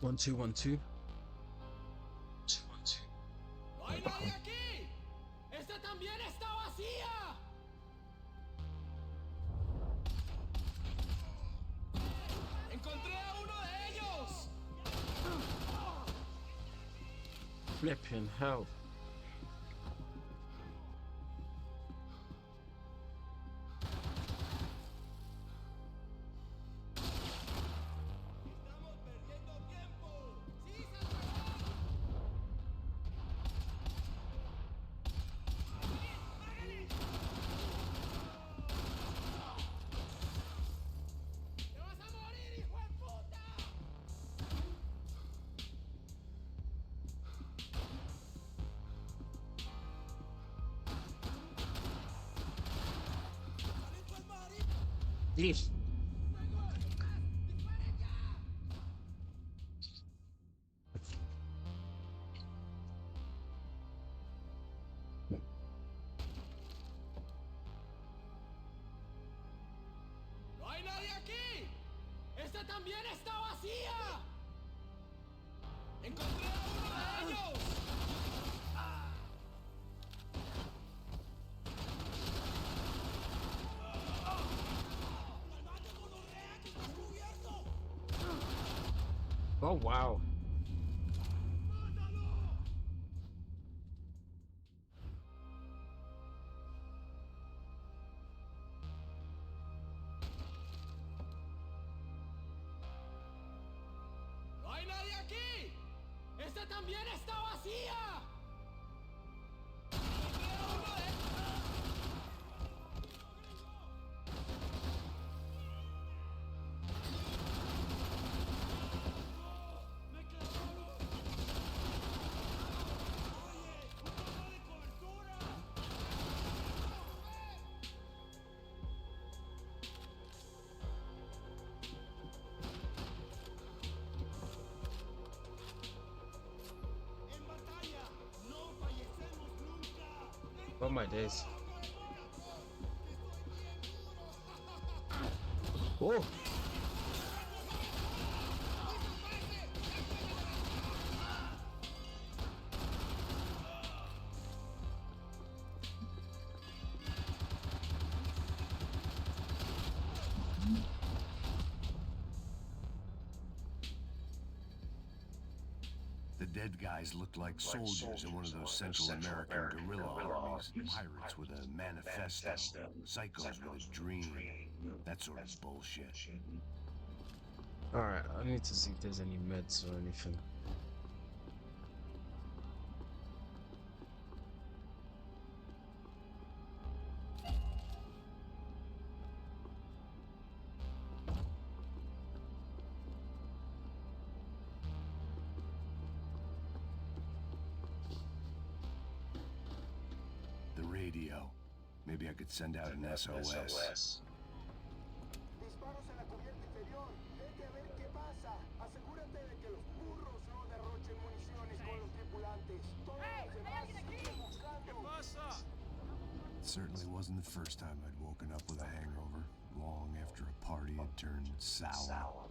1 2 1 2. ¡No hay nadie aquí! ¡Esta también está vacía! ¡Encontré a uno de ellos! Flipping hell. ¡Estamos perdiendo tiempo! ¡Sí, ¡te vas a morir, hijo de puta! Yes. ¡Disparen ya! ¡No hay nadie aquí! ¡Esta también está vacía! ¡Encontré a uno de ellos! Oh wow. ¡No hay nadie aquí! ¡Esta también está vacía! ¡Encontré a uno de ¡Me clavaron! ¡Oye! ¡Un poco de cobertura! ¡En batalla! ¡No fallecemos nunca! Oh my days. Oh. The dead guys looked like soldiers in one of those Central American guerrilla armies. Pirates with a manifesto. Psychos with a dream. That sort of bullshit. Alright, I need to see if there's any meds or anything. The radio. Maybe I could send out an SOS. Disparos en la cubierta inferior. Vete a ver qué pasa. Asegúrate de que los burros no derrochen municiones con los tripulantes. Todos los demás siguen buscando. It certainly wasn't the first time I'd woken up with a hangover, long after a party had turned sour.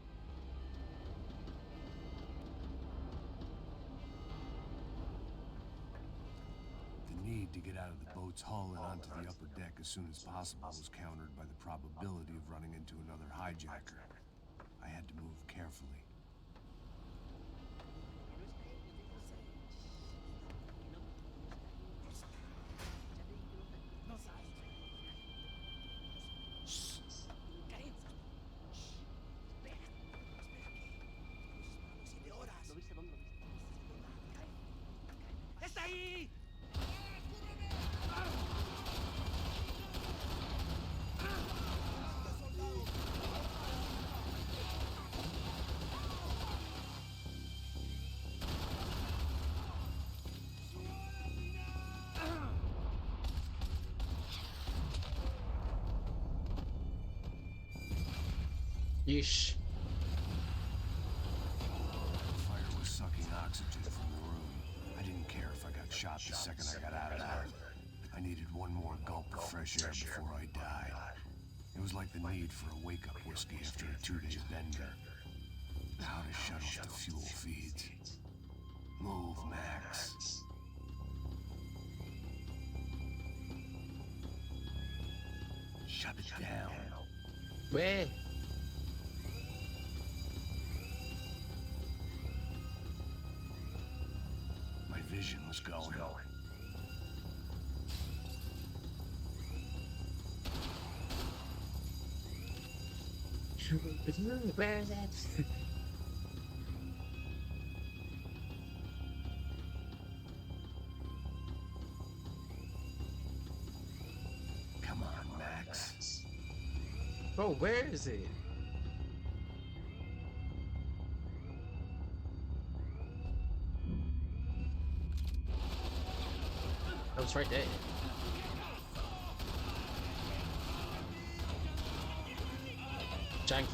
The need to get out of the boat's hull and onto the upper deck as soon as possible was countered by the probability of running into another hijacker. I had to move carefully. ¡Está ahí! Yeesh. Fire was sucking oxygen from the room. I didn't care if I got shot the second I got out of there. I needed one more gulp of fresh air before I died. It was like the need for a wake-up whiskey after a 2-day bender. How to shut off the fuel feeds. Move, Max. Shut it down. Where? My vision was going. Where is it? Come on, Max. Bro, where is it? Oh, it's right there. Janky.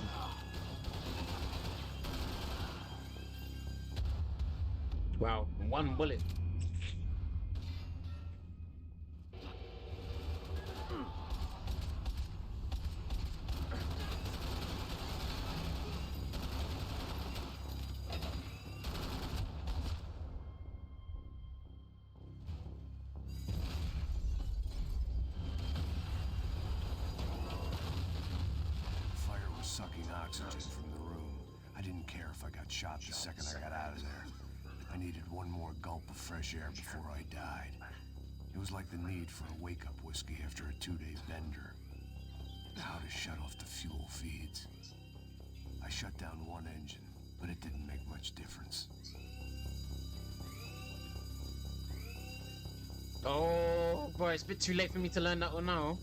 Wow, one bullet. Fire was sucking oxygen from the room. I didn't care if I got shot the second I got out of there. I needed one more gulp of fresh air before I died. It was like the need for a wake-up whiskey after a 2-day bender. How to shut off the fuel feeds. I shut down one engine, but it didn't make much difference. Oh boy, it's a bit too late for me to learn that one now.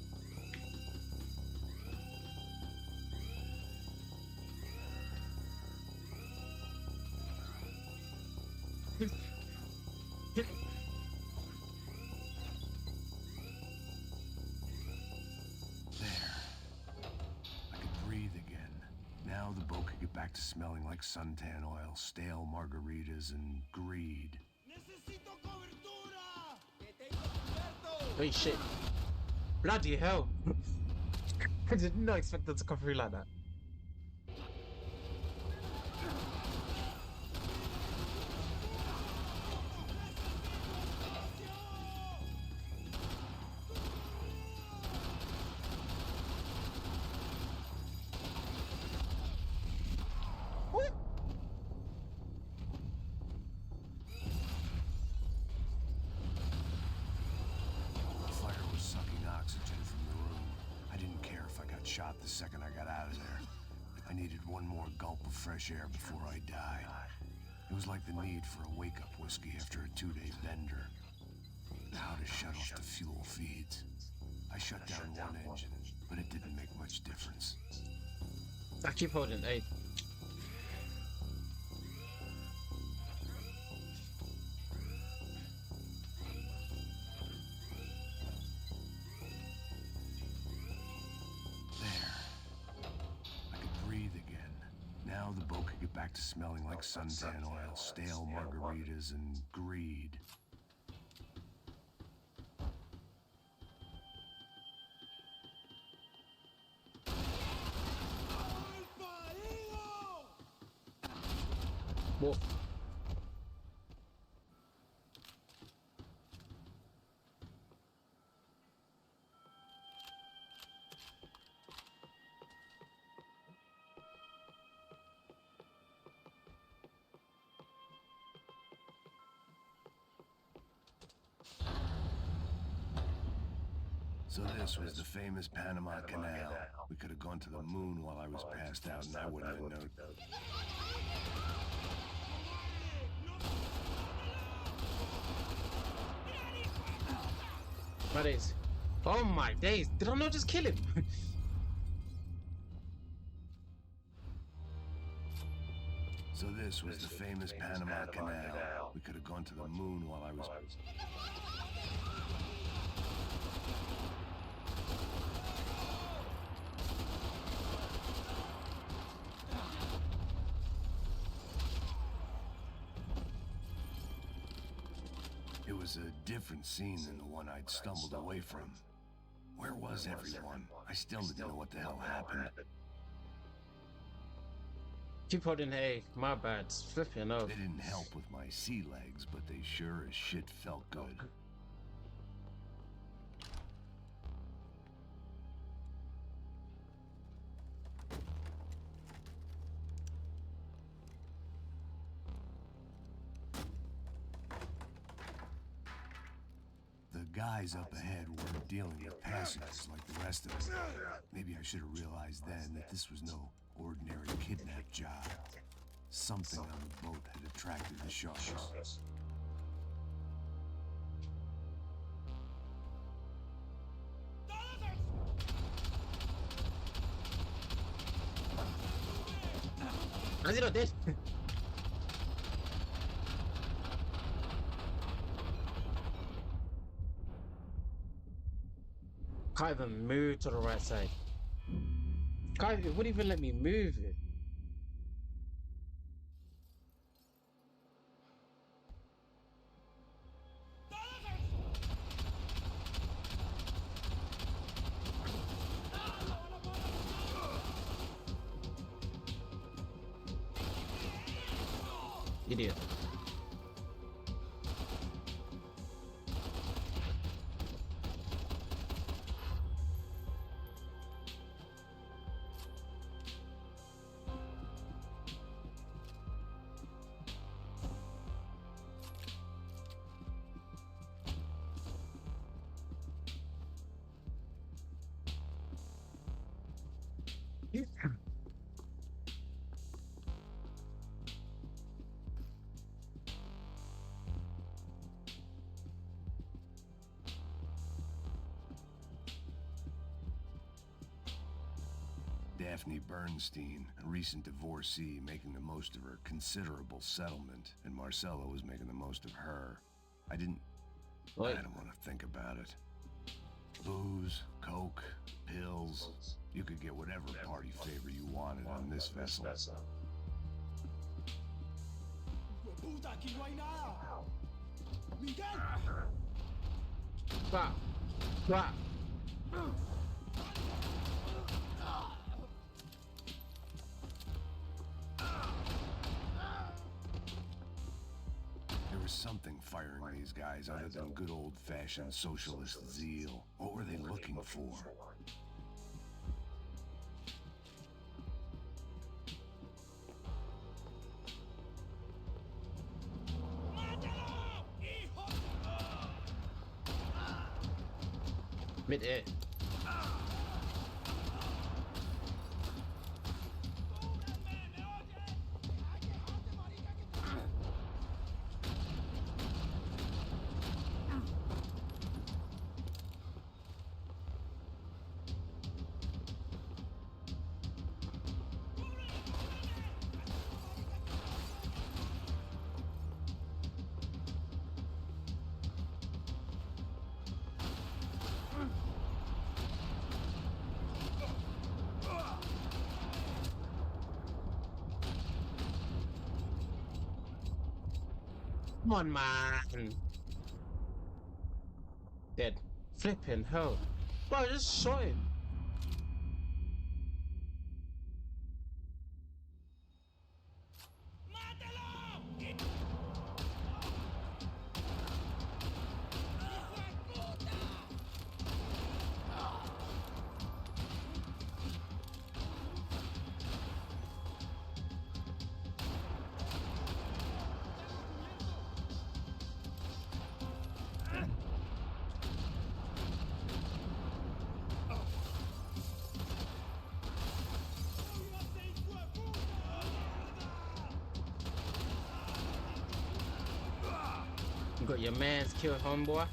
I could breathe again. Now the boat could get back to smelling like suntan oil, stale margaritas, and greed. Necesito cobertura. Que tengo cubierto. Wait, shit. Bloody hell. I did not expect that to come through like that. Shot the second I got out of there. I needed one more gulp of fresh air before I died. It was like the need for a wake-up whiskey after a 2-day bender. How to shut off the fuel feeds. I shut down one engine, but it didn't make much difference. I keep holding, hey. Now the boat could get back to smelling like suntan oil, stale margaritas, and greed. Whoa. So this was the famous Panama Canal. We could have gone to the moon while I was passed out and I wouldn't have known. My days. Oh my days. Did I not just kill him? So this was the famous Panama Canal. We could have gone to the moon while I was... It was a different scene than the one I'd stumbled away from. Where was everyone? I still didn't know what the hell happened. Keep holding A. My bad. Flipping up. They didn't help with my sea legs, but they sure as shit felt good. The guys up ahead weren't dealing with passengers like the rest of us. Maybe I should have realized then that this was no ordinary kidnap job. Something on the boat had attracted the sharks. How's he not dead? Can't even move to the right side. It wouldn't even let me move it. Idiot. Daphne Bernstein, a recent divorcee, making the most of her considerable settlement, and Marcella was making the most of her. I don't want to think about it. Booze, coke, pills. You could get whatever party favor you wanted on this vessel. ¡Puta, aquí no hay nada! ¡Miguel! Wow. Wow. There was something firing these guys other than good old-fashioned socialist zeal. What were they looking for? Mid-air. Come on, man. Dead. Flipping hell. Bro, I just shot him. You got your man's killed, homeboy.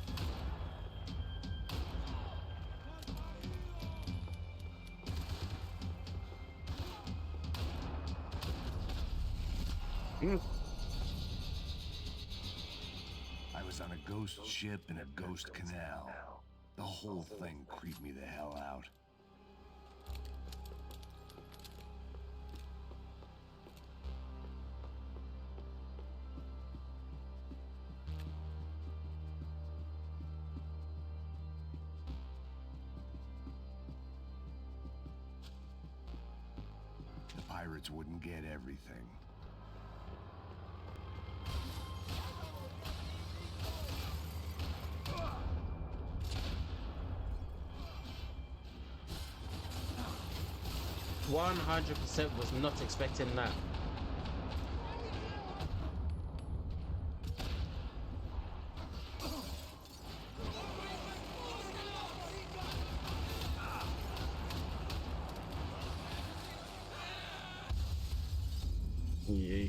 I was on a ghost ship in a ghost canal. The whole thing creeped me the hell out. pirates wouldn't get everything. One 100% was not expecting that. Yeah.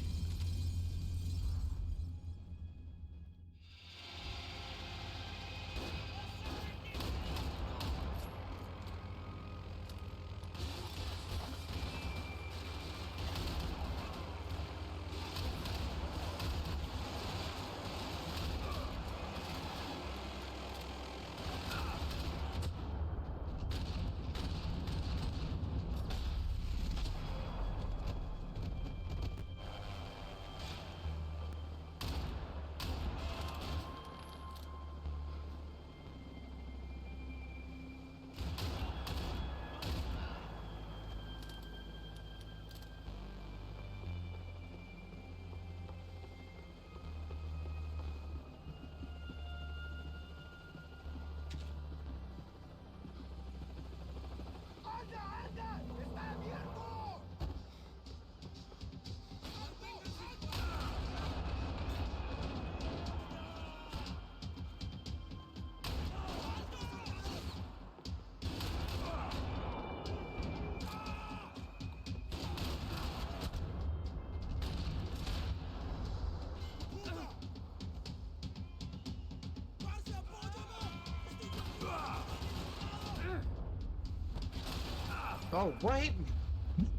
Oh, what hit me?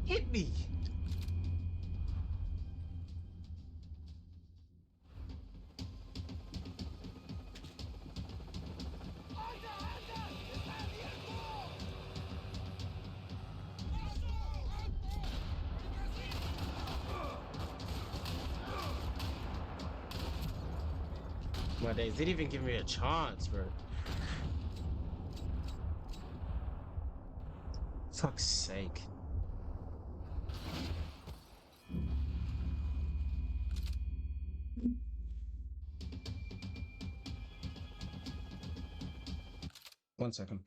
Hit me! My days, they didn't even give me a chance, bro. Fuck's sake. One second.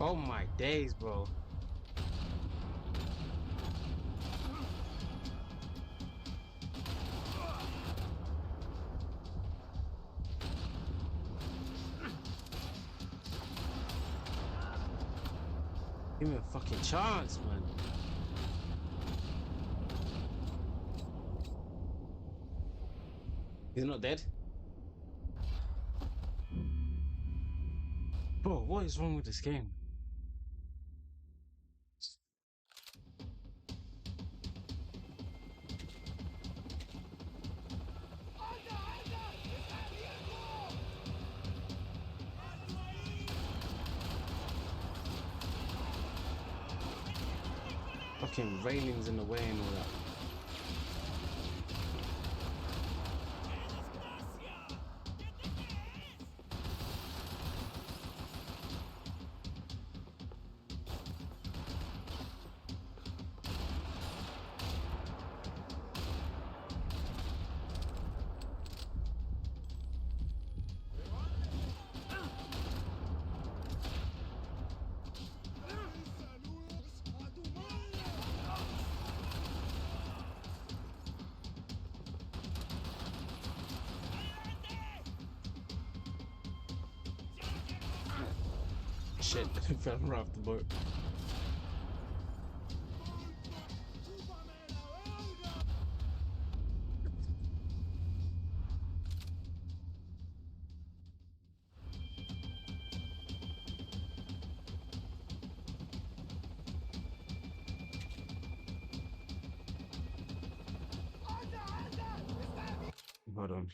Oh my days, bro. Give me a fucking chance, man. He's not dead? Bro, what is wrong with this game? fucking railings in the way and all that. Shit, fell right off the boat. Hold on.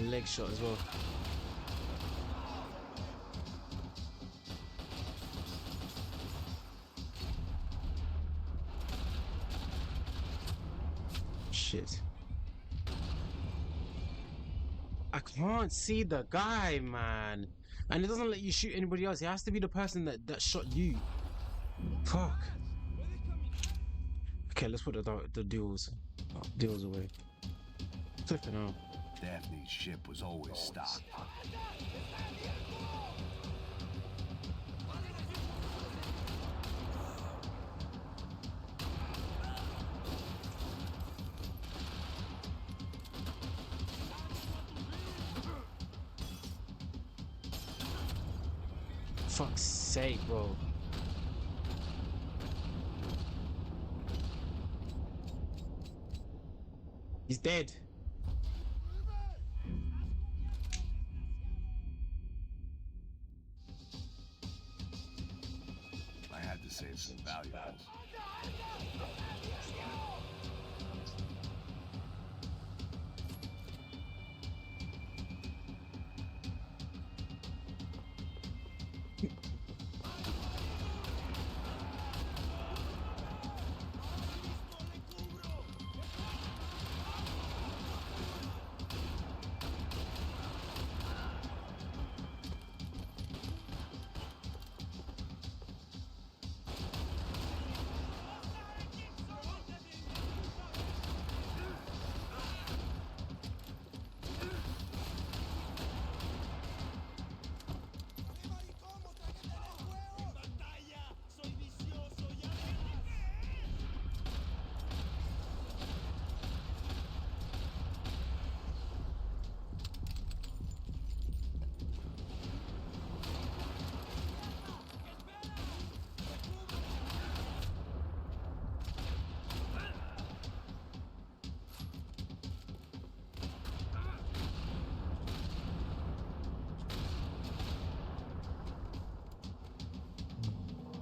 Leg shot as well. Shit. I can't see the guy, man. And it doesn't let you shoot anybody else. It has to be the person that shot you. Fuck. Okay, let's put the deals away. Flipping out. Daphne's ship was always stocked. Fuck's sake, bro. He's dead. I had to save some valuables.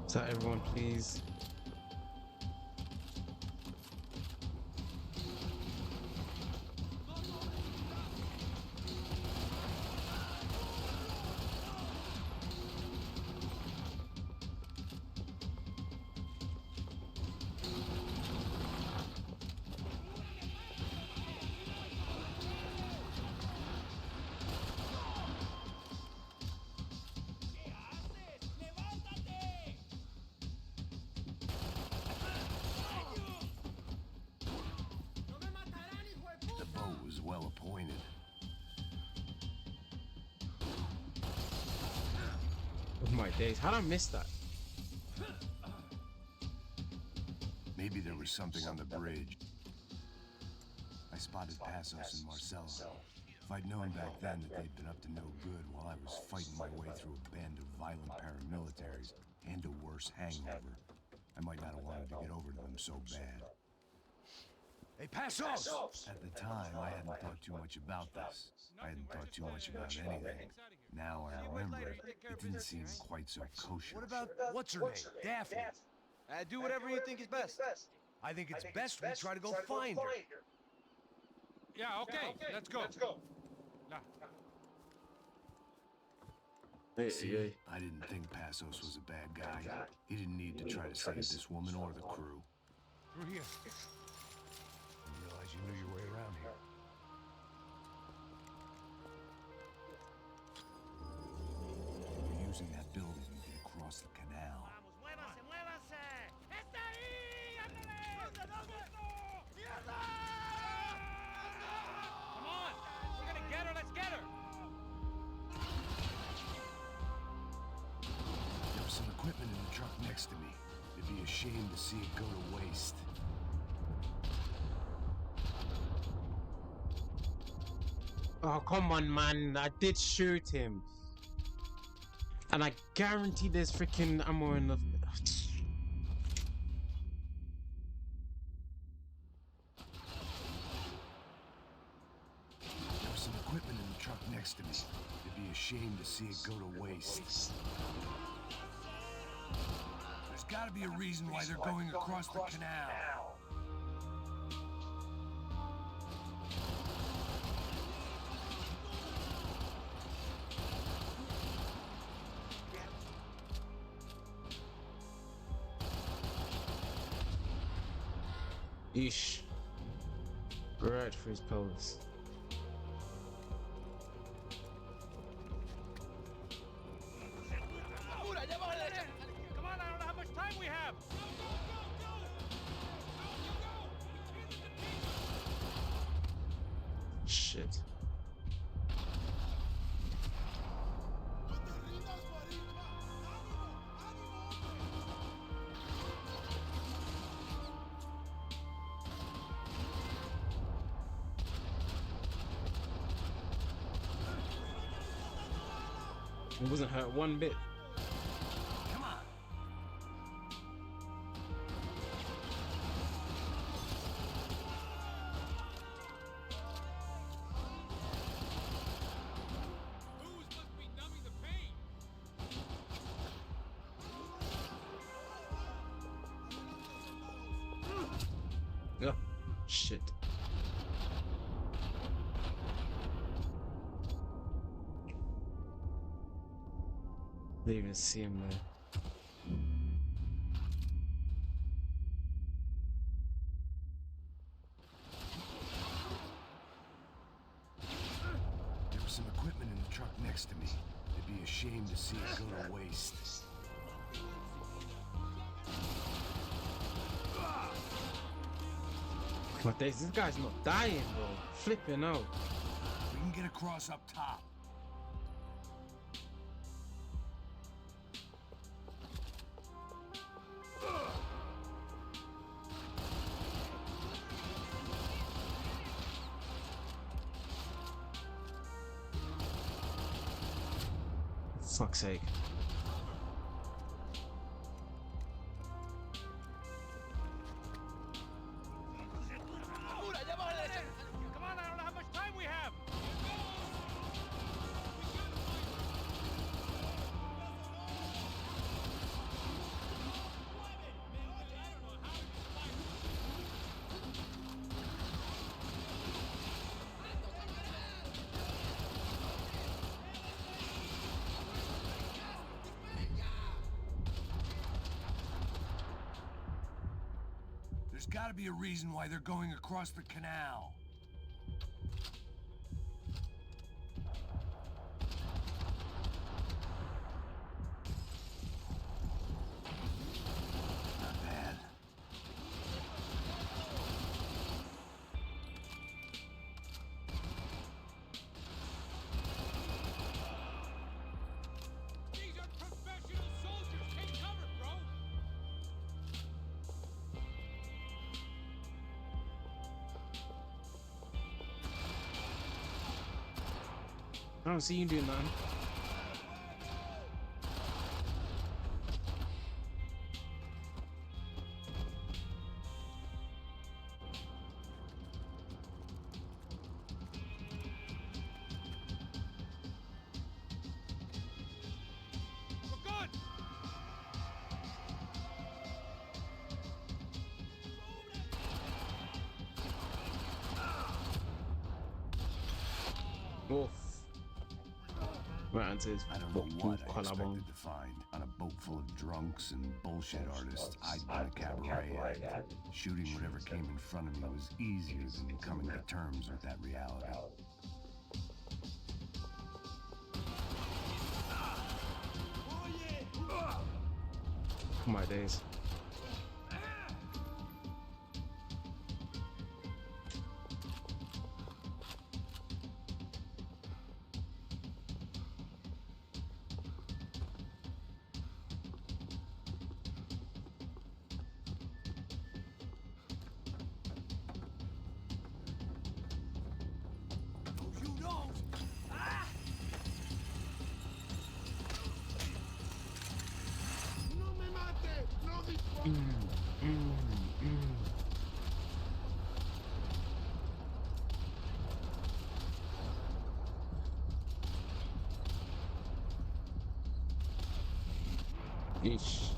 Is that everyone, please? Oh my days, how did I miss that? Maybe there was something on the bridge. I spotted Passos and Marcelo. If I'd known back then that they'd been up to no good while I was fighting my way through a band of violent paramilitaries and a worse hangover, I might not have wanted to get over to them so bad. Hey, Passos! At the time, I hadn't thought too much about this. I hadn't thought too much about anything. Now I remember it didn't seem quite so kosher. What about, what's her name? Daphne. Do whatever you think is best. I think it's best we try to go find her. Yeah, okay, let's go. See, I didn't think Passos was a bad guy. He didn't need to try to save this woman or the crew. Through here. I didn't realize you knew your way around here. We're using that building to get across the canal. Come on, we're gonna get her, let's get her. There was some equipment in the truck next to me. It'd be a shame to see it go to waste. Oh, come on, man. I did shoot him. And I guarantee there's freaking ammo in the... There was some equipment in the truck next to me. It'd be a shame to see it go to waste. There's gotta be a reason why they're going across the canal. Eesh. Right for his pelvis. Come on, I don't know how much time we have. Shit. It wasn't hurt one bit. Come on. Booze must be numbing the pain. Oh, shit. Didn't even see him there. There was some equipment in the truck next to me. It'd be a shame to see it go to waste. But this guy's not dying, bro. Flipping out. We can get across up top. Fuck's sake. Come on, I don't know how much time we have. There's gotta be a reason why they're going across the canal. Not bad. These are professionals. I don't see you doing nothing. Oof. Right onto his I don't know what I collarbone. expected to find on a boat full of drunks and bullshit artists. I'd been a cabaret act. Shooting whatever came in front of me was easier than coming to terms with that reality. My days. Yeesh.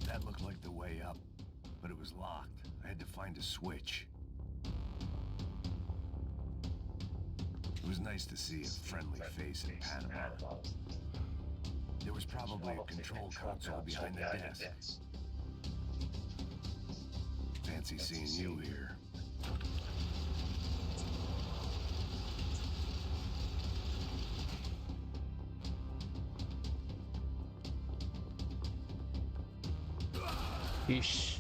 That looked like the way up, but it was locked. I had to find a switch. It was nice to see a friendly face in Panama. There was probably a control console behind the desk. Fancy seeing you here. Yeesh.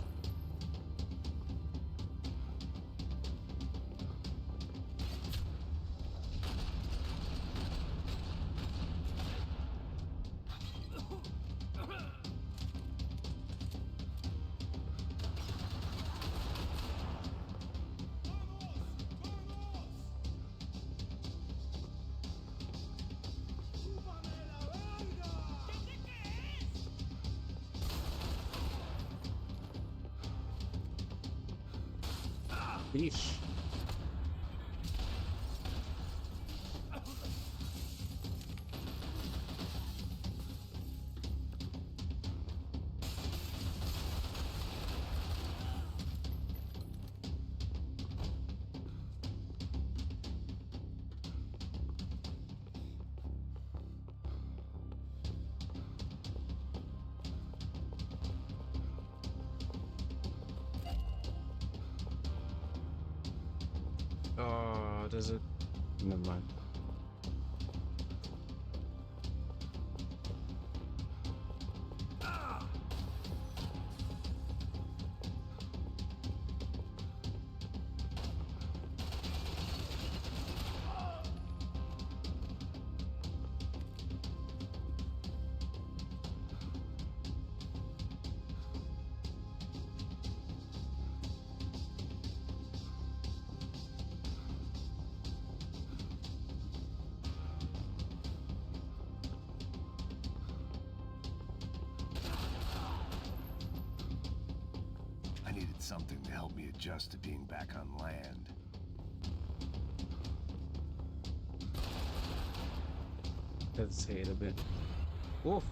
Yeesh. Oh, does it? Never mind. I needed something to help me adjust to being back on land. Hesitate a bit. Oof.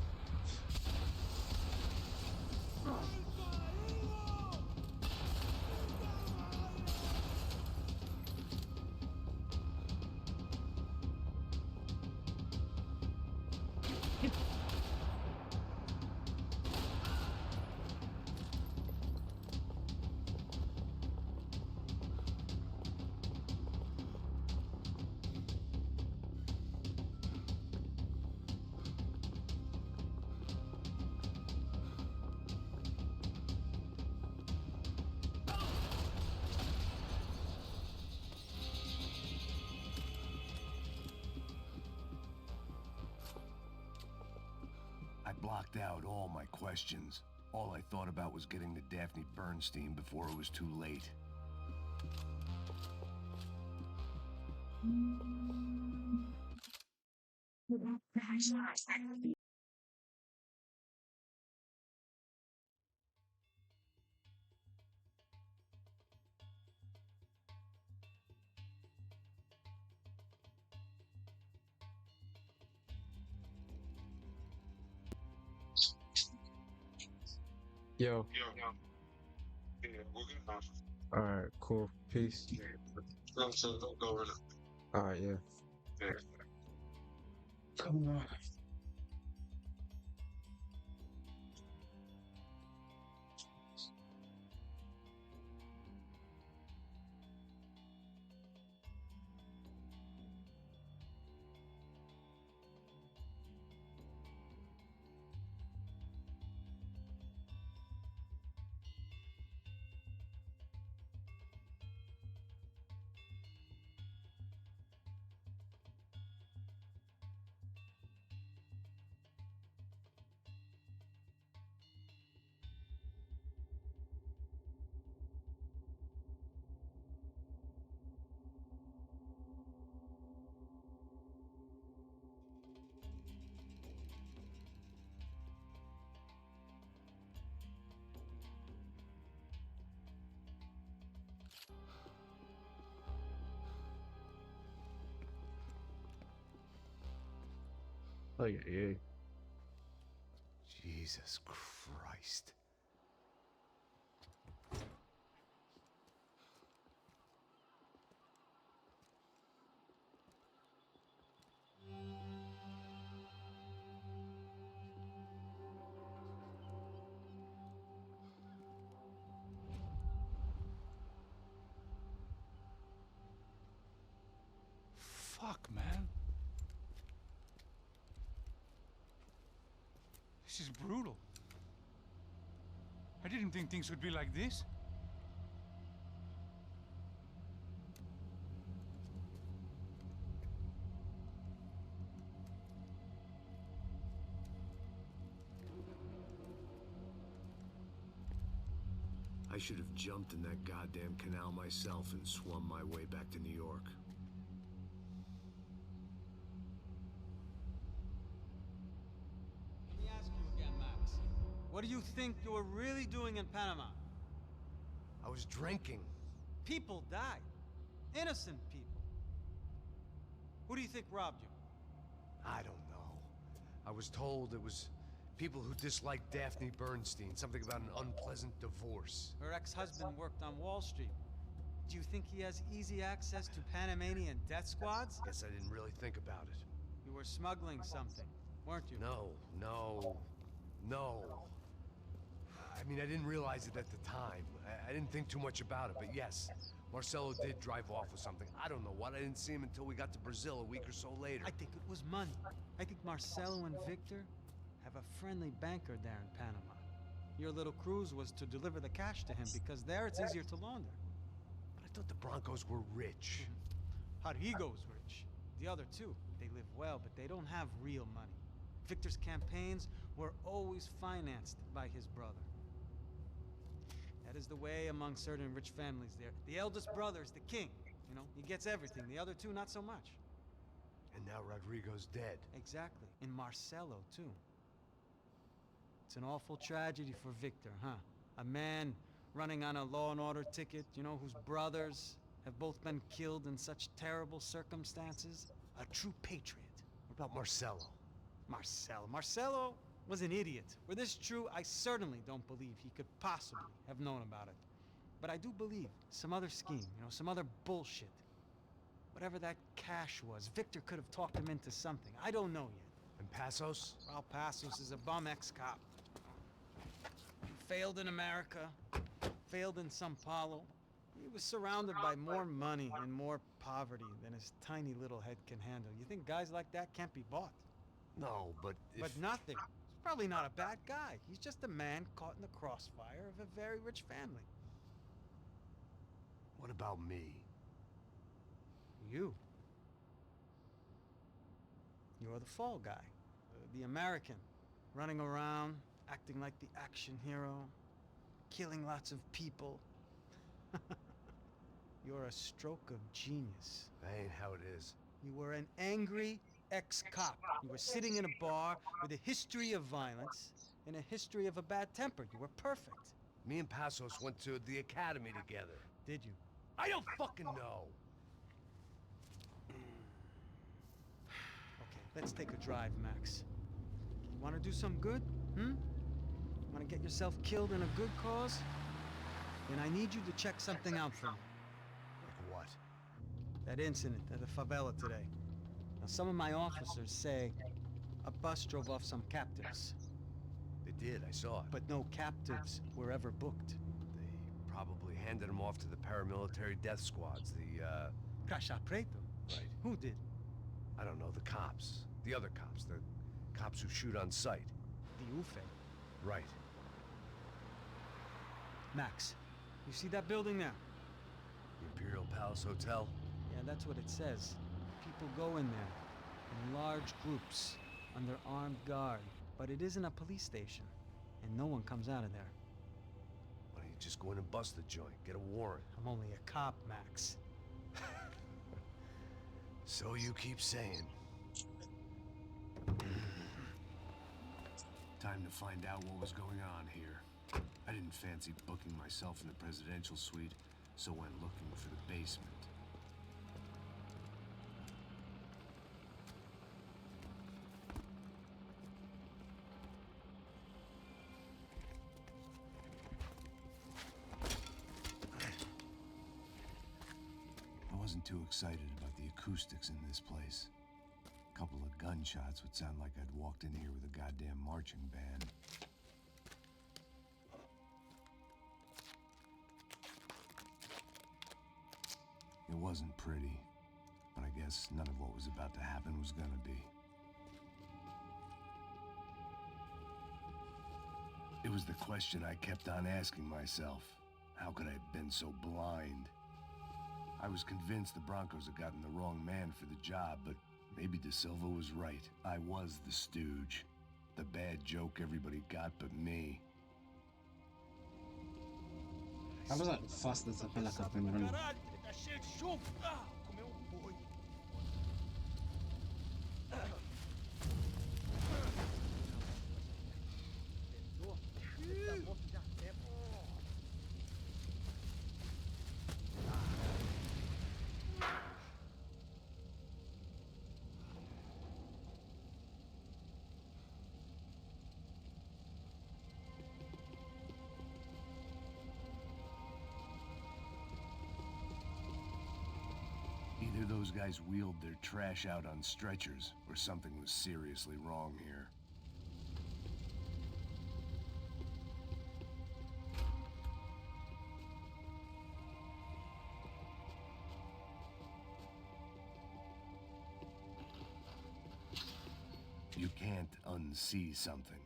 blocked out all my questions. All I thought about was getting to Daphne Bernstein before it was too late. Yo. Yeah, we're good. Alright, cool. Peace. So don't go over Alright, yeah. there. Come on. Look at you. Jesus Christ. Fuck, man. This is brutal. I didn't think things would be like this. I should have jumped in that goddamn canal myself and swum my way back to New York. Let me ask you again, Max. What do you think you were really doing in Panama? I was drinking. People died. Innocent people. Who do you think robbed you? I don't know. I was told it was people who disliked Daphne Bernstein, something about an unpleasant divorce. Her ex-husband worked on Wall Street. Do you think he has easy access to Panamanian death squads? Guess I didn't really think about it. You were smuggling something, weren't you? No. I mean, I didn't realize it at the time. I didn't think too much about it, but yes, Marcelo did drive off with something. I don't know what. I didn't see him until we got to Brazil a week or so later. I think it was money. I think Marcelo and Victor have a friendly banker there in Panama. Your little cruise was to deliver the cash to him because there it's easier to launder. But I thought the Broncos were rich. Rodrigo's rich. The other two, they live well, but they don't have real money. Victor's campaigns were always financed by his brother. That is the way among certain rich families there. The eldest brother is the king. You know, he gets everything. The other two, not so much. And now Rodrigo's dead. Exactly. And Marcelo, too. It's an awful tragedy for Victor, huh? A man running on a law and order ticket, you know, whose brothers have both been killed in such terrible circumstances. A true patriot. What about Marcelo? Marcelo was an idiot. Were this true, I certainly don't believe he could possibly have known about it. But I do believe some other scheme, you know, some other bullshit. Whatever that cash was, Victor could have talked him into something. I don't know yet. And Passos? Well, Passos is a bum ex-cop. He failed in America, failed in Sao Paulo. He was surrounded by more money and more poverty than his tiny little head can handle. You think guys like that can't be bought? No, but if... But nothing. He's probably not a bad guy. He's just a man caught in the crossfire of a very rich family. What about me? You. You're the fall guy. The American. running around, acting like the action hero, killing lots of people. You're a stroke of genius. That ain't how it is. You were an angry ex-cop. You were sitting in a bar with a history of violence and a history of a bad temper. You were perfect. Me and Passos went to the academy together. Did you? I don't fucking know. Okay, let's take a drive, Max. You want to do some good? Want to get yourself killed in a good cause? Then I need you to check something out for me. Like what? That incident at the favela today. Now, some of my officers say a bus drove off some captives, They did, I saw it. but no captives were ever booked. They probably handed them off to the paramilitary death squads, Caixa Preto? Right. Who did? I don't know, the cops. The other cops, the cops who shoot on sight. The UFE. Right. Max, you see that building there? The Imperial Palace Hotel? Yeah, that's what it says. People go in there in large groups under armed guard, but it isn't a police station, and no one comes out of there. Why don't you just go in and bust the joint, get a warrant? I'm only a cop, Max. So you keep saying. Time to find out what was going on here. I didn't fancy booking myself in the presidential suite, so went looking for the basement. I wasn't too excited about the acoustics in this place. A couple of gunshots would sound like I'd walked in here with a goddamn marching band. It wasn't pretty, but I guess none of what was about to happen was gonna be. It was the question I kept on asking myself. How could I have been so blind? I was convinced the Broncos had gotten the wrong man for the job, but maybe De Silva was right. I was the stooge. The bad joke everybody got but me. I was like fast as a pelaca primero. Caralho, tá cheio de chumbo. Ah, comeu boi. Either those guys wheeled their trash out on stretchers, or something was seriously wrong here. You can't unsee something,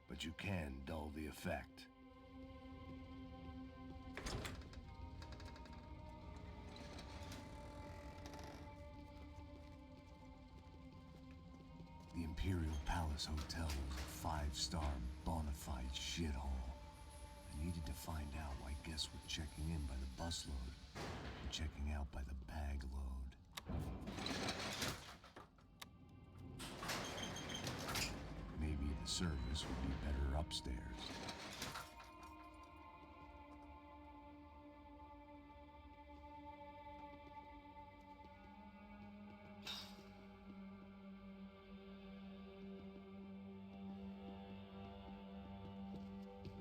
but you can dull the effect. The Imperial Palace Hotel was a 5-star bona fide shithole. I needed to find out why guests were checking in by the busload and checking out by the bag load. Maybe the service would be better upstairs.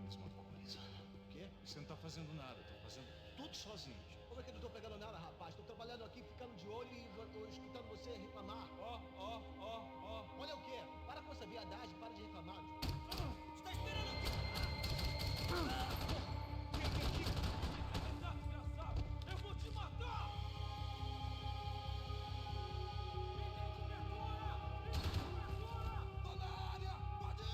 Mesma coisa. O quê? Você não tá fazendo nada, tô fazendo tudo sozinho. Como é que eu não tô pegando nada, rapaz? Tô trabalhando aqui, ficando de olho e tô escutando você reclamar. Ó. Olha o quê? Para com essa viadagem, para de reclamar. Você tá esperando o quê? Desgraçado! Eu vou te matar! Tô na área! Pode ir!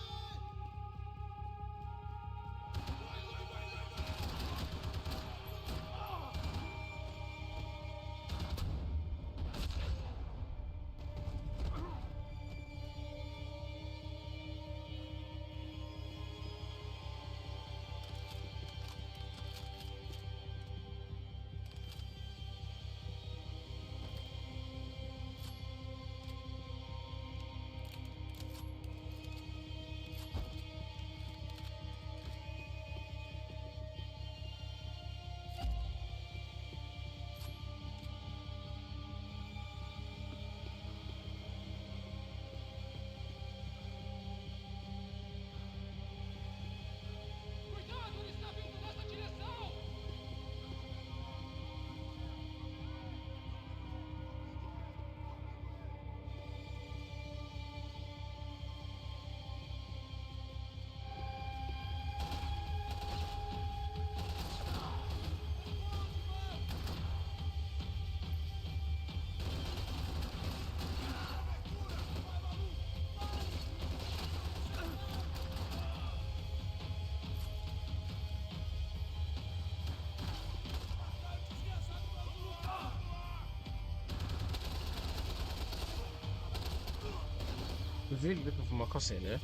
was really looking for my cousin, yeah?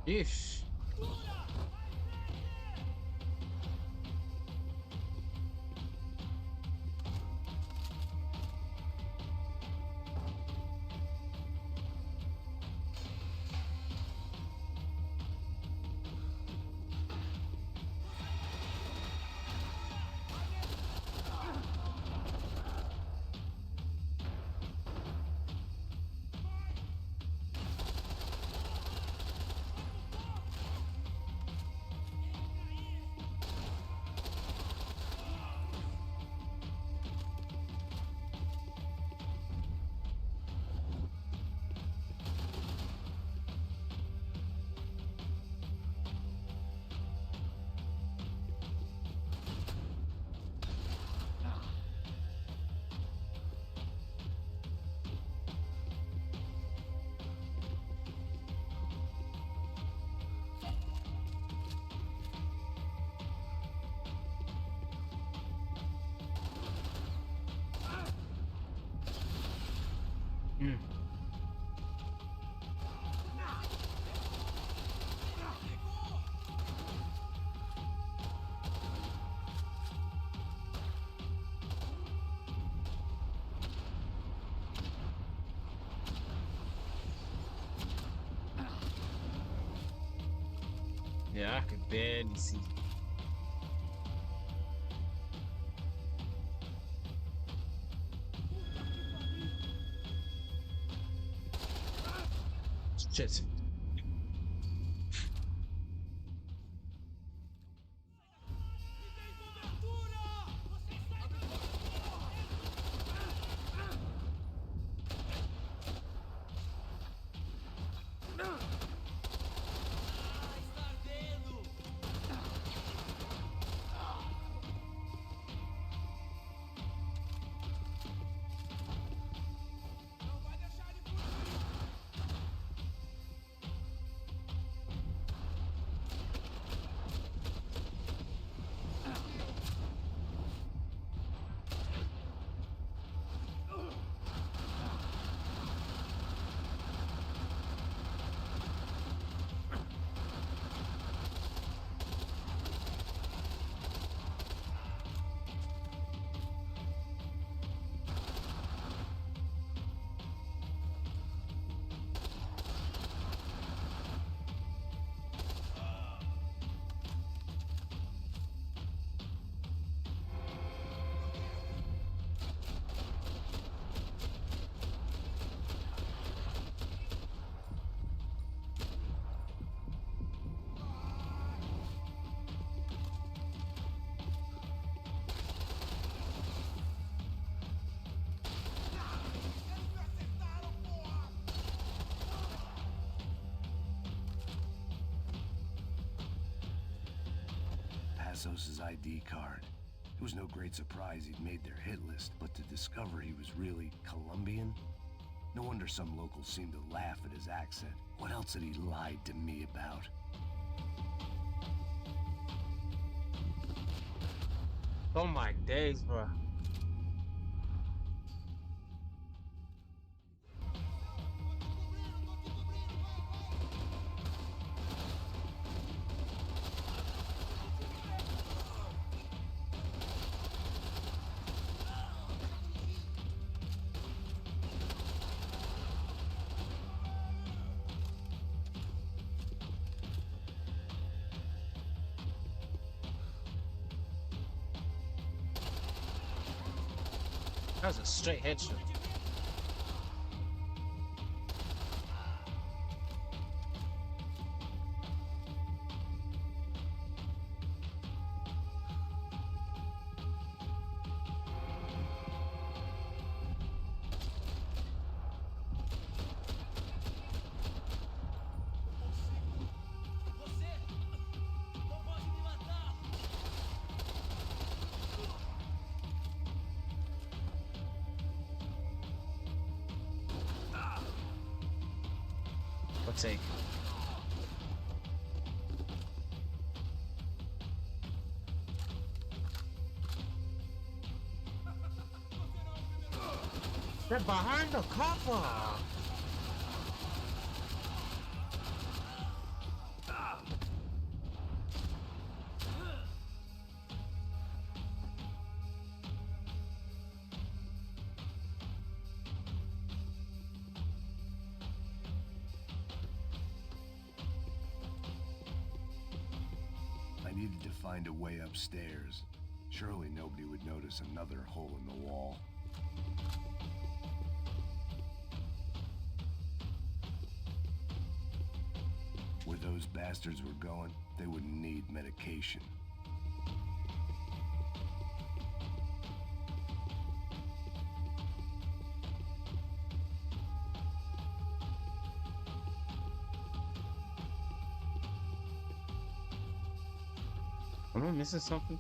Yeesh. Yeah, I could barely see. Shit. Passos's ID card. It was no great surprise he'd made their hit list, but to discover he was really Colombian? No wonder some locals seemed to laugh at his accent. What else had he lied to me about? Oh my days, bro. That was a straight headshot. What take? They're behind the cover. I needed to find a way upstairs. Surely nobody would notice another hole in the wall. Where those bastards were going, they wouldn't need medication. Am I missing something?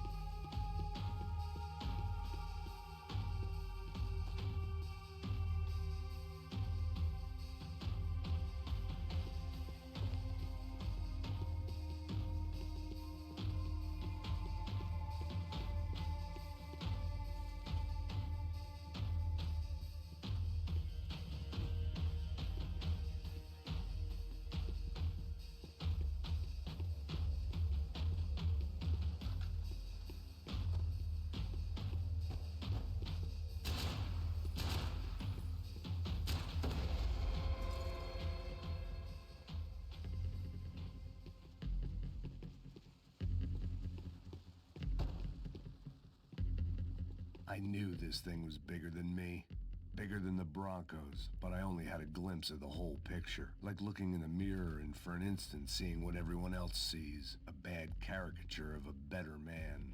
I knew this thing was bigger than me, bigger than the Broncos, but I only had a glimpse of the whole picture, like looking in a mirror and for an instant seeing what everyone else sees, a bad caricature of a better man.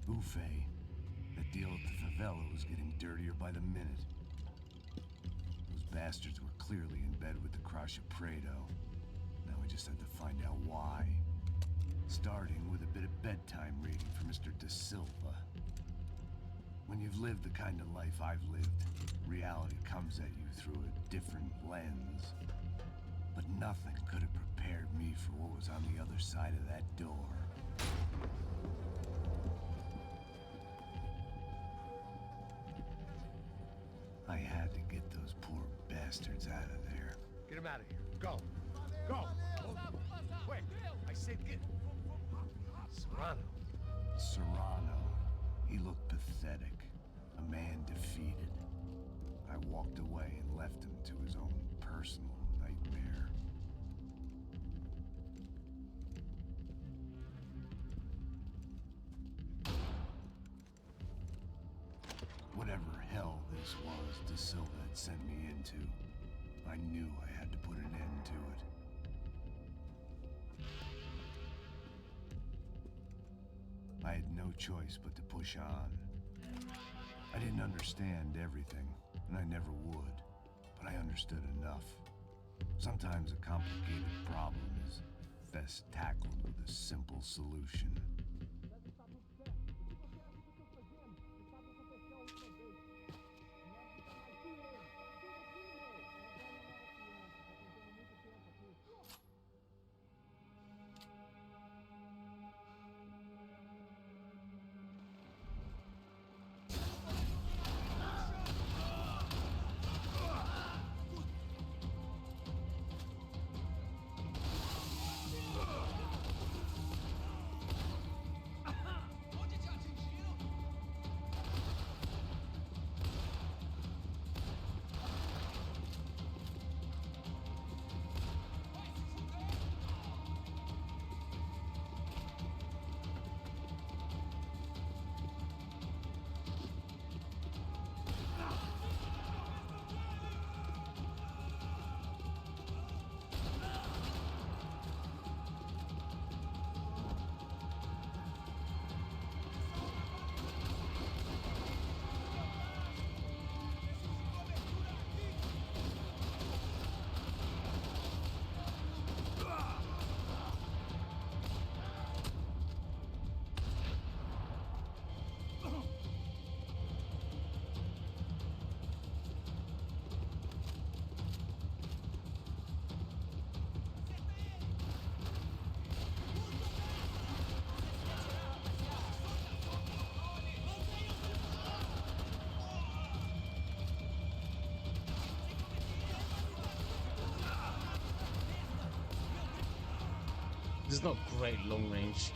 Buffet. The deal at the favela was getting dirtier by the minute. Those bastards were clearly in bed with the Crash of Prado. Now we just had to find out why. Starting with a bit of bedtime reading for Mr. De Silva. When you've lived the kind of life I've lived, reality comes at you through a different lens. But nothing could have prepared me for what was on the other side of that door. I had to get those poor bastards out of there. Get him out of here. Go. Go. Wait. I said get. Serrano. Serrano. He looked pathetic. A man defeated. I walked away and left him to his own personal nightmare. Whatever hell this was De Silva had sent me into, I knew I had to put an end to it. I had no choice but to push on. I didn't understand everything, and I never would, but I understood enough. Sometimes a complicated problem is best tackled with a simple solution. This is not great long range.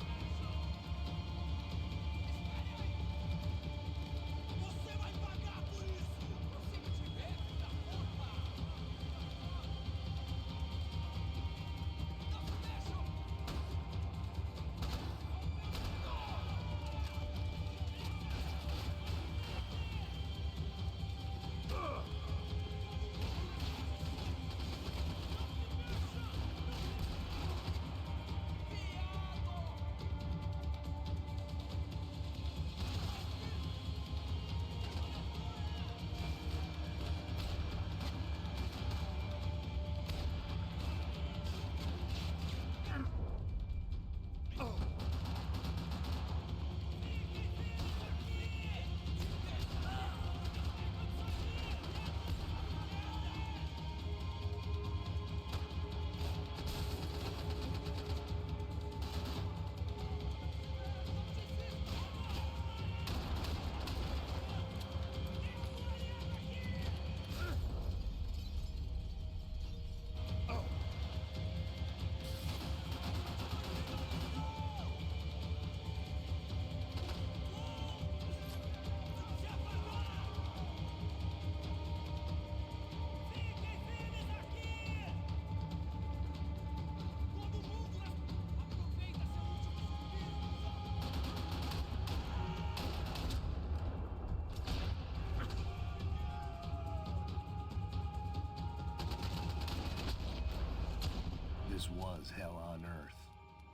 This was hell on earth.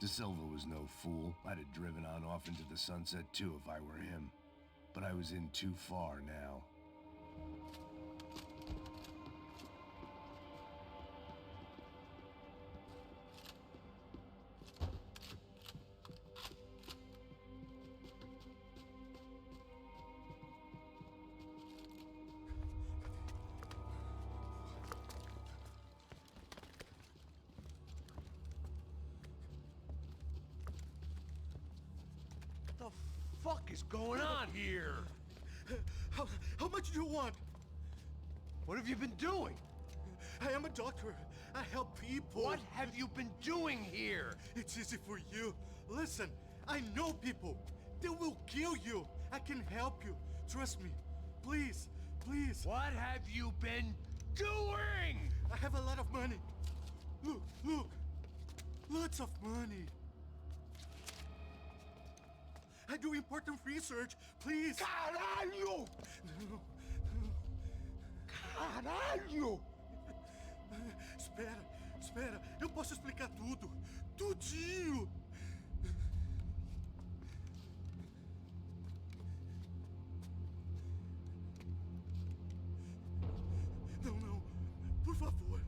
De Silva was no fool. I'd have driven on off into the sunset too if I were him. But I was in too far now. The fuck is going on here? How much do you want? What have you been doing? I am a doctor. I help people. What have you been doing here? It's easy for you. Listen, I know people. They will kill you. I can help you. Trust me. Please, please. What have you been doing? I have a lot of money. Look, look. Lots of money. I do important research. Please. Caralho! No, Caralho! Espera, espera. Eu posso explicar tudo. Tudinho. Não, não. Por favor.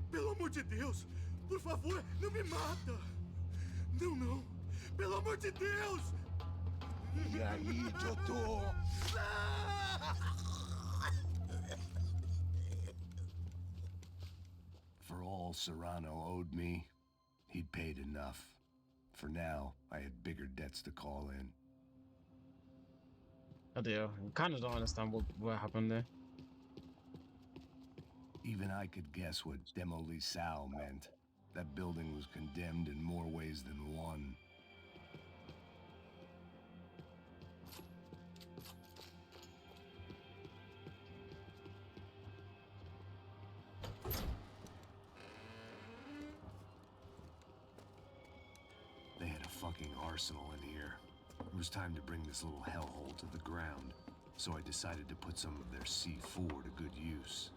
Pelo amor de Deus. Por favor, não me mata. Não, não. Pelo amor de Deus. E aí, doutor? For all Serrano owed me, he'd paid enough. For now, I had bigger debts to call in. I do. Kind of don't understand what happened there. Even I could guess what Demolisal meant. That building was condemned in more ways than one. They had a fucking arsenal in here. It was time to bring this little hellhole to the ground, so I decided to put some of their C4 to good use.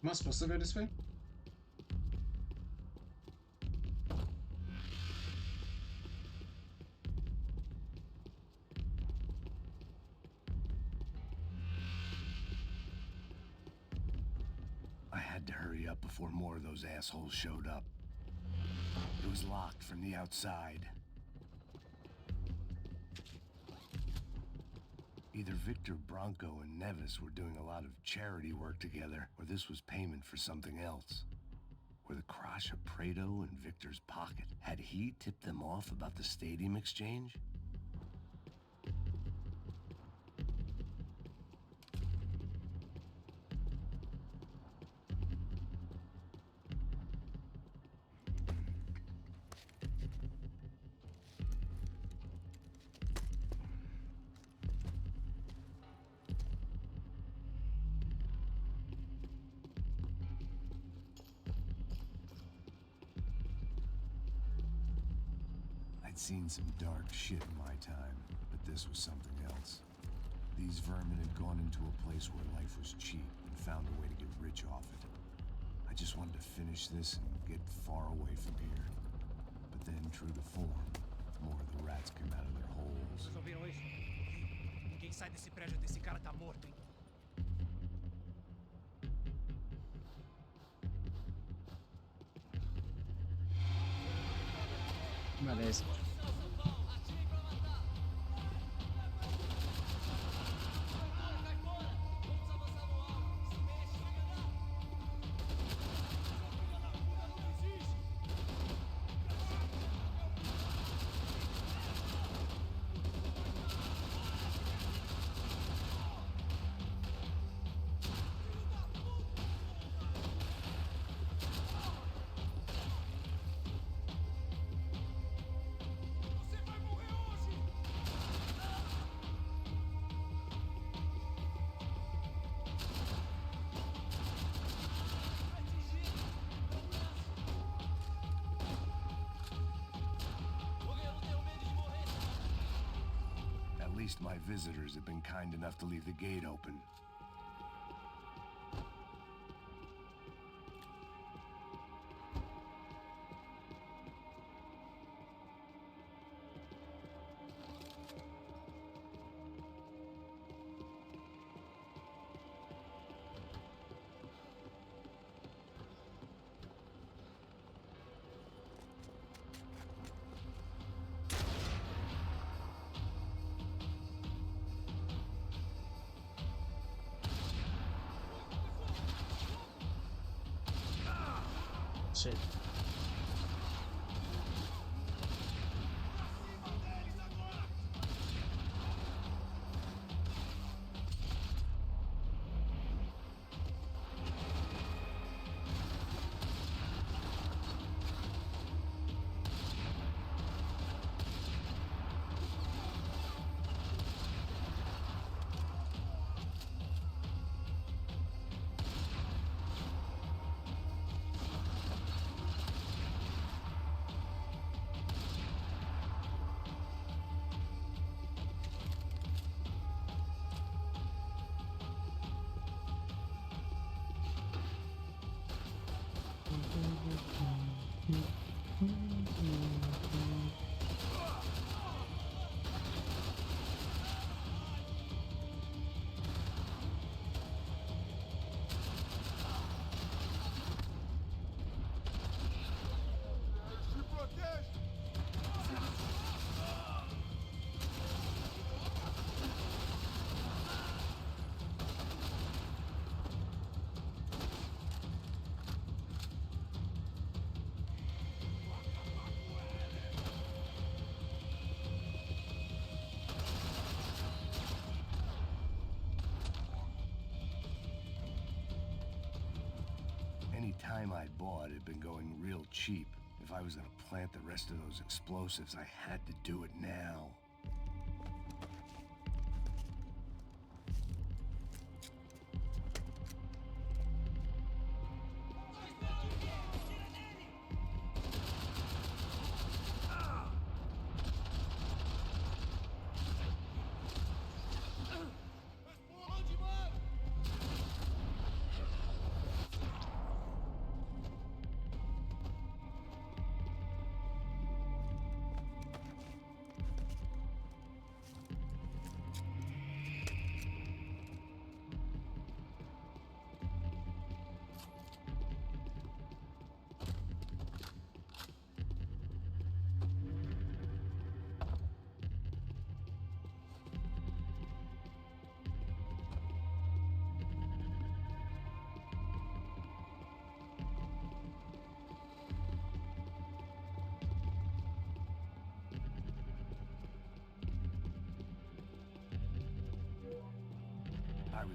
Am I supposed to go this way? had to hurry up before more of those assholes showed up. It was locked from the outside. Either Victor Bronco and Nevis were doing a lot of charity work together, or this was payment for something else. Were the Crash of Prado in Victor's pocket? Had he tipped them off about the stadium exchange? I'd seen some dark shit in my time, but this was something else. These vermin had gone into a place where life was cheap and found a way to get rich off it. I just wanted to finish this and get far away from here. But then, true to form, more of the rats came out of their holes. Vocês ouviram isso? Ninguém sai desse prédio desse cara tá morto, hein? Beleza. At least my visitors have been kind enough to leave the gate open. Shit. Any time I bought had been going real cheap. If I was gonna plant the rest of those explosives, I had to do it now.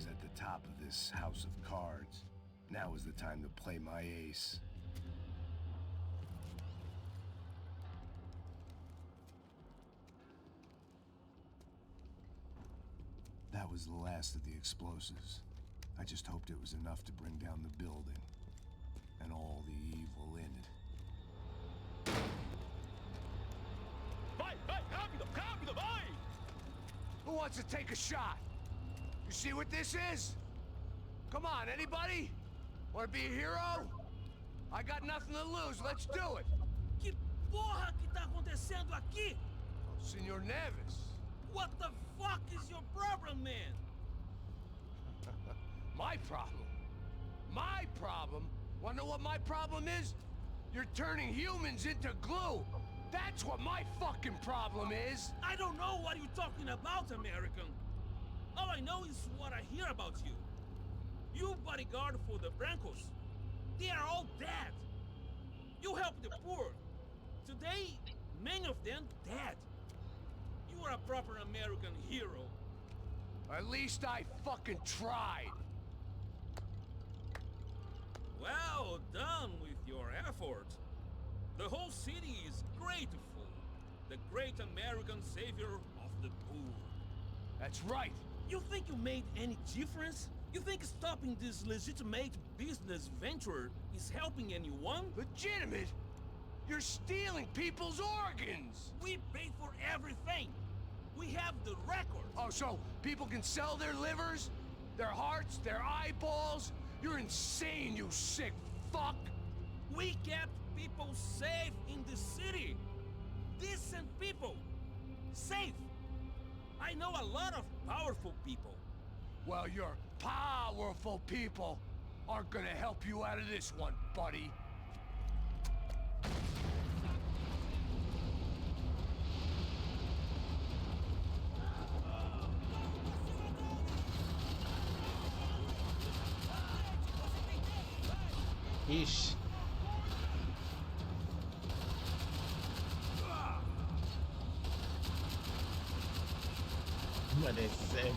was at the top of this house of cards. Now is the time to play my ace. That was the last of the explosives. I just hoped it was enough to bring down the building and all the evil in it. Vai, vai, rápido, rápido, vai! Who wants to take a shot? You see what this is? Come on, anybody? Want to be a hero? I got nothing to lose, let's do it! Que porra que tá acontecendo aqui? Senor Neves. What the fuck is your problem, man? My problem? My problem? Wanna know what my problem is? You're turning humans into glue! That's what my fucking problem is! I don't know what you're talking about, American. All I know is what I hear about you. You bodyguard for the Brancos. They are all dead. You help the poor. Today, many of them dead. You are a proper American hero. At least I fucking tried! Well done with your effort. The whole city is grateful. The great American savior of the poor. That's right! You think you made any difference? You think stopping this legitimate business venture is helping anyone? Legitimate? You're stealing people's organs! We pay for everything. We have the record. Oh, so people can sell their livers? Their hearts? Their eyeballs? You're insane, you sick fuck! We kept people safe in the city. Decent people. Safe. I know a lot of powerful people. Well, your powerful people aren't gonna help you out of this one, buddy. Ish. What they say.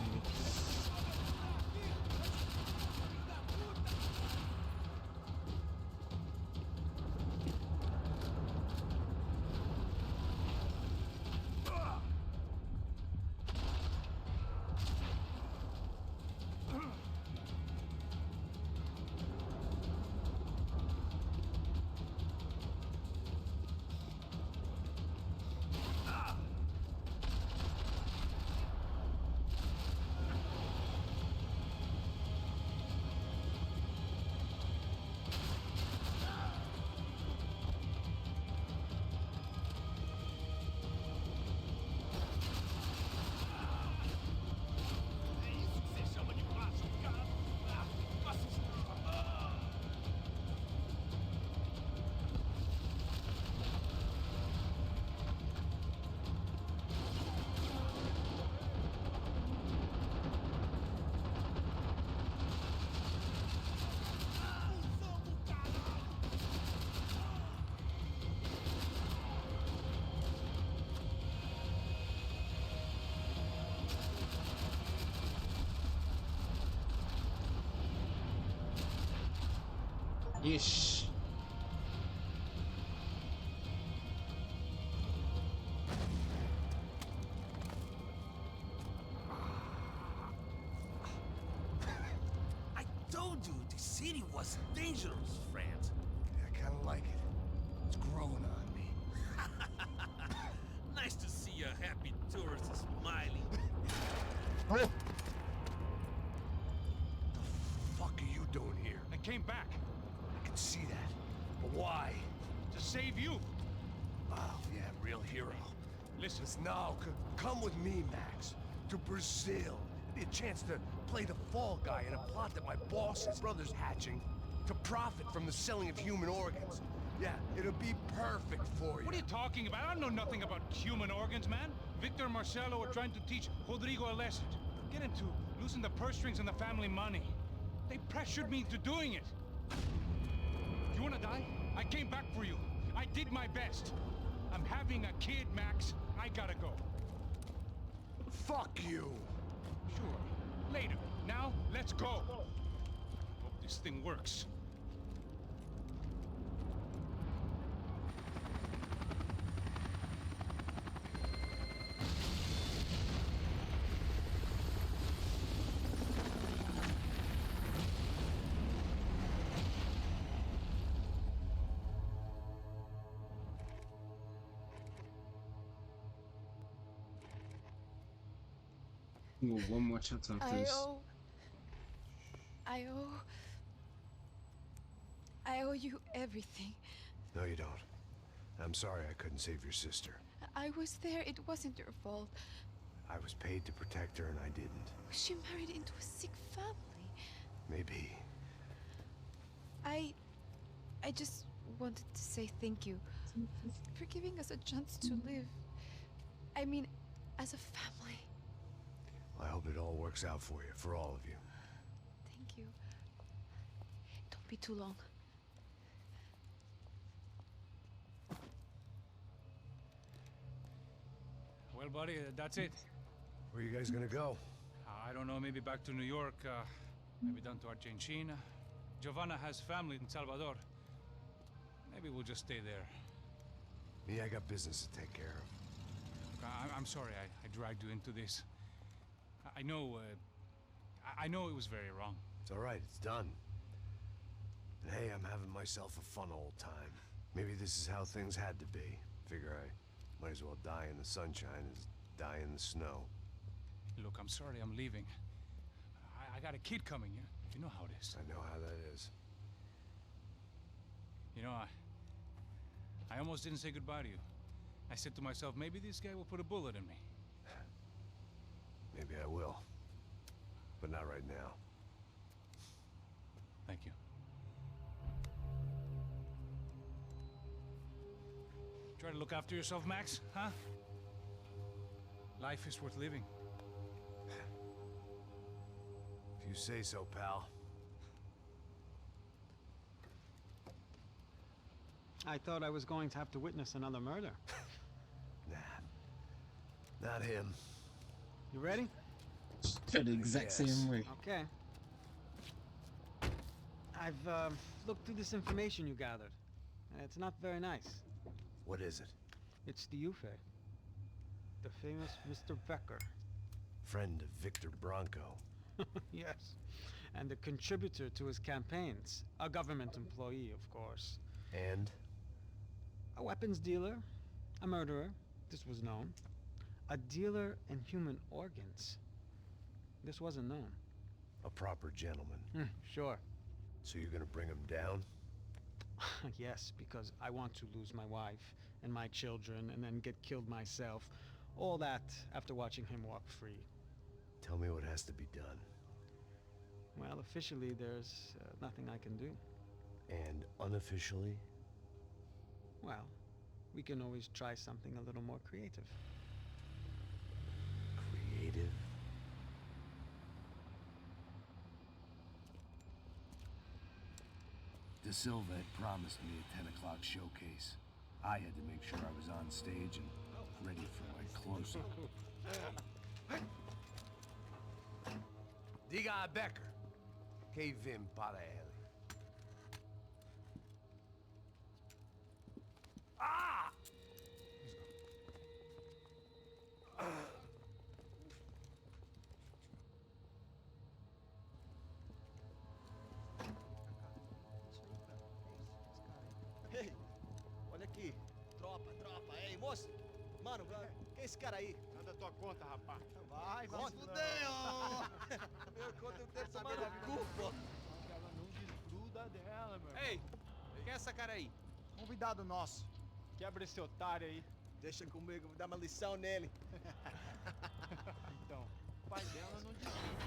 Ish. I told you the city was dangerous, friend. Yeah, I kinda like it. It's growing on me. Nice to see a happy tourist smiling. Oh. The fuck are you doing here? I came back I can see that. But why? to save you. Oh, yeah, real hero. Listen, Now, come with me, Max. To Brazil. Be a chance to play the fall guy in a plot that my boss's brother's hatching to profit from the selling of human organs. Yeah, it'll be perfect for you. what are you talking about? I know nothing about human organs, man. Victor and Marcelo are trying to teach Rodrigo a lesson. Get him to loosen the purse strings and the family money. They pressured me into doing it. You wanna die? I came back for you. I did my best. I'm having a kid, Max. I gotta go. Fuck you. Sure. Later. Now, let's go. Hope this thing works. Well, one more chapter after this. I owe you everything. No, you don't. I'm sorry I couldn't save your sister. I was there. It wasn't your fault. I was paid to protect her and I didn't. She married into a sick family. Maybe. I just wanted to say thank you for giving us a chance to live. I mean, as a family. I hope it all works out for you, for all of you. Thank you. Don't be too long. Well, buddy, that's it. Where are you guys gonna go? I don't know, maybe back to New York, maybe down to Argentina. Giovanna has family in Salvador. Maybe we'll just stay there. Me, I got business to take care of. I'm sorry I dragged you into this. I know it was very wrong. It's all right, it's done. And hey, I'm having myself a fun old time. Maybe this is how things had to be. Figure I might as well die in the sunshine as die in the snow. Look, I'm sorry I'm leaving. I got a kid coming, you know how it is. I know how that is. You know, I almost didn't say goodbye to you. I said to myself, maybe this guy will put a bullet in me. Maybe I will. But not right now. Thank you. Try to look after yourself, Max, huh? Life is worth living. If you say so, pal. I thought I was going to have to witness another murder. Nah. Not him. You ready? The exact same way. Okay. I've looked through this information you gathered, and it's not very nice. What is it? It's the Ufe. The famous Mr. Becker. Friend of Victor Bronco. Yes. And a contributor to his campaigns. A government employee, of course. And? A weapons dealer. A murderer. This was known. A dealer in human organs. This wasn't known. A proper gentleman. Sure. So you're gonna bring him down? Yes, because I want to lose my wife and my children and then get killed myself. All that after watching him walk free. Tell me what has to be done. Well, officially, there's nothing I can do. And unofficially? Well, we can always try something a little more creative. Creative? De Silva had promised me a 10 o'clock showcase. I had to make sure I was on stage and ready for my close-up. Diga a Becker. Que vim para ele. Ah! Ei, olha aqui. Tropa. Ei, moço. Mano, quem é esse cara aí? Anda tua conta, rapaz. Vai se fuder, ó. Meu conta eu quero saber da culpa. Ela não desgruda dela, meu irmão. Ei, quem é essa cara aí? Convidado nosso. Quebra esse otário aí. Deixa comigo, vou dar uma lição nele. Então, o pai dela não desgruda.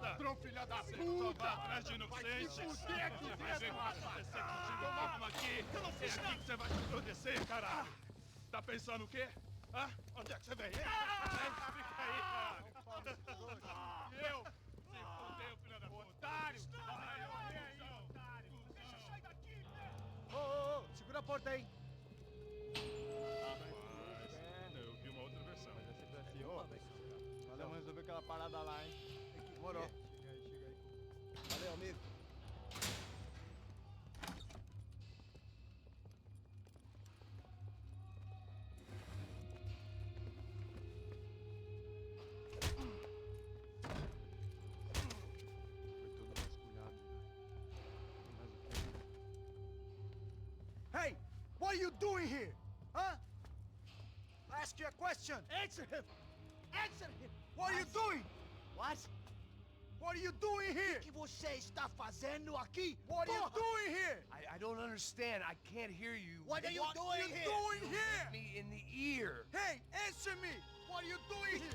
Ladrão, filha da puta! Vai atrás de inocente! Vai se fuder aqui dentro, rapaz! Vai acontecer contigo, vamos aqui! Eu não fiz nada! É aqui que você vai se proteger, caralho! Tá pensando o quê? Hã? Onde é que você vem? Fica aí, cara! E eu? Se fudeu, filha da puta! Otário! Vai, otário! Deixa eu sair daqui, velho! Ô, segura a porta aí. andar lá, hein? Demorou. Valeu, amigo. Hey, what are you doing here? Huh? I ask you a question. Answer him. Answer him. What are you doing? What? What are you doing here? O que você está fazendo aqui? What are you doing here? I don't understand. I can't hear you. What are you doing here? You hit me in the ear. Hey, answer me. What are you doing here?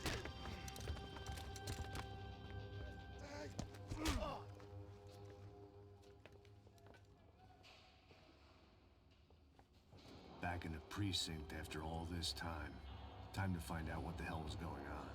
Back in the precinct after all this time. Time to find out what the hell was going on.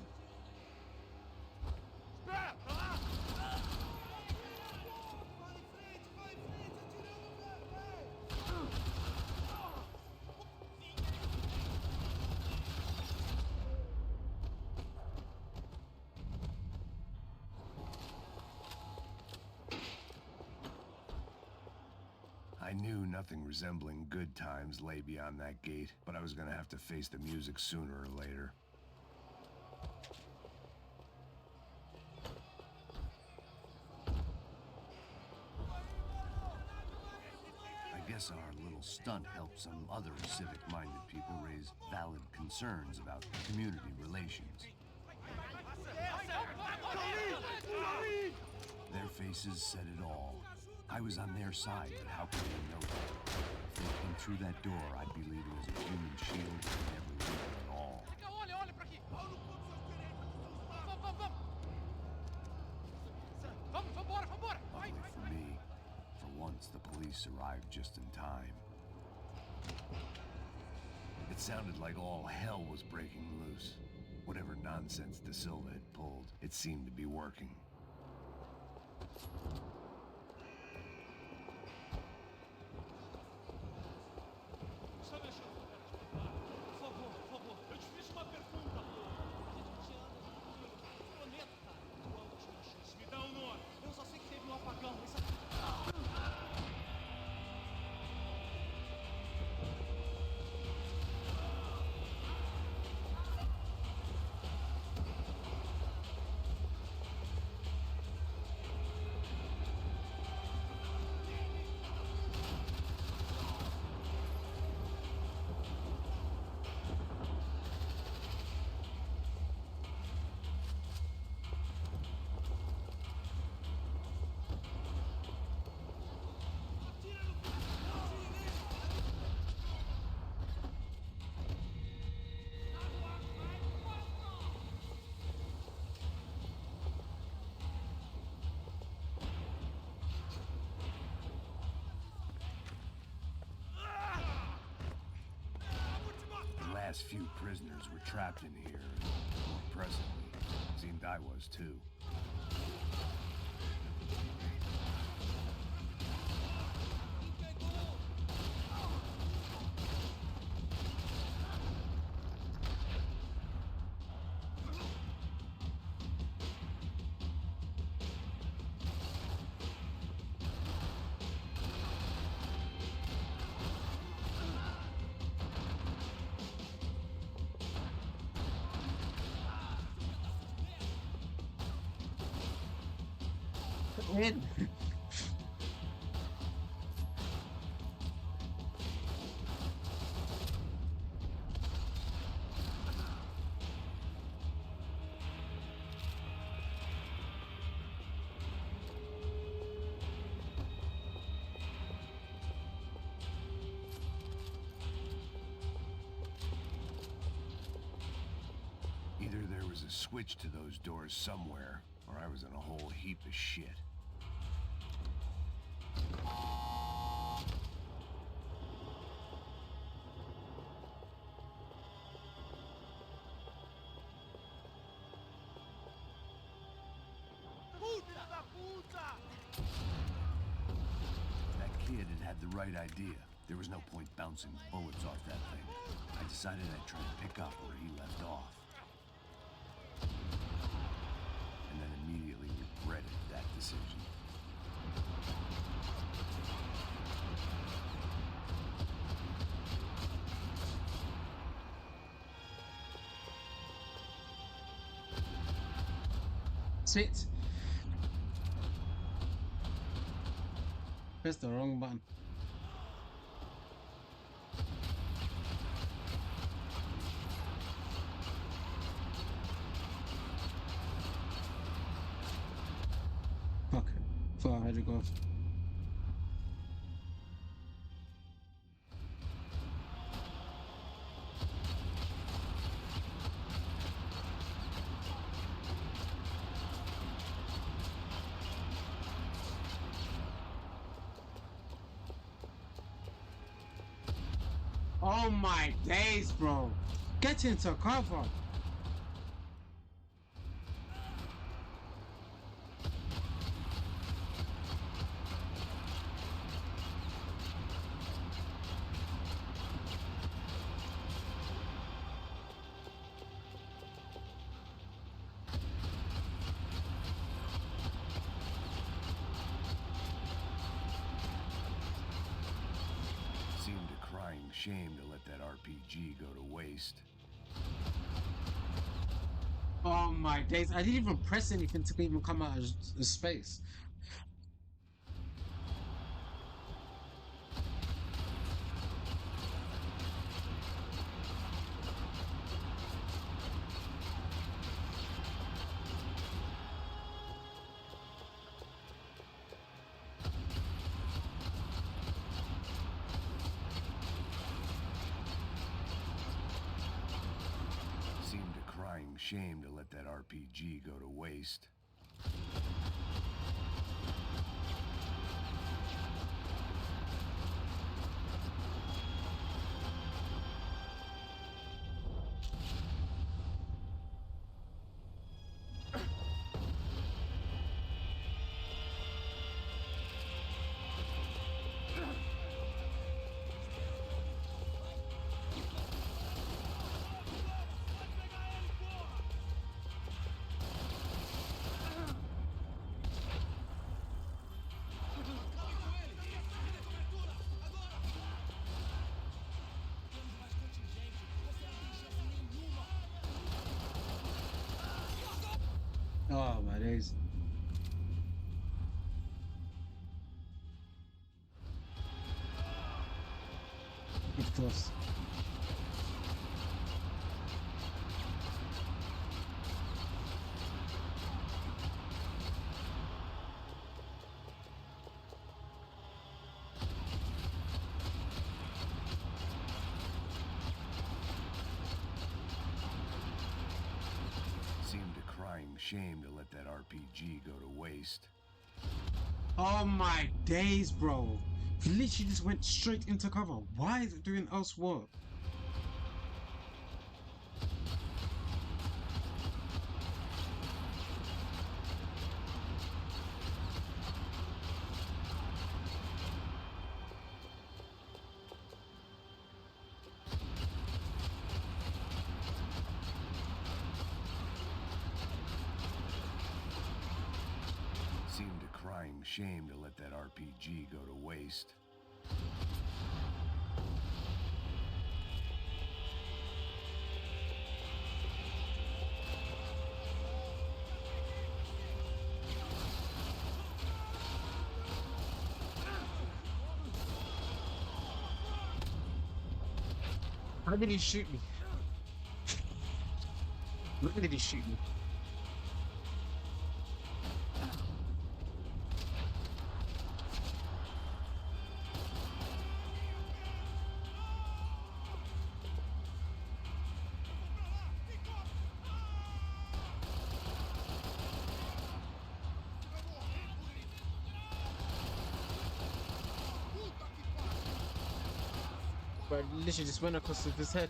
I knew nothing resembling good times lay beyond that gate, but I was gonna have to face the music sooner or later. I guess our little stunt helped some other civic-minded people raise valid concerns about community relations. Their faces said it all. I was on their side, but how could they know that? If they came through that door, I'd be leaving as a human shield and never leaving at all. Luckily for me, for once the police arrived just in time. It sounded like all hell was breaking loose. Whatever nonsense De Silva had pulled, it seemed to be working. The last few prisoners were trapped in here, and more presently, seemed I was too. In. Either there was a switch to those doors somewhere, or I was in a whole heap of shit. That kid had the right idea. There was no point bouncing bullets off that thing. I decided I'd try to pick up where he left off. decision. Sit. Press the wrong button. Okay. Thought I had to go. Oh my days, bro. Get into cover. Seemed a crying shame to let that RPG go to waste. Oh my days. I didn't even press anything to even come out of space. Seemed a crying shame to let that RPG go to waste. Oh my days. Of course. Seemed a crying shame to let that RPG go to waste. Oh my days, bro. He literally just went straight into cover. Why is it doing else what? Seemed a crying shame to let that RPG go to waste. How did he shoot me? Where did he shoot me? But literally just went across his head.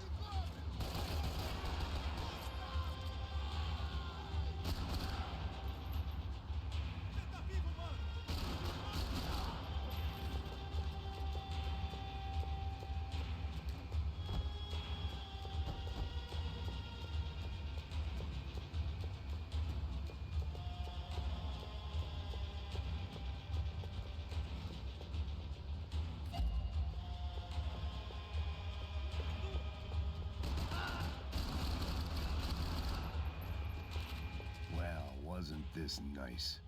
this nice?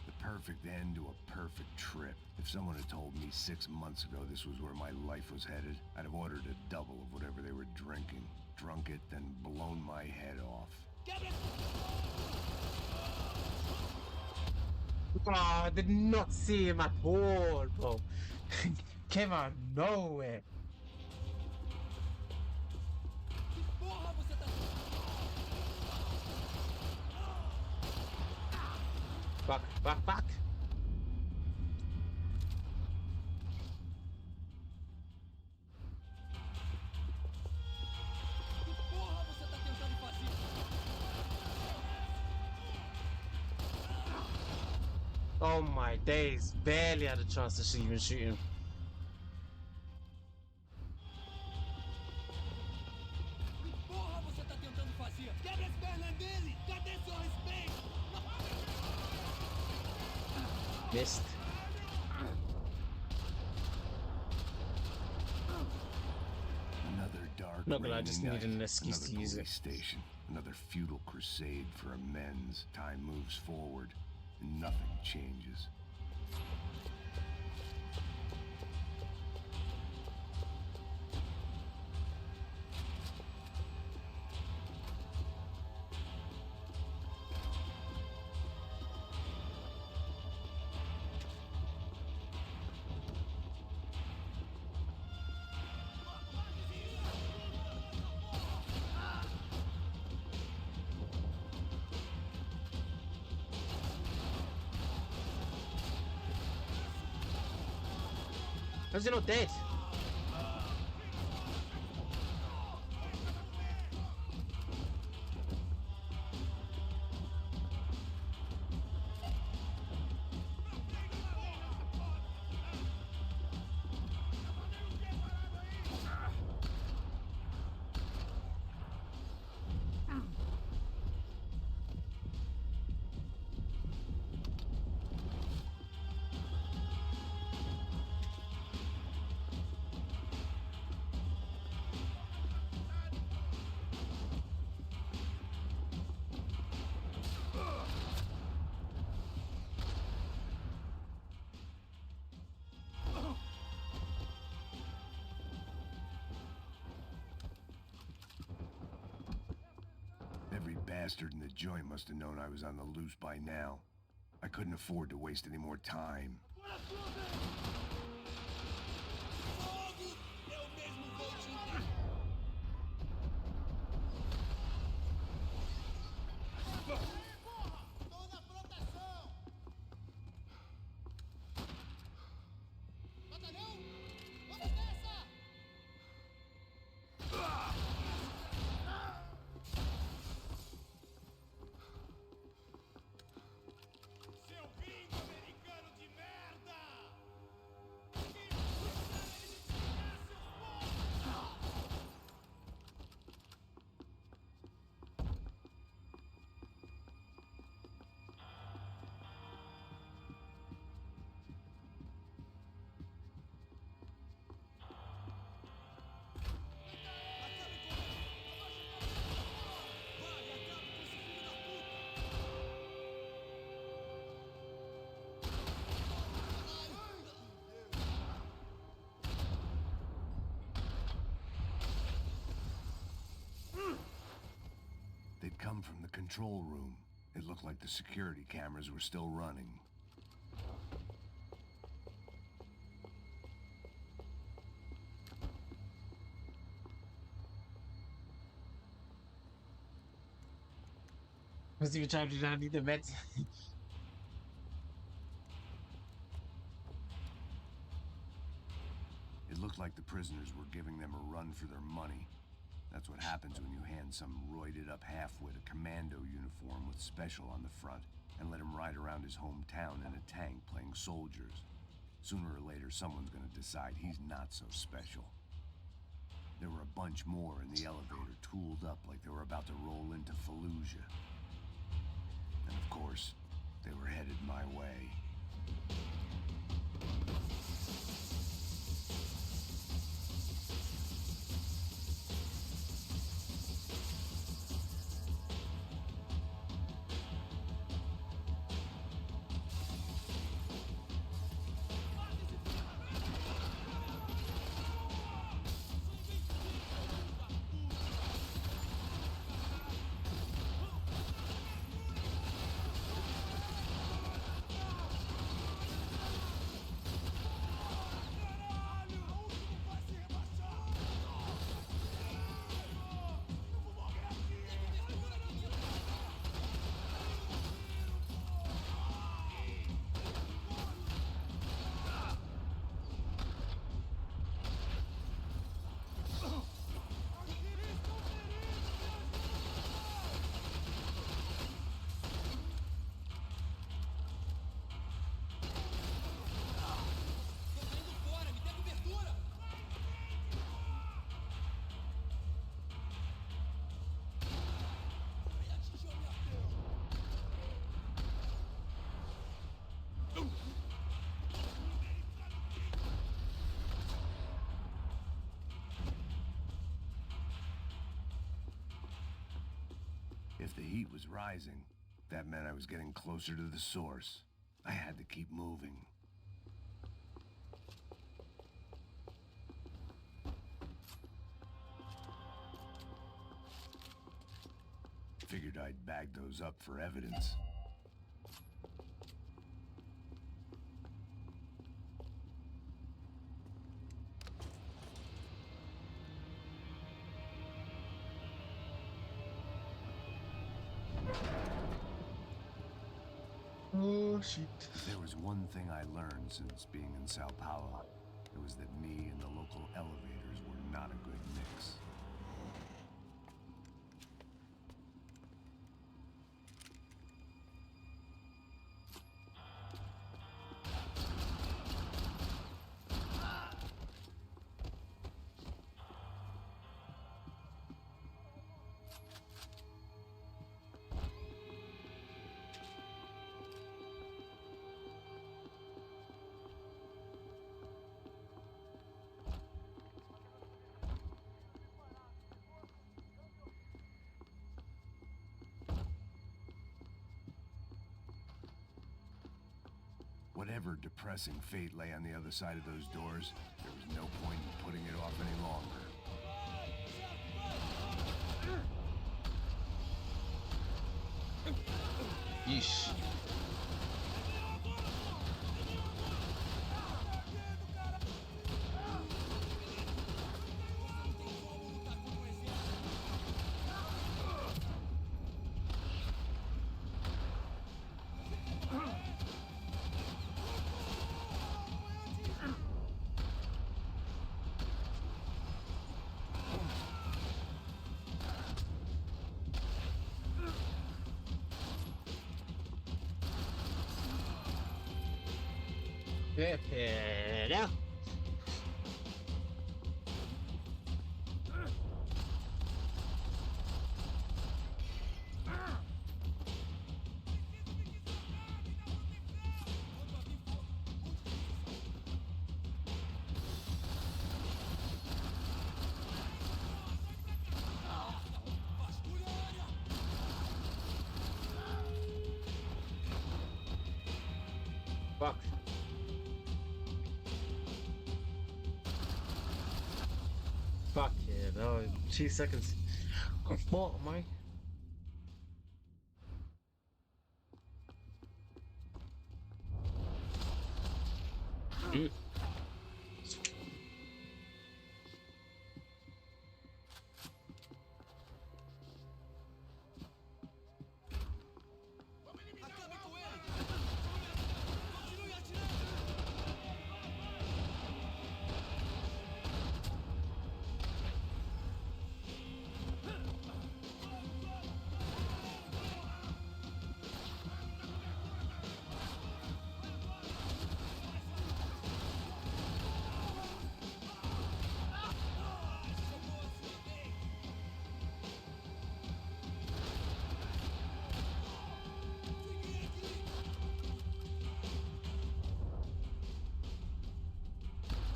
The perfect end to a perfect trip. If someone had told me 6 months ago this was where my life was headed, I'd have ordered a double of whatever they were drinking, drunk it, then blown my head off. Oh, I did not see him at all, bro. Came out of nowhere. Back. Oh my days, barely had a chance to even shoot him. Missed. Another dark Not gonna lie, I rainy just night, needed an excuse another to use police it. station, another futile crusade for amends. Time moves forward, and nothing changes. How's he not dead? Every bastard in the joint must have known I was on the loose by now. I couldn't afford to waste any more time. They'd come from the control room. It looked like the security cameras were still running. Was even trying to do that? I need the meds. It looked like the prisoners were giving them a run for their money. That's what happens when you hand some roided-up halfwit a commando uniform with special on the front and let him ride around his hometown in a tank playing soldiers. Sooner or later, someone's gonna decide he's not so special. There were a bunch more in the elevator, tooled up like they were about to roll into Fallujah. And of course, they were headed my way. If the heat was rising, that meant I was getting closer to the source. I had to keep moving. Figured I'd bag those up for evidence. Oh shit. If there was one thing I learned since being in Sao Paulo, it was that me and the local elevators were not a good mix. Whatever depressing fate lay on the other side of those doors, there was no point in putting it off any longer. Yeesh. Yeah. Fuck. Fuck yeah, no, 2 seconds. What, mate?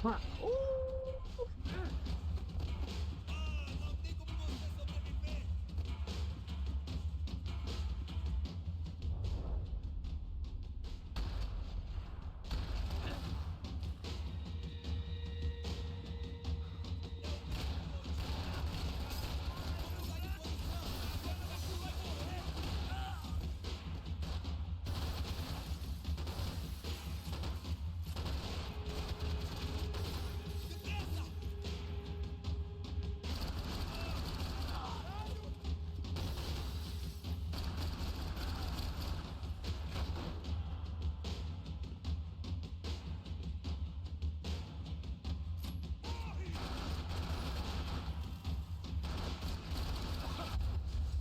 What?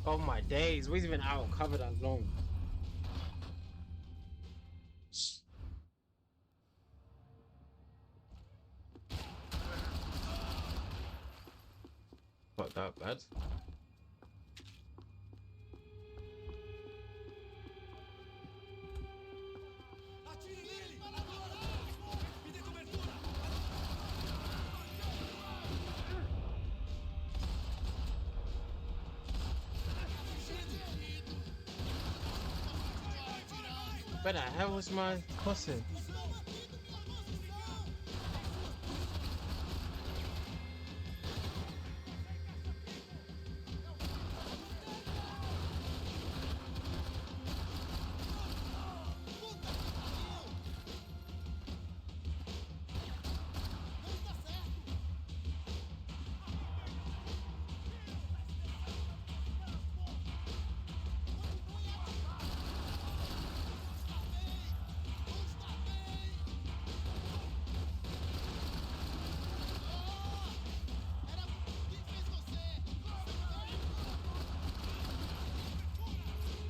Oh my days, we've been out covered that long. Fuck that bad. Where the hell was my cousin?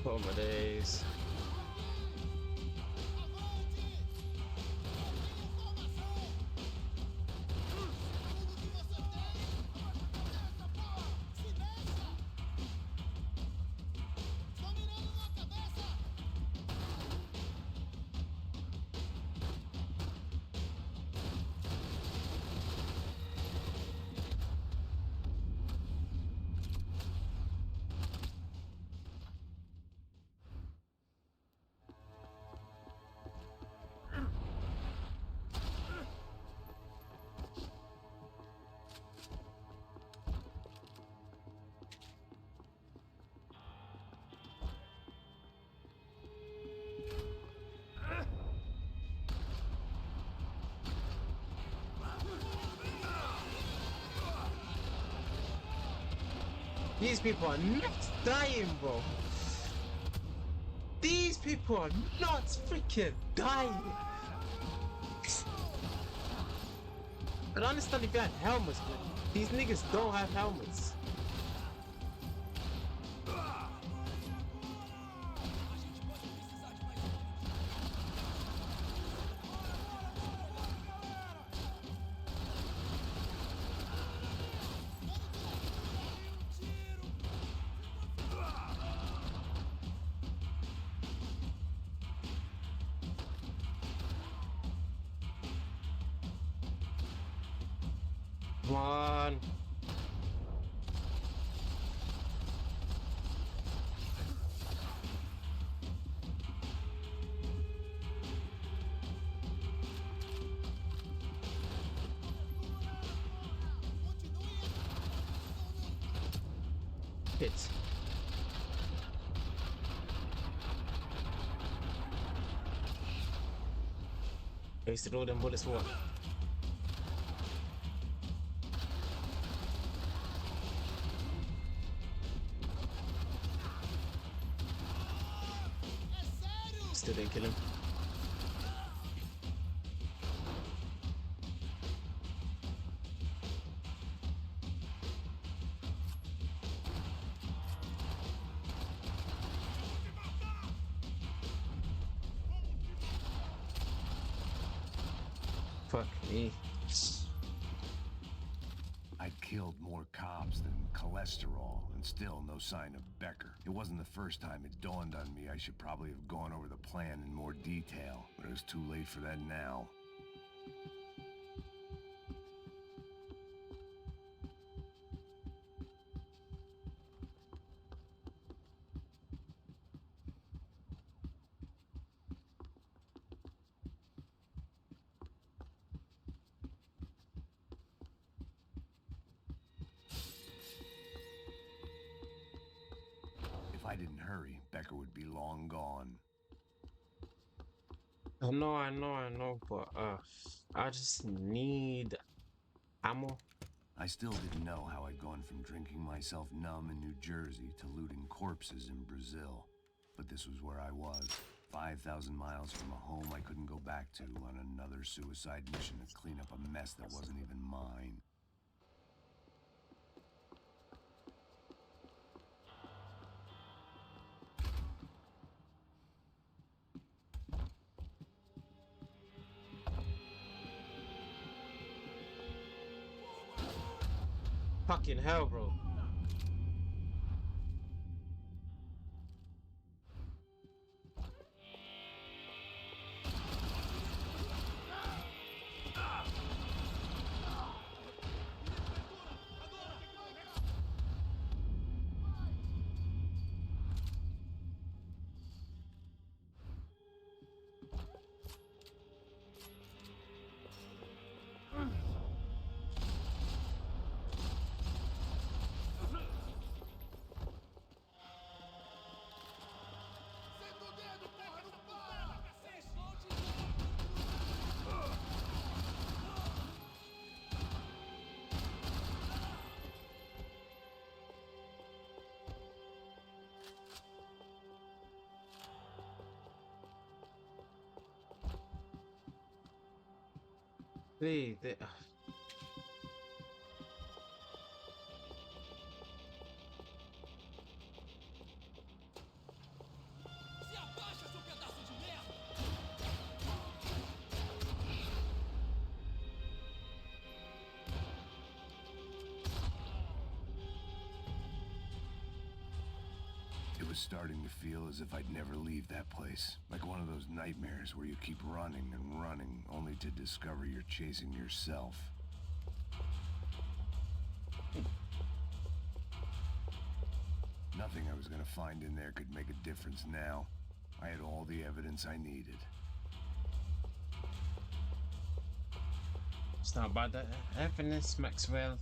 Oh my days. These people are not dying, bro. These people are not freaking dying. I don't understand if you had helmets, but these niggas don't have helmets. Come on. Hit. Wasted all them bullets for what? Still didn't kill him. Fuck me. I killed more cops than cholesterol, and still no sign of Becker. It wasn't the first time it dawned on me I should probably have gone over the plan in more detail, but it was too late for that now. If I didn't hurry, Becker would be long gone. I know, but I just need ammo. I still didn't know how I'd gone from drinking myself numb in New Jersey to looting corpses in Brazil. But this was where I was, 5,000 miles from a home I couldn't go back to, on another suicide mission to clean up a mess that wasn't even mine. Fucking hell, bro. They Se abaixa, seu pedaço de merda! It was starting to feel as if I'd never leave that place. Like one of those nightmares where you keep running and running, only to discover you're chasing yourself. Nothing I was gonna find in there could make a difference now. I had all the evidence I needed. It's not about that evidence, Maxwell.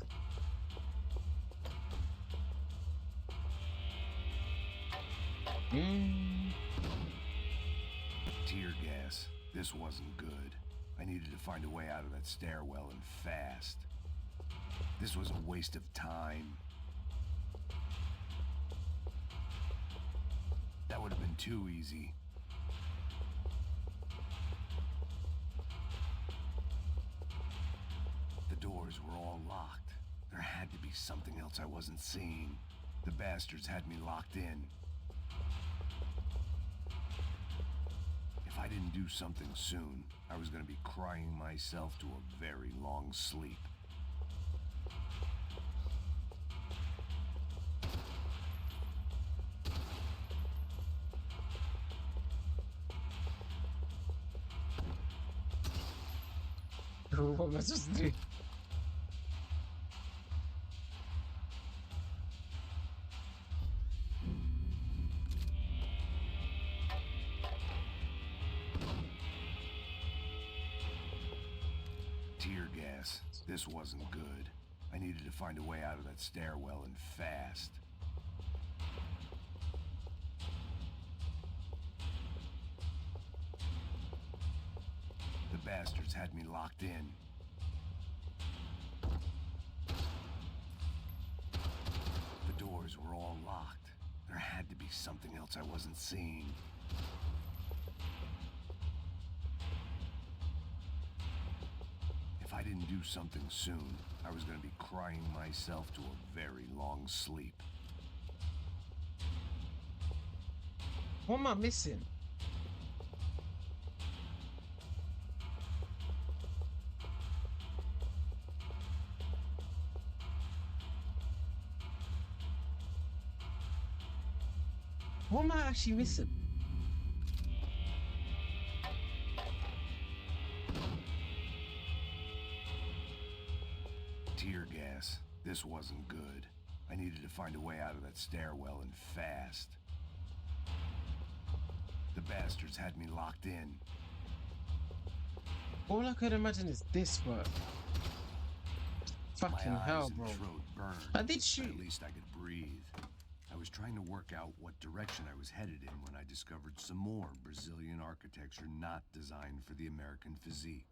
Tear gas. This wasn't good. I needed to find a way out of that stairwell and fast. This was a waste of time. That would have been too easy. The doors were all locked. There had to be something else I wasn't seeing. The bastards had me locked in. If I didn't do something soon, I was gonna be crying myself to a very long sleep. What am I supposed to do? Tear gas. This wasn't good. I needed to find a way out of that stairwell and fast. The bastards had me locked in. The doors were all locked. There had to be something else I wasn't seeing. If I didn't do something soon, I was gonna be crying myself to a very long sleep. What am I missing? What am I actually missing? Tear gas. This wasn't good. I needed to find a way out of that stairwell and fast. The bastards had me locked in. All I could imagine is this, but fucking My eyes hell, and bro. throat burned. I did but shoot. At least I could breathe. I was trying to work out what direction I was headed in when I discovered some more Brazilian architecture not designed for the American physique.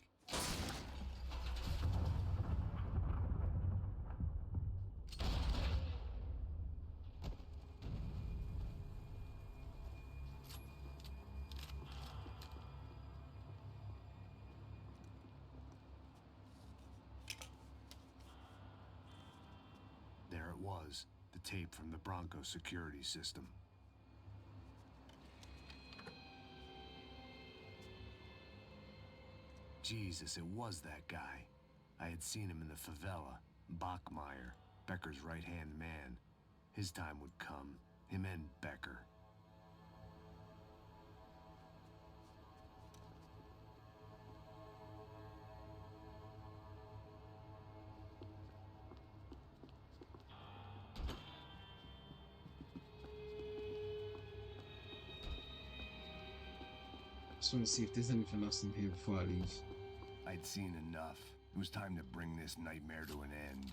There it was, the tape from the Bronco security system. Jesus, it was that guy. I had seen him in the favela, Bachmeyer, Becker's right-hand man. His time would come, him and Becker. Just want to see if there's anything else in here before I leave. I'd seen enough. It was time to bring this nightmare to an end.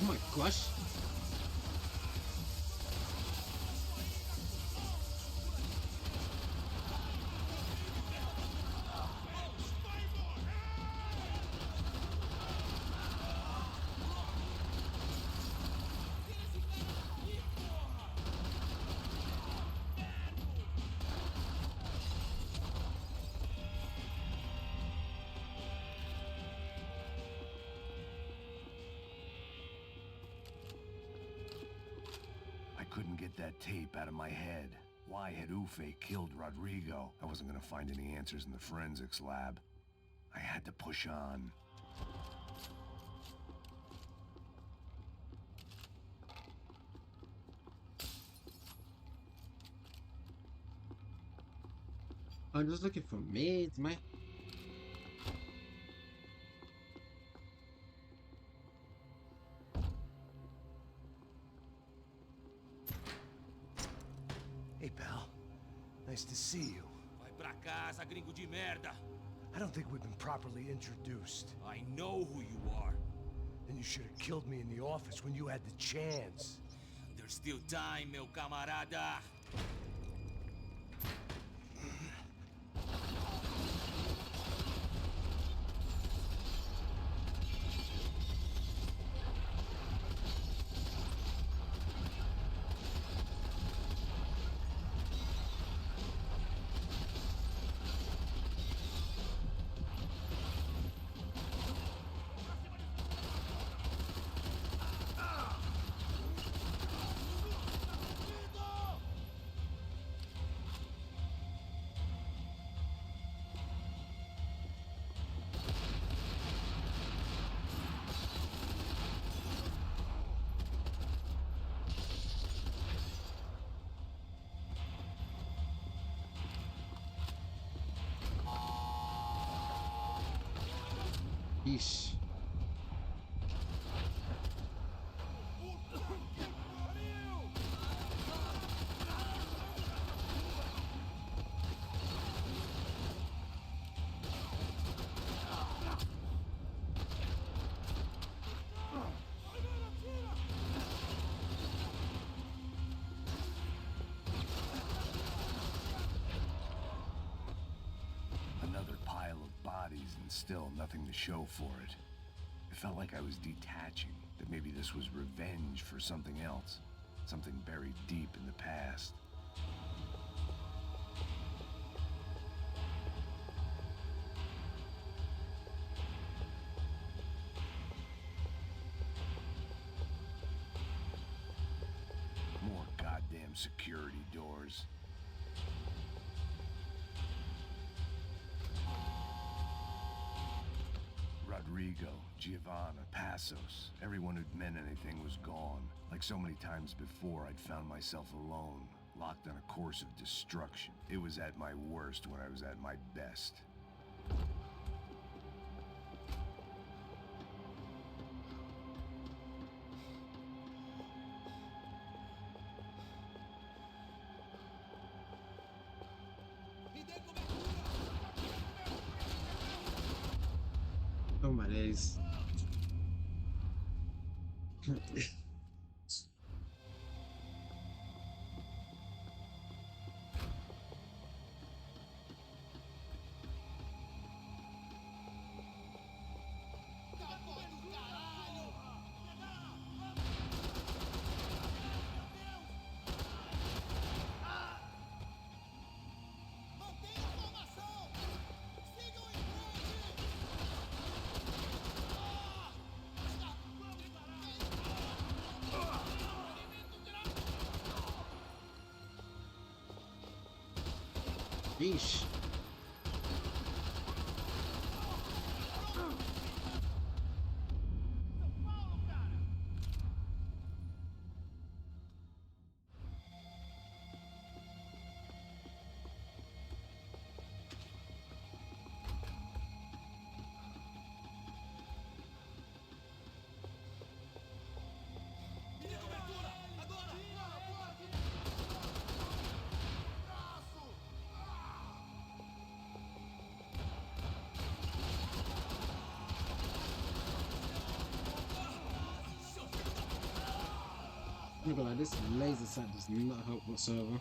Oh my gosh. couldn't get that tape out of my head. Why had Ufe killed Rodrigo? I wasn't gonna find any answers in the forensics lab. I had to push on. I'm just looking for maids, man. Hey, pal. Nice to see you. Vai pra casa, gringo de merda. I don't think we've been properly introduced. I know who you are. Then you should have killed me in the office when you had the chance. There's still time, meu camarada. Yeesh. Another pile of bodies and still nothing to show for it. It felt like I was detaching, that maybe this was revenge for something else. Something buried deep in the past. More goddamn security doors. Rodrigo, Giovanna, Passos, everyone who'd meant anything was gone. Like so many times before, I'd found myself alone, locked on a course of destruction. It was at my worst when I was at my best. Oh my days. Yeesh. Look at that, this laser sight does not help whatsoever.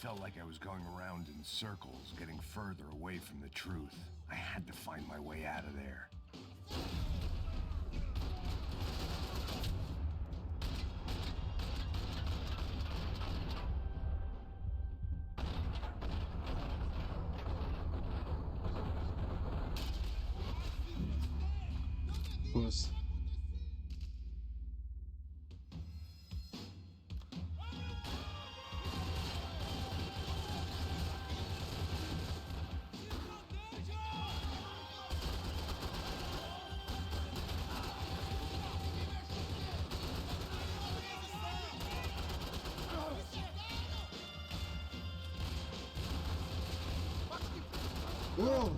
felt like I was going around in circles, getting further away from the truth. I had to find my way out of there. Of course. Whoa!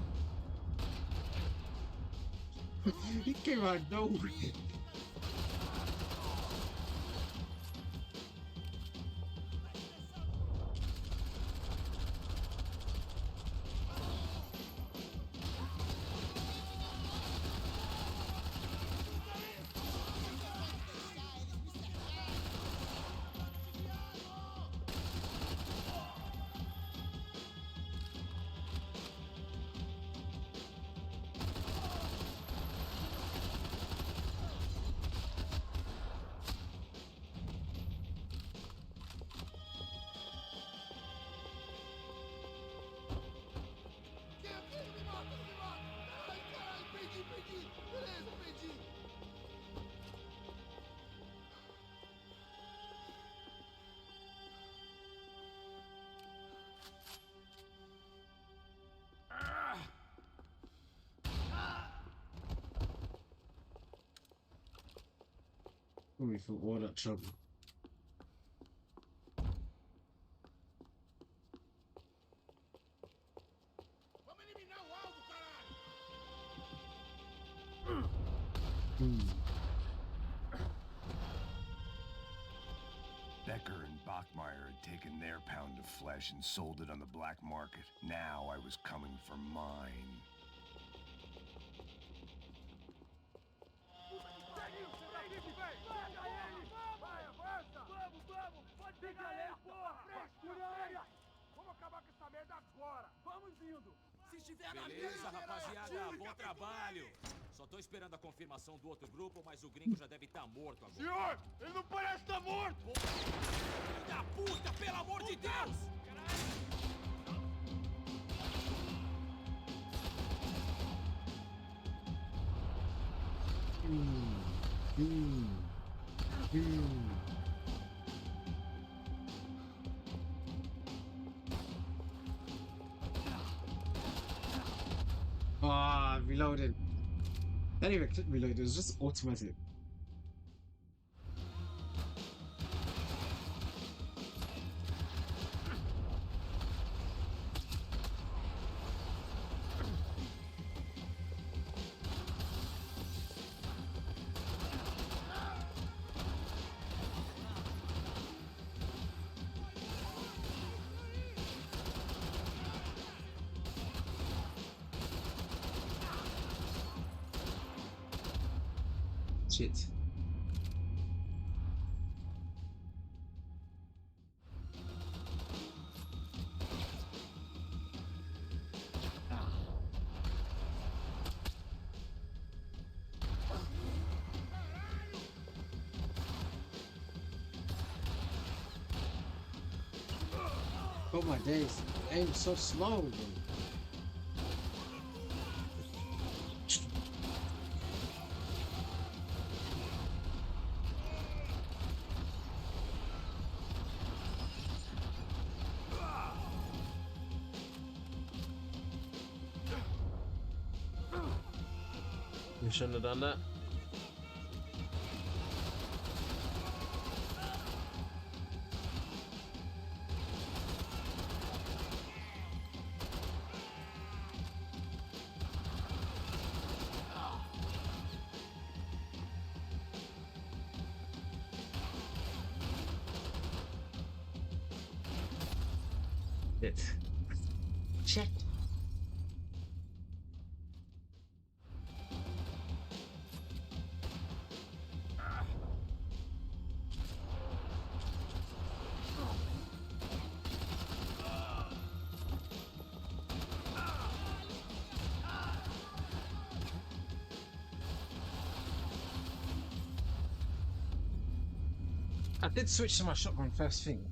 He came out of nowhere. Probably for all that trouble. Becker and Bachmeyer had taken their pound of flesh and sold it on the black market. Now I was coming for mine. Beleza, rapaziada, bom trabalho. Só tô esperando a confirmação do outro grupo, mas o gringo já deve estar morto agora. Senhor, ele não parece estar morto! Filho da puta, pelo amor de Deus! Ah, reloaded. That didn't even click reload, it was just automatic. Shit. Oh my days, aim so slow, bro. You shouldn't have done that. Shit. I did switch to my shotgun first thing.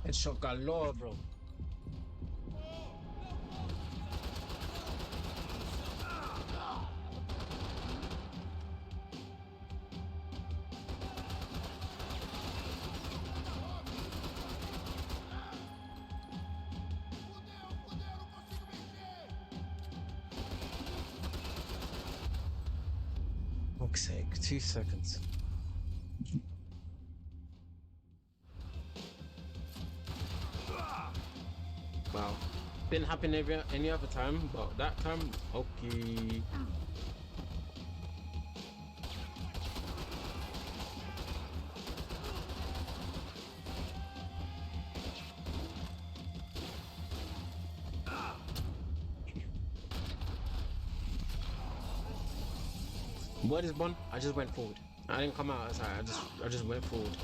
Headshot galore, bro. Fuck's sake, 2 seconds. Wow. Didn't happen any other time, but that time, okay. What is Bond? I just went forward. I didn't come out outside. I just went forward.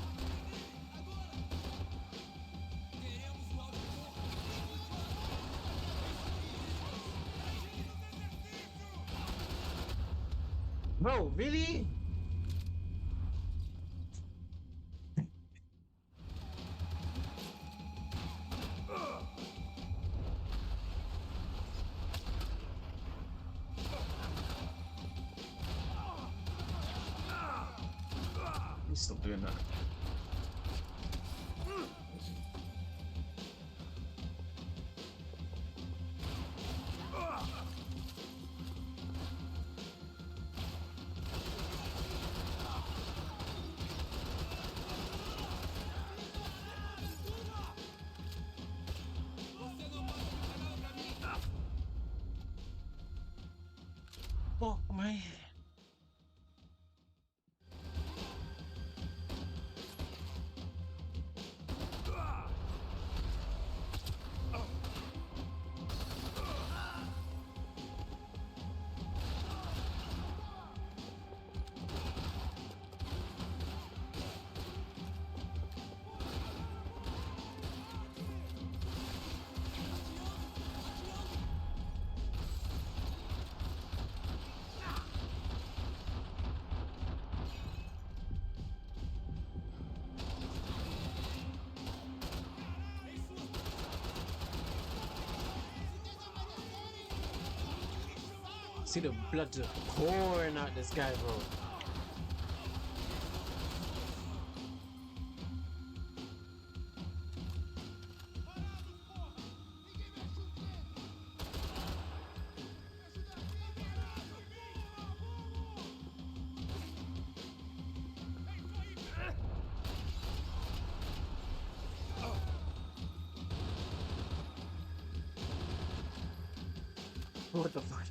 Bro, really? He's still doing that. Oh my. See the blood just pouring out this guy, bro. What the fuck?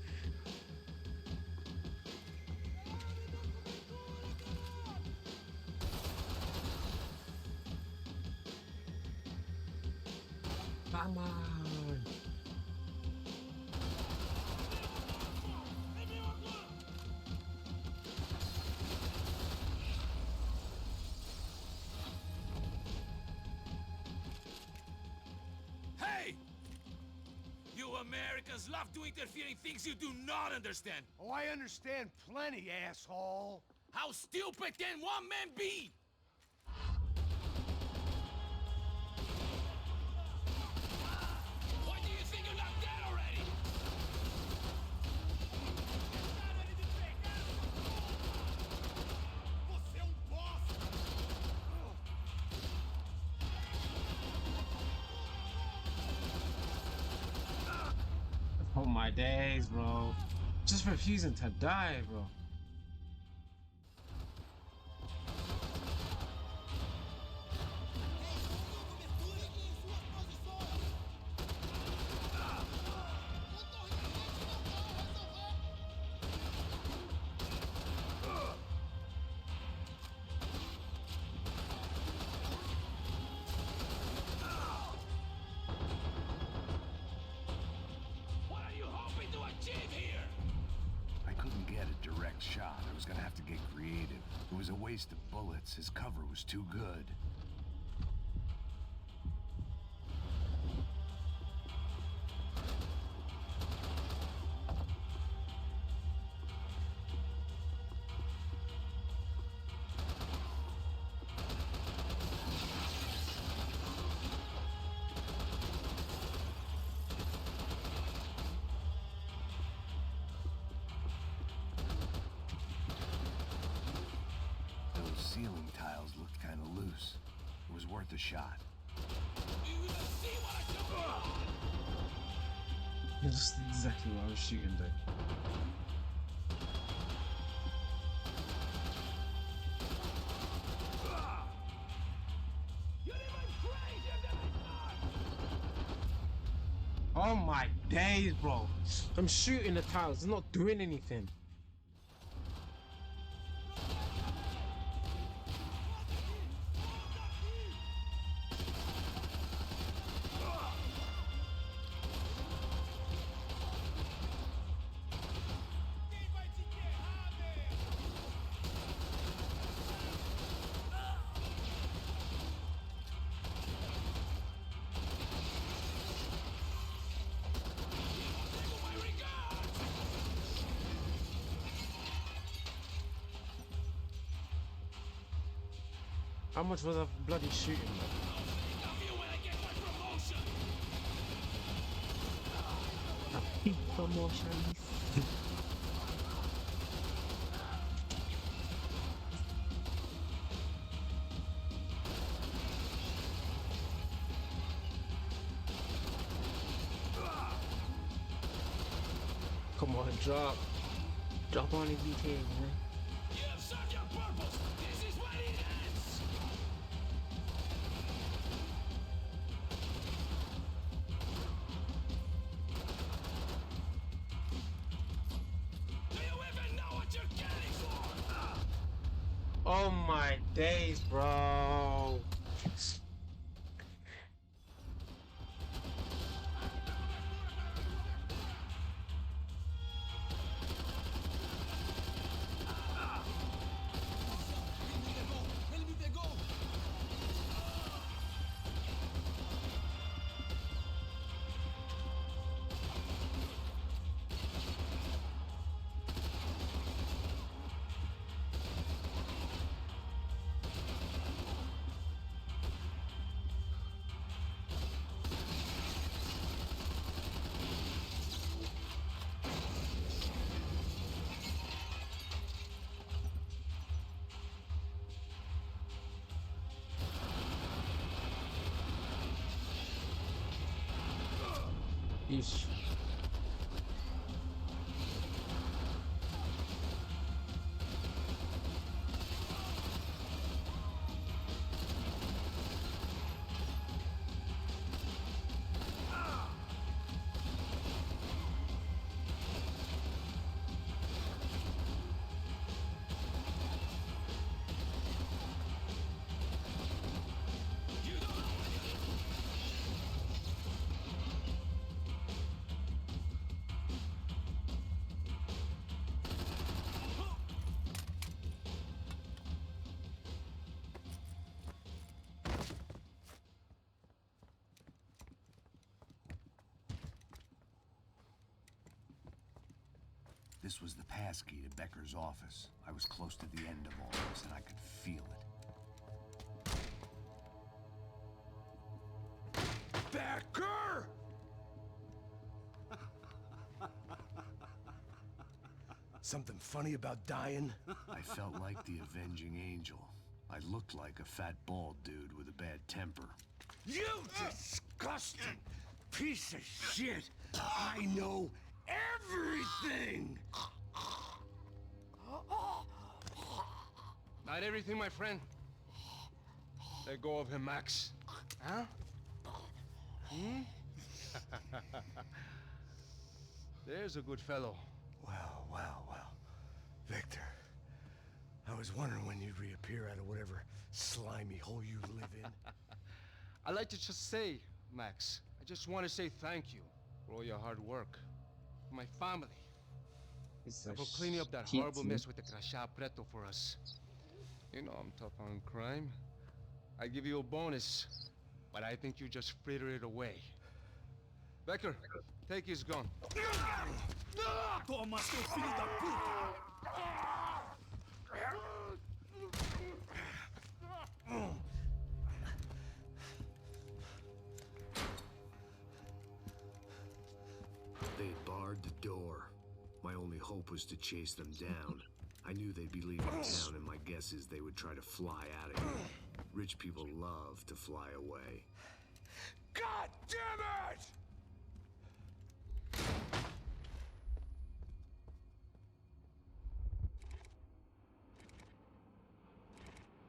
Come on. Hey! You Americans love to interfere in things you do not understand. Oh, I understand plenty, asshole. How stupid can one man be? Why do you think you're not dead already? Você bosta! Oh my days, bro. Just refusing to die, bro. gonna have to get creative. It was a waste of bullets. His cover was too good. Ceiling tiles looked kind of loose. It was worth a shot. That's exactly what I was shooting though. Oh my days, bro. I'm shooting the tiles, it's not doing anything. How much was I bloody shooting, man? Big promotion. Come on, drop. Drop on if you can, man. You've served your purpose. This is where it ends. Do you even know what you're getting for? Oh my days, bro. Yeesh. This was the passkey to Becker's office. I was close to the end of all this, and I could feel it. Becker! Something funny about dying? I felt like the avenging angel. I looked like a fat bald dude with a bad temper. You disgusting piece of shit! I know everything! Not everything, my friend. Let go of him, Max. Huh? Hmm? There's a good fellow. Well, well, well. Victor, I was wondering when you'd reappear out of whatever slimy hole you live in. I'd like to just say, Max, I just want to say thank you for all your hard work. For my family. It's I'm a for cleaning up that cute horrible team. mess with the crachá preto for us. You know I'm tough on crime. I give you a bonus, but I think you just fritter it away. Becker, take his gun. Toma, seu filho da puta! They had barred the door. My only hope was to chase them down. I knew they'd be leaving town, and my guess is they would try to fly out of here. Rich people love to fly away. God damn it!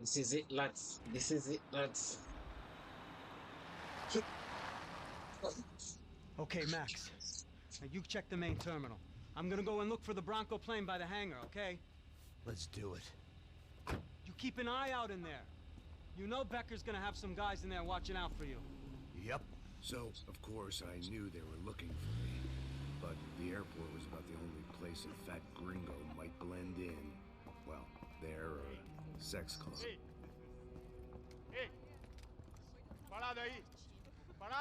This is it, lads. This is it, lads. Okay, Max. Now you check the main terminal. I'm gonna go and look for the Bronco plane by the hangar, okay? Let's do it. You keep an eye out in there. You know Becker's gonna have some guys in there watching out for you. Yep. So, of course, I knew they were looking for me. But the airport was about the only place a fat gringo might blend in. Well, there or a sex club.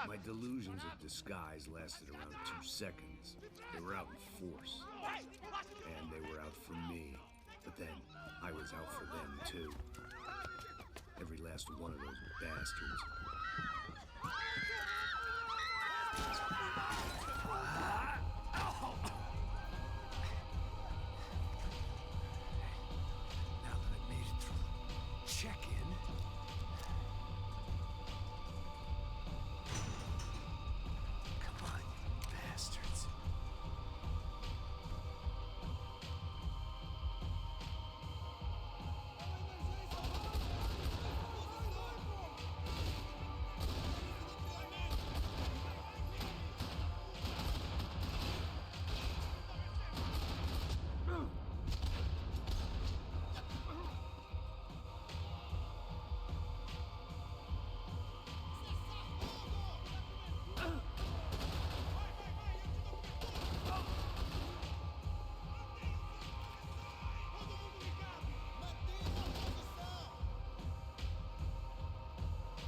My delusions of disguise lasted around 2 seconds. They were out in force. And they were out for me. But then, I was out for them too. Every last one of those bastards. Now that I made it through check-in, come on, you bastards.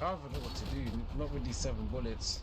I don't know what to do. Not with these 7 bullets.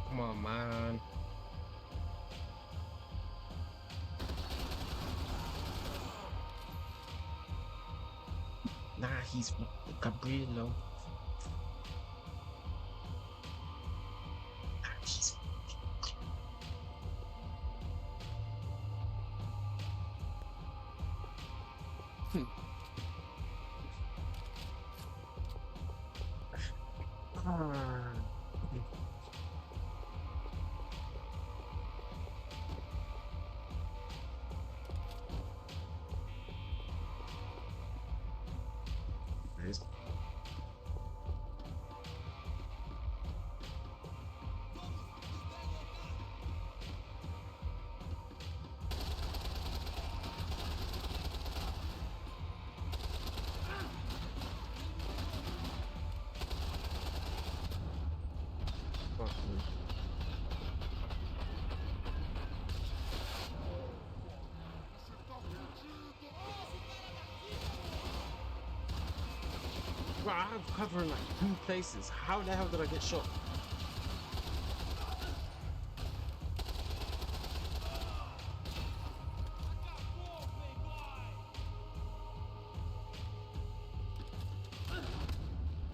Come on, man. Nah, he's Gabrielo. Ah. Nice. Fuck me. Bro, I have cover in like 2 places. How the hell did I get shot?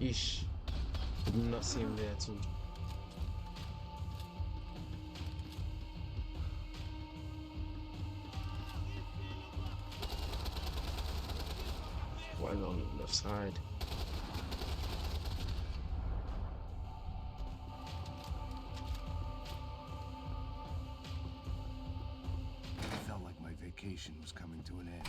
Yeesh. Did not see him there at all. Why not on the left side? It felt like my vacation was coming to an end.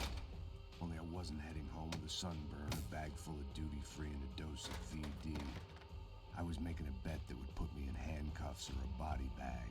Only I wasn't heading home with a sunburn, a bag full of duty-free, and a dose of VD. I was making a bet that would put me in handcuffs or a body bag.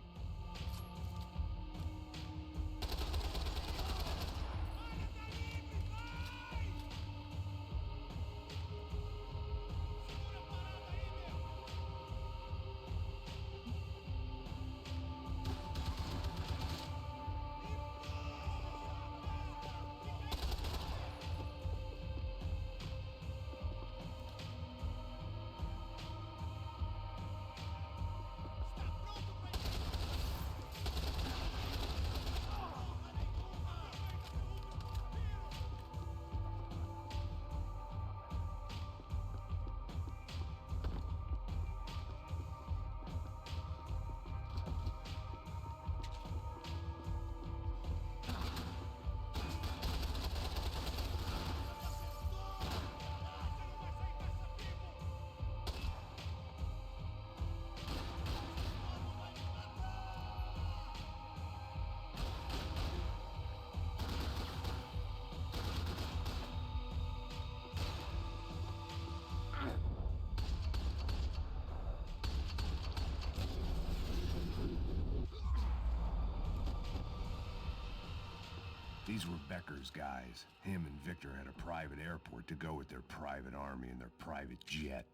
These were Becker's guys. Him and Victor had a private airport to go with their private army and their private jet.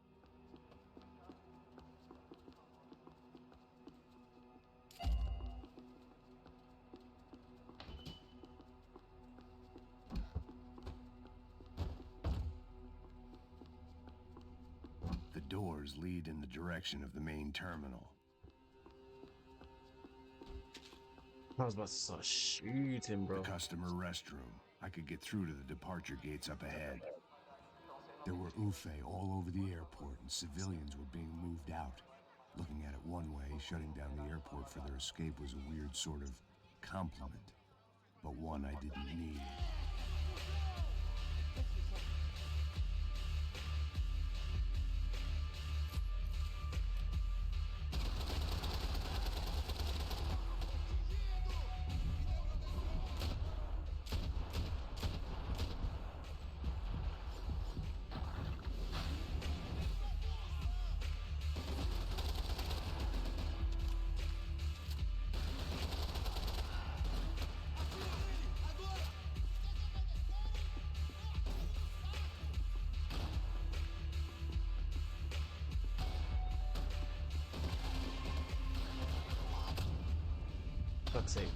The doors lead in the direction of the main terminal. I was about to start shooting, bro. The customer restroom. I could get through to the departure gates up ahead. There were UFE all over the airport, and civilians were being moved out. Looking at it one way, shutting down the airport for their escape was a weird sort of compliment, but one I didn't need. Fuck's sake.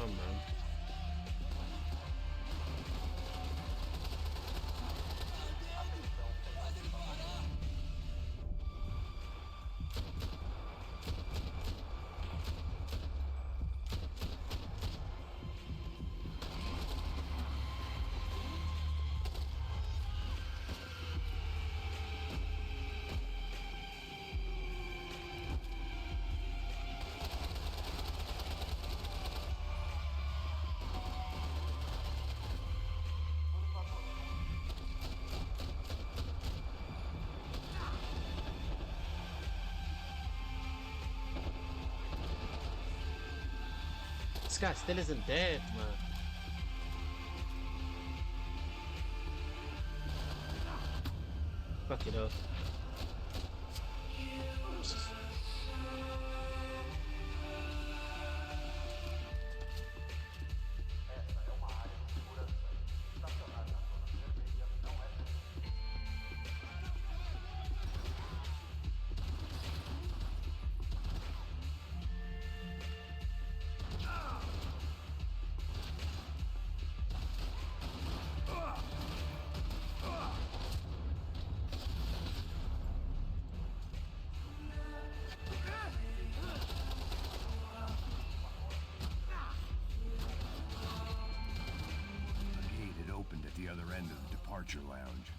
on, man. This guy still isn't dead, man. Fuck it up. At the other end of the departure lounge.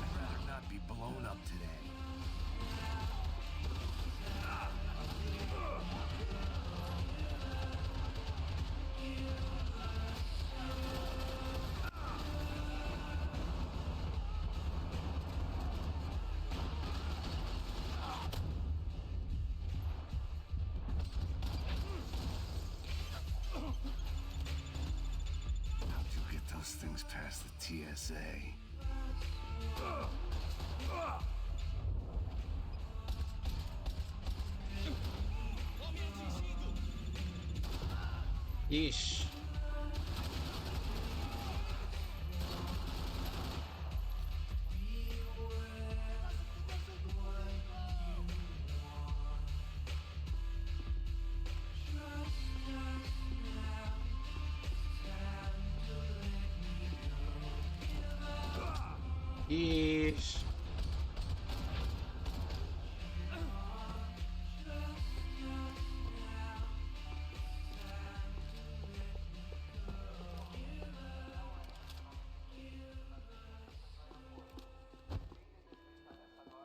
I'd rather not be blown up today. Those things past the TSA. Yeesh. Yeesh.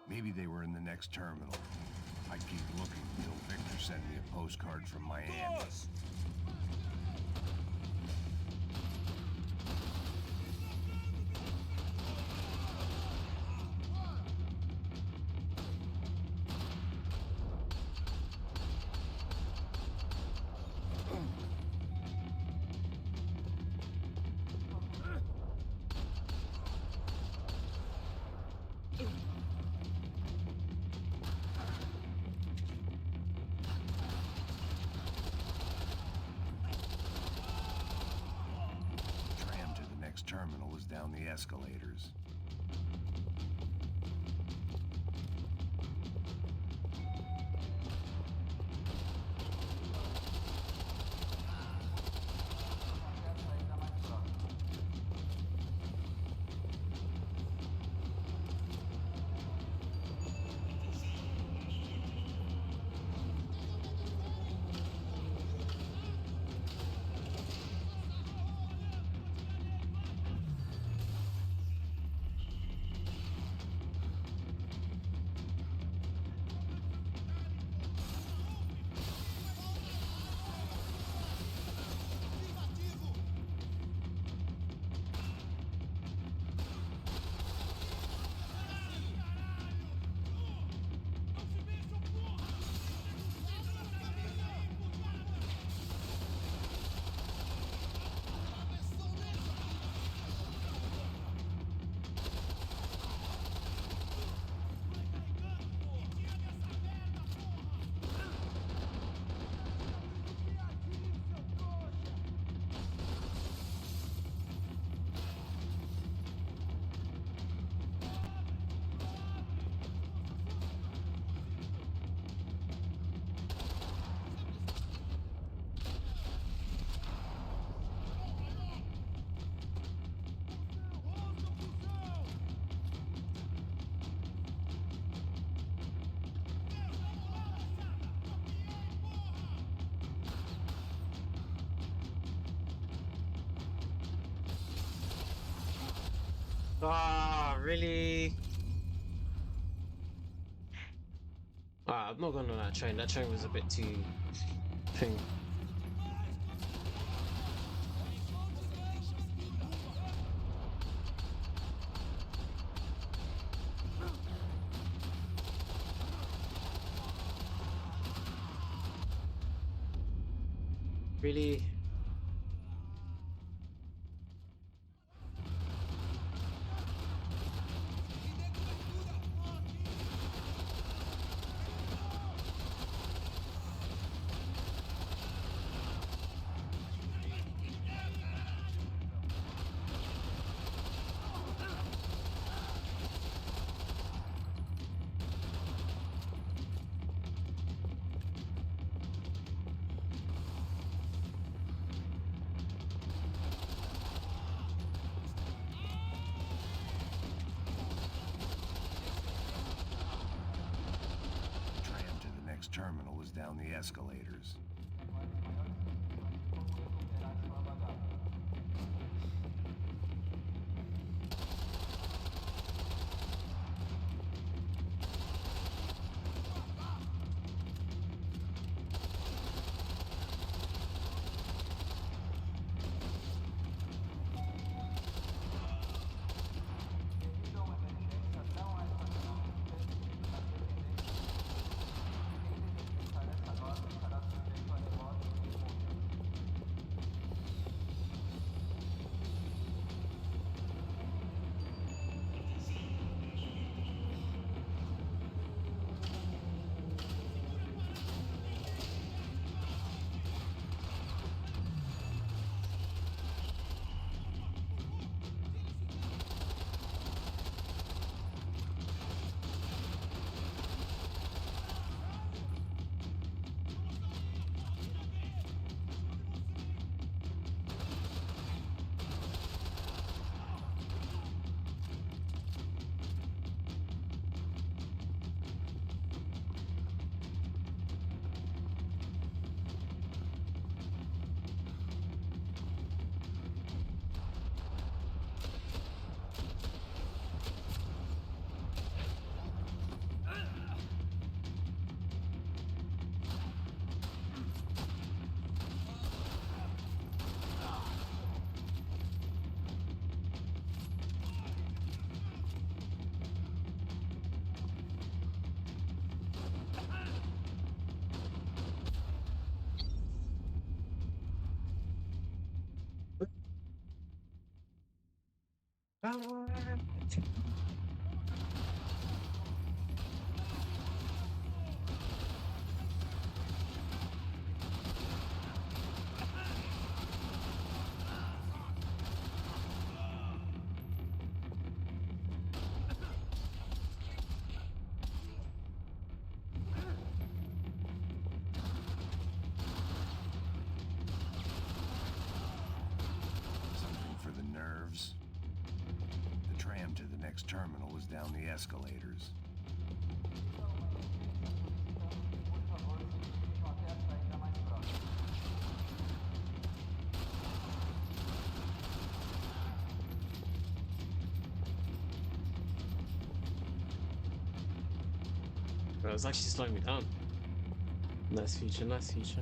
Maybe they were in the next terminal. I'd keep looking until Victor sent me a postcard from Miami. Doors! Tram to the next terminal was down the escalators. Ah, really? Ah, I'm not going on that train. That train was a bit too thing. Really? Tram to the next terminal was down the escalators. Something for the nerves. The tram to the next terminal was down the escalators. Bro, it's actually slowing me down. Nice feature, nice feature.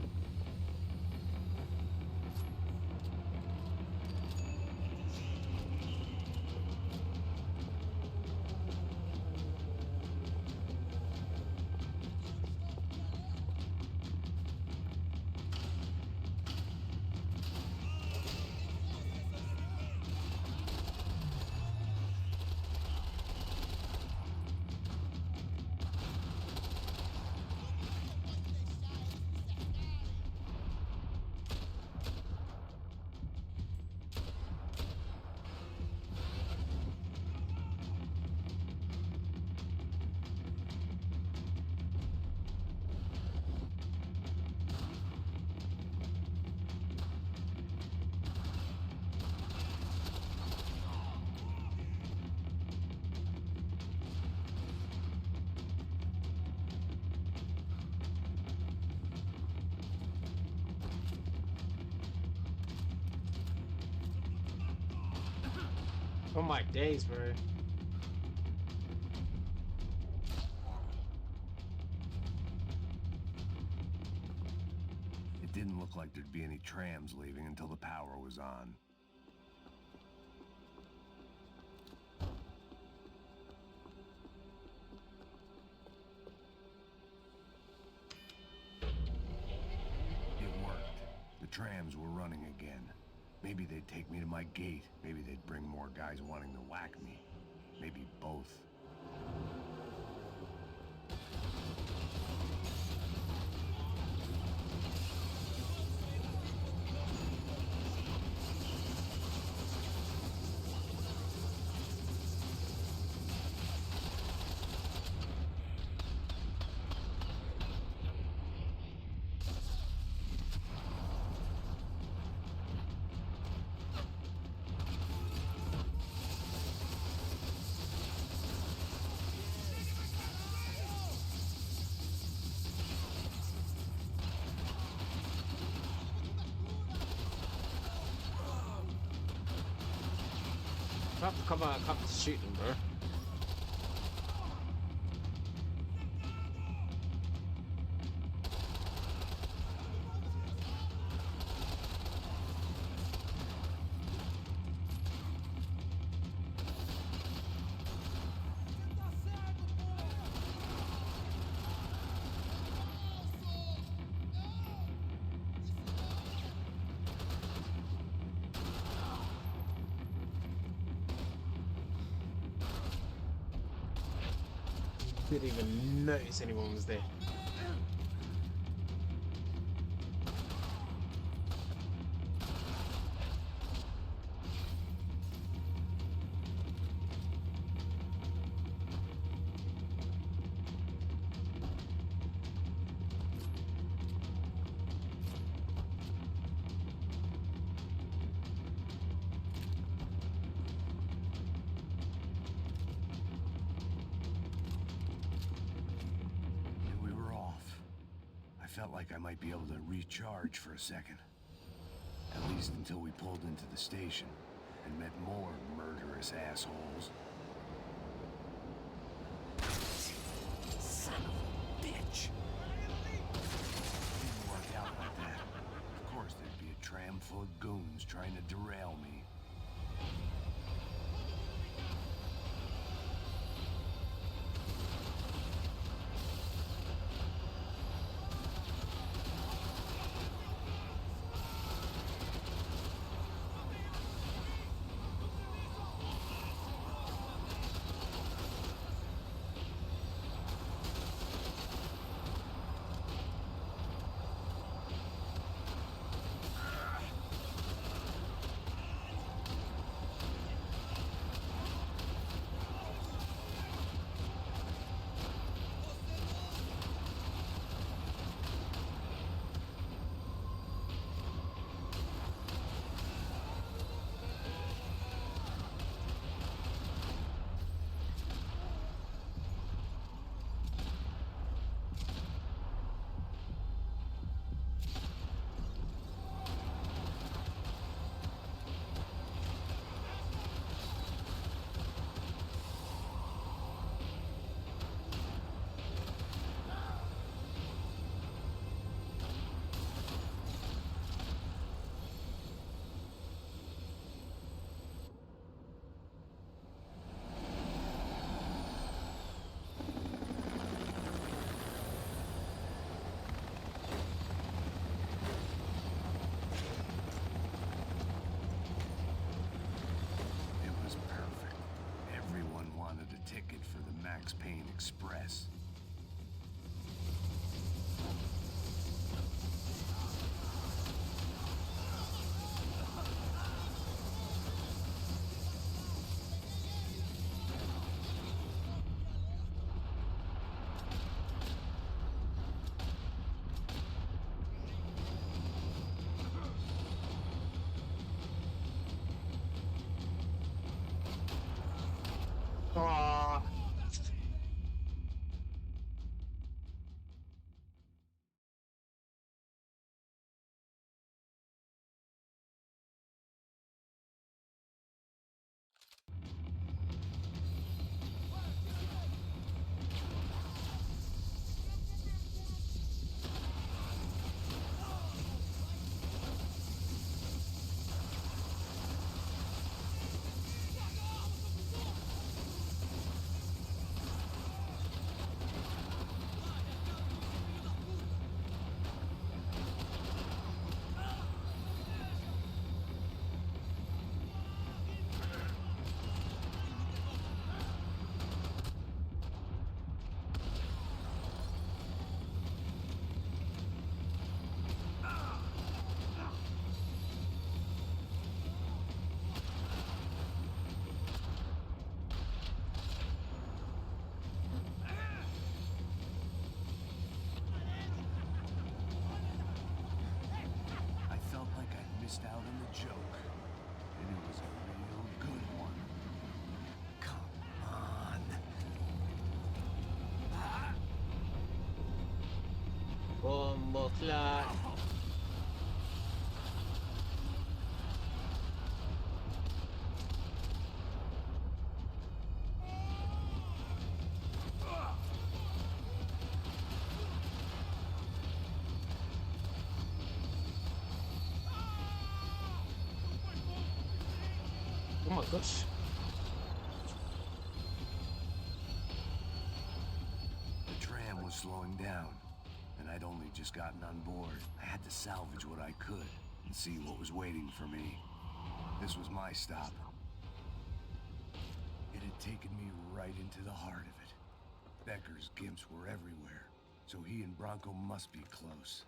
Oh my days, bro. It didn't look like there'd be any trams leaving until the power was on. It worked. The trams were running again. Maybe they'd take me to my gate. Maybe they'd bring more guys wanting to whack me. Maybe both. I have to come out, I have to shoot them, bro. Didn't even notice anyone was there. Felt like I might be able to recharge for a second. At least until we pulled into the station and met more murderous assholes. Son of a bitch! Didn't work out like that. Of course there'd be a tram full of goons trying to derail me. Payne Express. Aww. La... Oh my gosh. The tram was slowing down, and I'd only just gotten on board. I had to salvage what I could and see what was waiting for me. This was my stop. It had taken me right into the heart of it. Becker's gimps were everywhere, so he and Bronco must be close.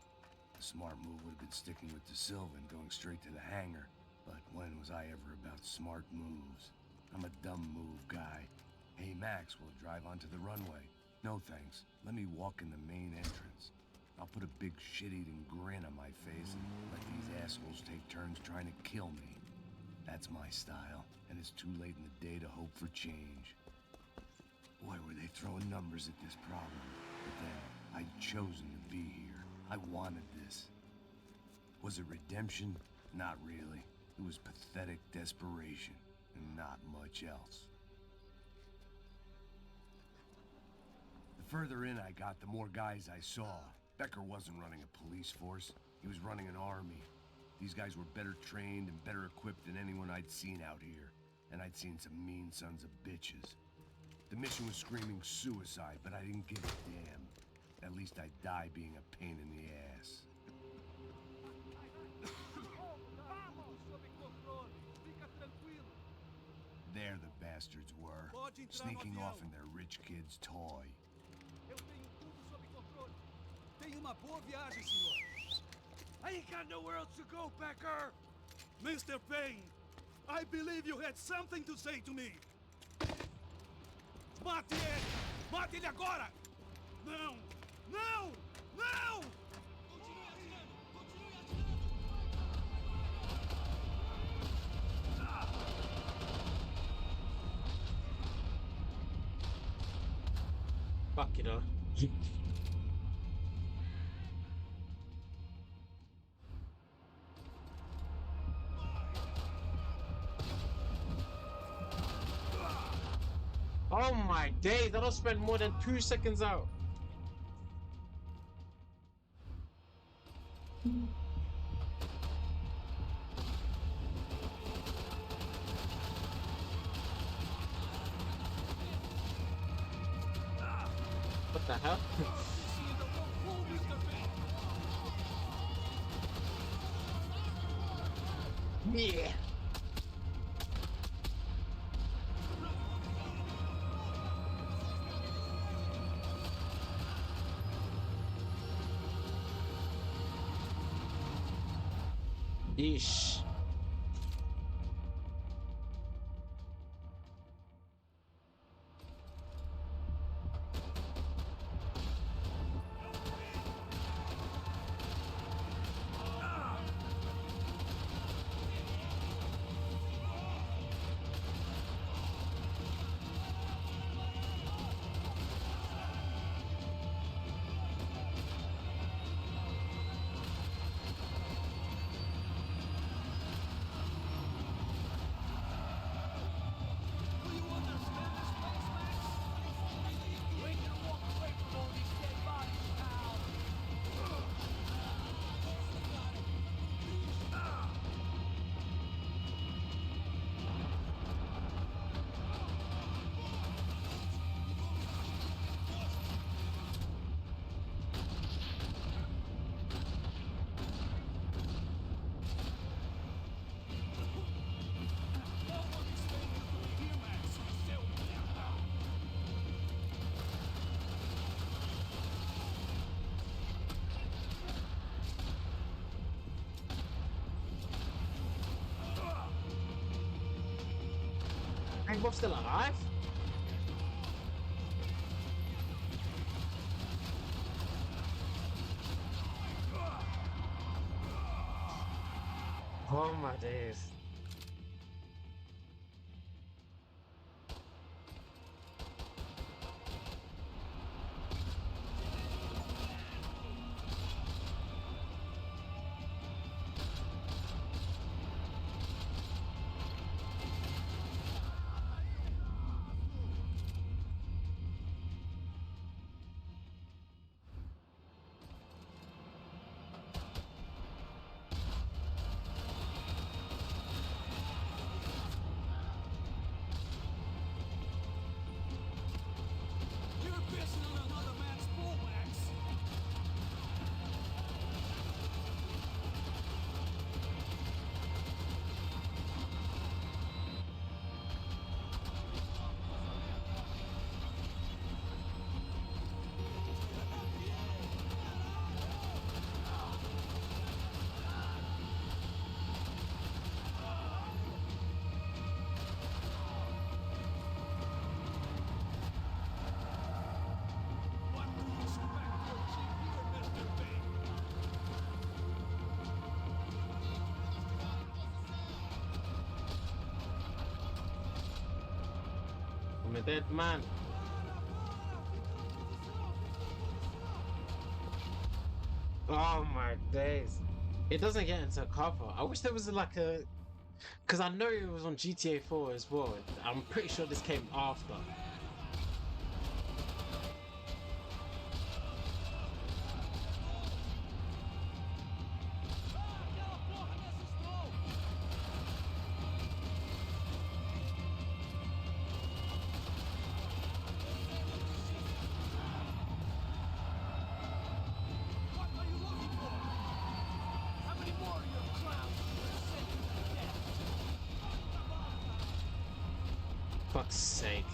The smart move would have been sticking with De Silva and going straight to the hangar, but when was I ever about smart moves? I'm a dumb move guy. Hey Max, we'll drive onto the runway. No thanks, let me walk in the main entrance. I'll put a big shit-eating grin on my face and let these assholes take turns trying to kill me. That's my style, and it's too late in the day to hope for change. Boy, were they throwing numbers at this problem. But then, I'd chosen to be here. I wanted this. Was it redemption? Not really. It was pathetic desperation, and not much else. The further in I got, the more guys I saw. Becker wasn't running a police force. He was running an army. These guys were better trained and better equipped than anyone I'd seen out here. And I'd seen some mean sons of bitches. The mission was screaming suicide, but I didn't give a damn. At least I'd die being a pain in the ass. There the bastards were, sneaking off in their rich kid's toy. Eu tenho tudo sob controle. Tenha uma boa viagem, senhor. I ain't got nowhere else to go, Becker! Mr. Payne, I believe you had something to say to me. Mate ele! Mate ele agora! Não! Não! Não! Fuck you know. Oh my days, I don't spend more than 2 seconds out. What the hell? Yeah. Yeesh. Hank Bob's still alive? Oh my days. I'm a dead man. Oh my days. It doesn't get into cover. I wish there was like a... Because I know it was on GTA 4 as well. I'm pretty sure this came after. Fuck's sake.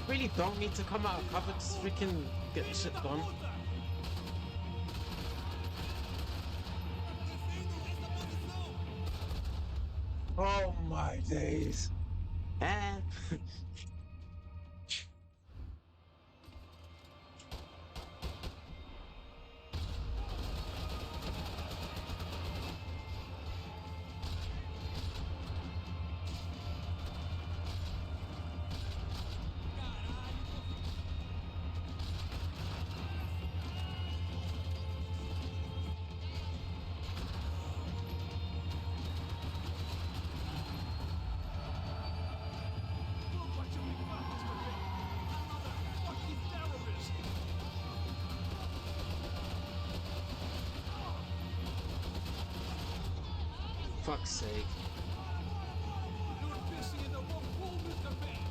Really don't need to come out of cover, just freaking get the shit done. Oh my days. And fuck's sake. You're fishing in the wrong pool, Mr. Payne.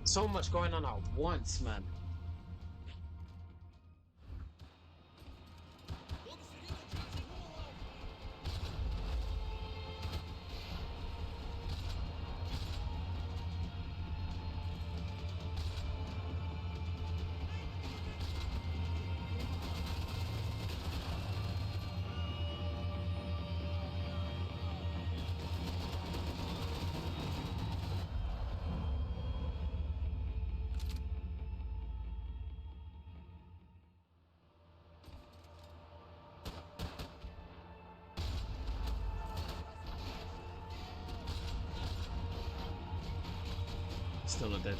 So much going on at once, man. Still not dead.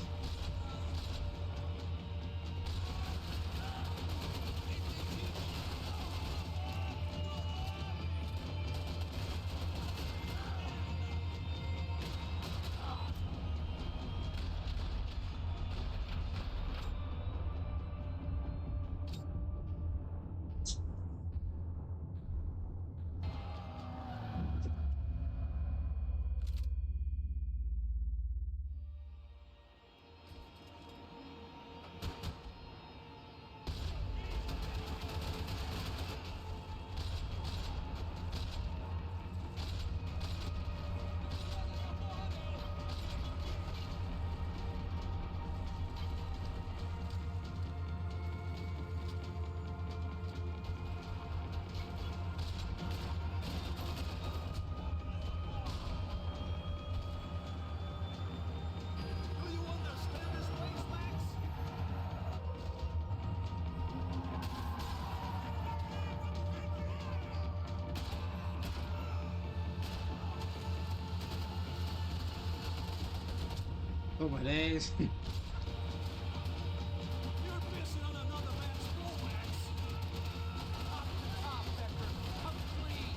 Oh my days. You're fishing on another man's pool, Max. Off the top, Becker. Come clean.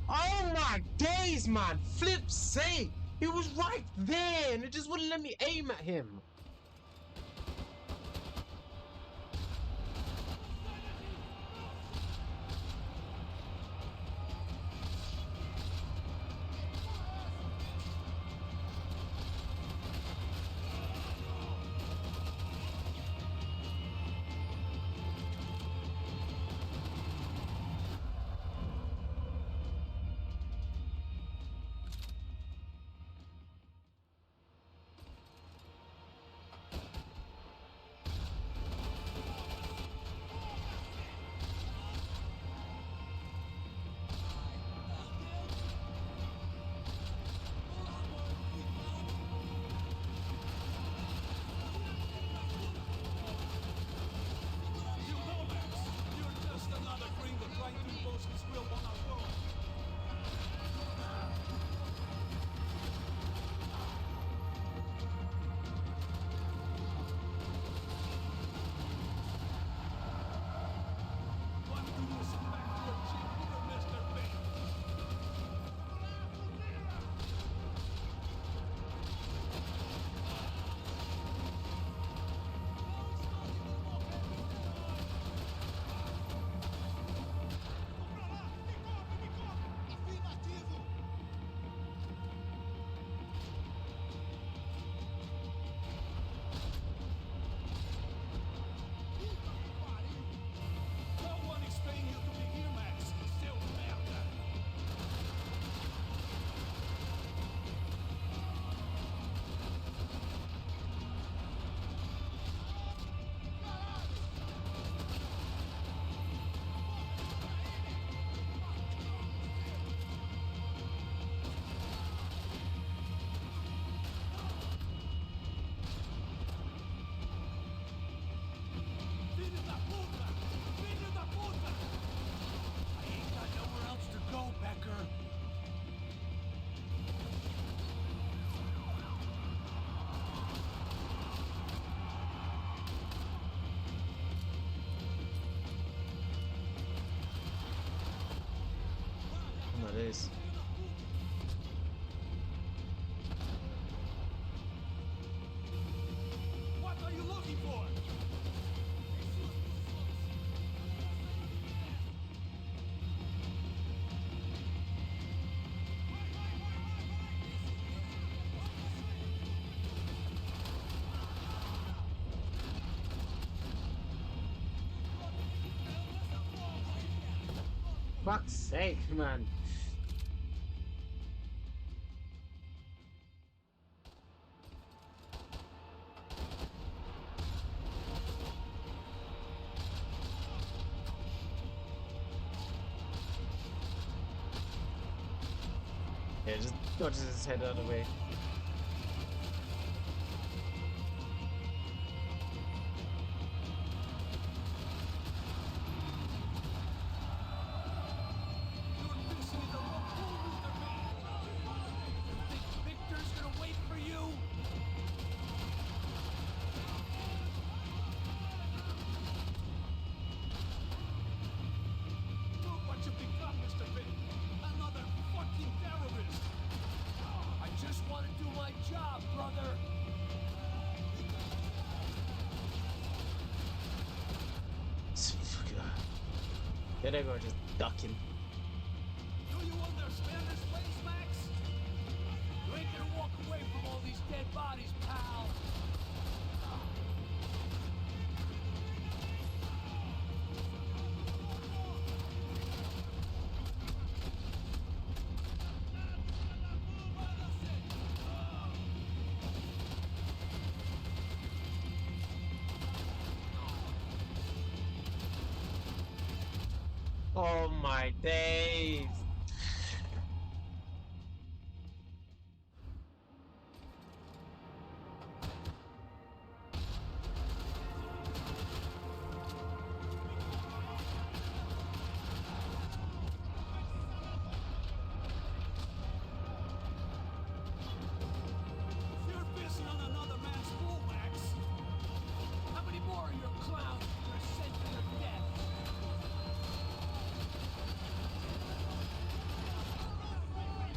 Oh my days, man! Flip's sake! He was right there and it just wouldn't let me aim at him. days. What are you looking for? Fuck's sake, man. Yeah, just dodges his head out of the way. Victor's gonna wait for you. Look what you become, Mr. Payne. Another fucking terrorist. I just want to do my job, brother. There they go, just ducking. Do you understand this place, Max? You ain't gonna walk away from all these dead bodies, pal. Oh my days! You're pissing on another man's pool, Max. How many more of your clowns are gonna send to their death?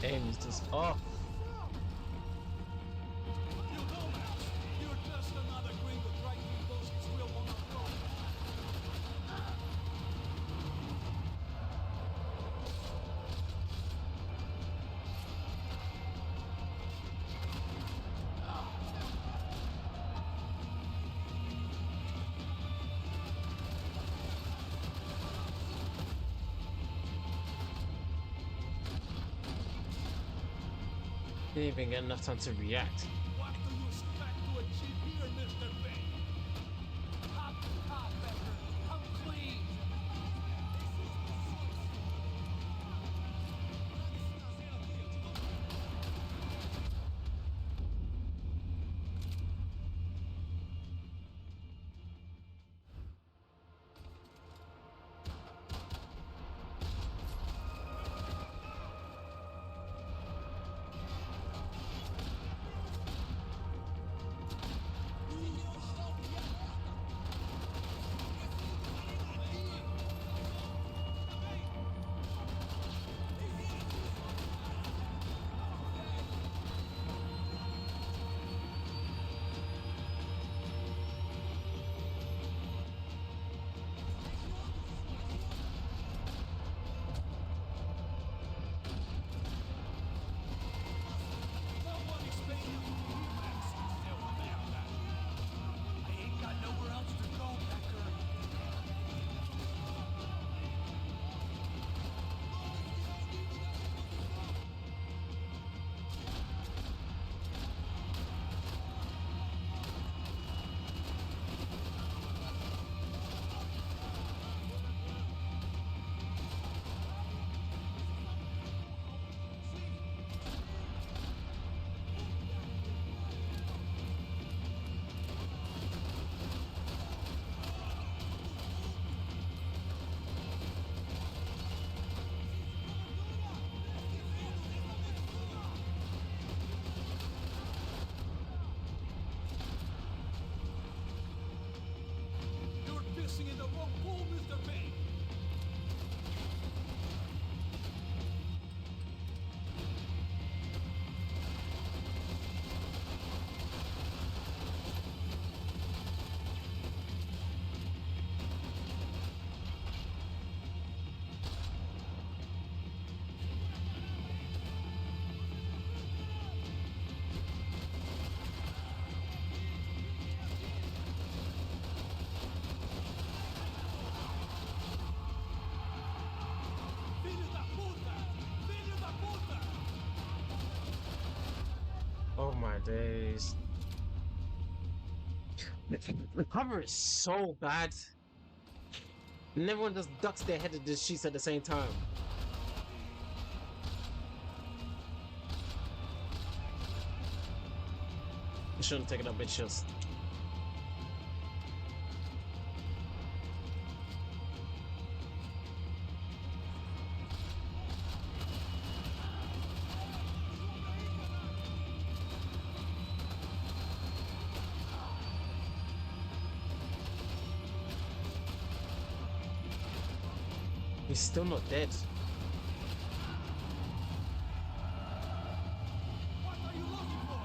Aim is just off. You know, Max, you're just another gringo trying to impose his will on the throne. Didn't even get enough time to react. What do you expect to achieve here, Mr. Payne? Top to top, Becker. Come clean. The cover is so bad. And everyone just ducks their head at the sheets at the same time. You shouldn't take it up, bitch. Just. He's still not dead. What are you looking for?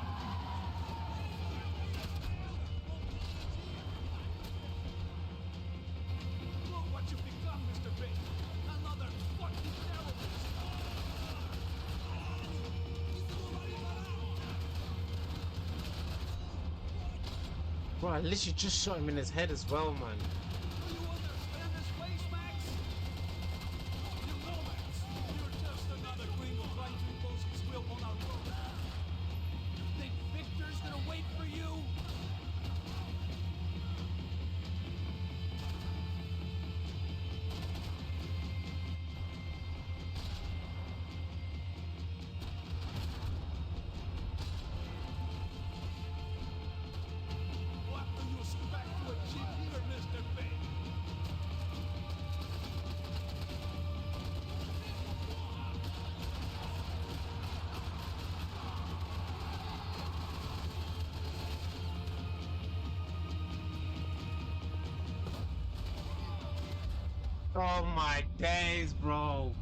Look what you've become, Mr. Payne. Another fucking terrorist. Bro, I literally just shot him in his head as well, man. Do you understand this place, Max? You know, Max, you're just another gringo trying to impose his will on our world. Think Victor's gonna wait for you? What do you expect to achieve here, Mr. Payne? Oh my days, bro.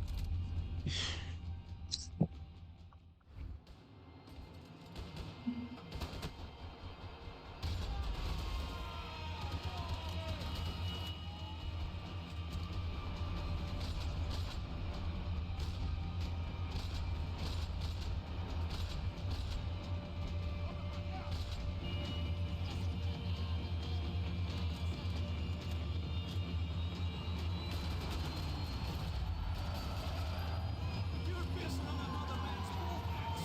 You're pissing on another man's bull, Max.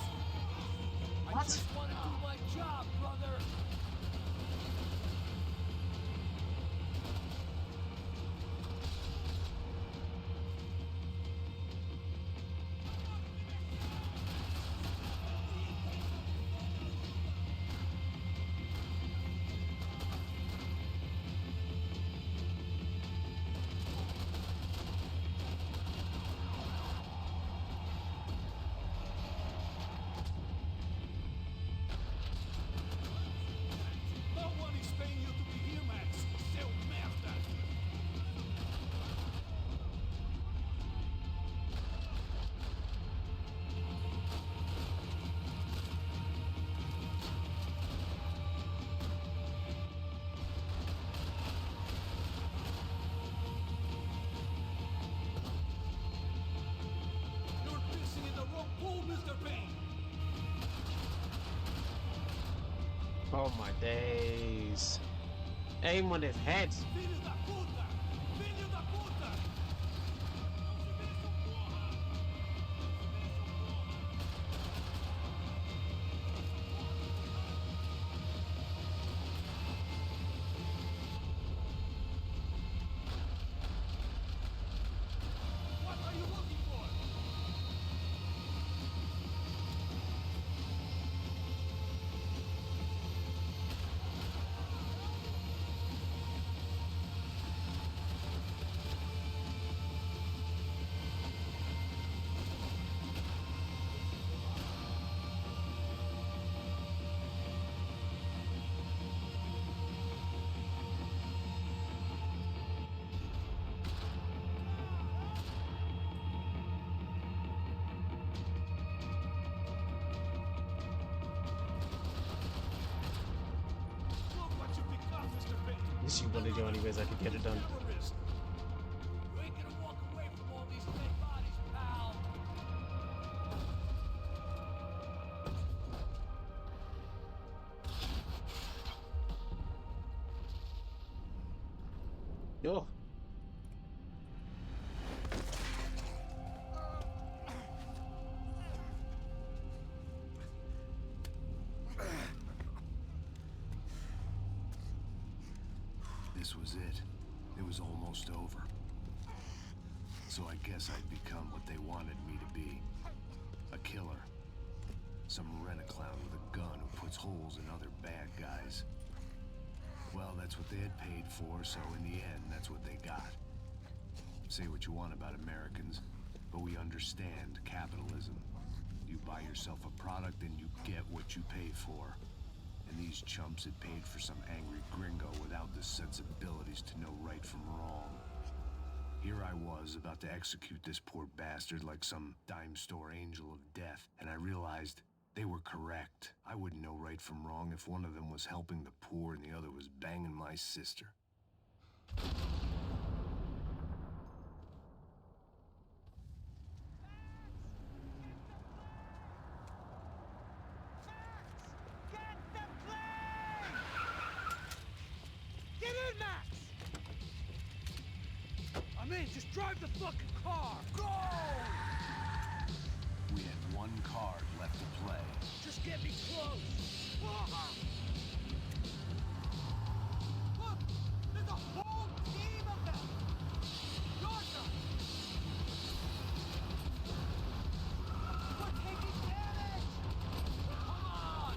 I What? just want to do my job, brother. No one is paying you to be here, Max. Seu merda. You're pissing in the wrong pool, Mr. Payne. Oh my days. Aim on his head. Filho da puta! Filho da puta! What are you looking for? Look what you've become, Mr. Payne. This is one of the only ways I could get it done. Terrorist. You ain't gonna walk away from all these dead bodies, pal. Yo. This was it. It was almost over. So I guess I'd become what they wanted me to be. A killer. Some rent-a-clown with a gun who puts holes in other bad guys. Well, that's what they had paid for, so in the end, that's what they got. Say what you want about Americans, but we understand capitalism. You buy yourself a product and you get what you pay for. And these chumps had paid for some angry gringo without the sensibilities to know right from wrong. Here I was, about to execute this poor bastard like some dime store angel of death, and I realized they were correct. I wouldn't know right from wrong if one of them was helping the poor and the other was banging my sister. Just drive the fucking car! Go! We had one card left to play. Just get me close! Look! There's a whole team of them! Your turn! We're taking damage! Come on!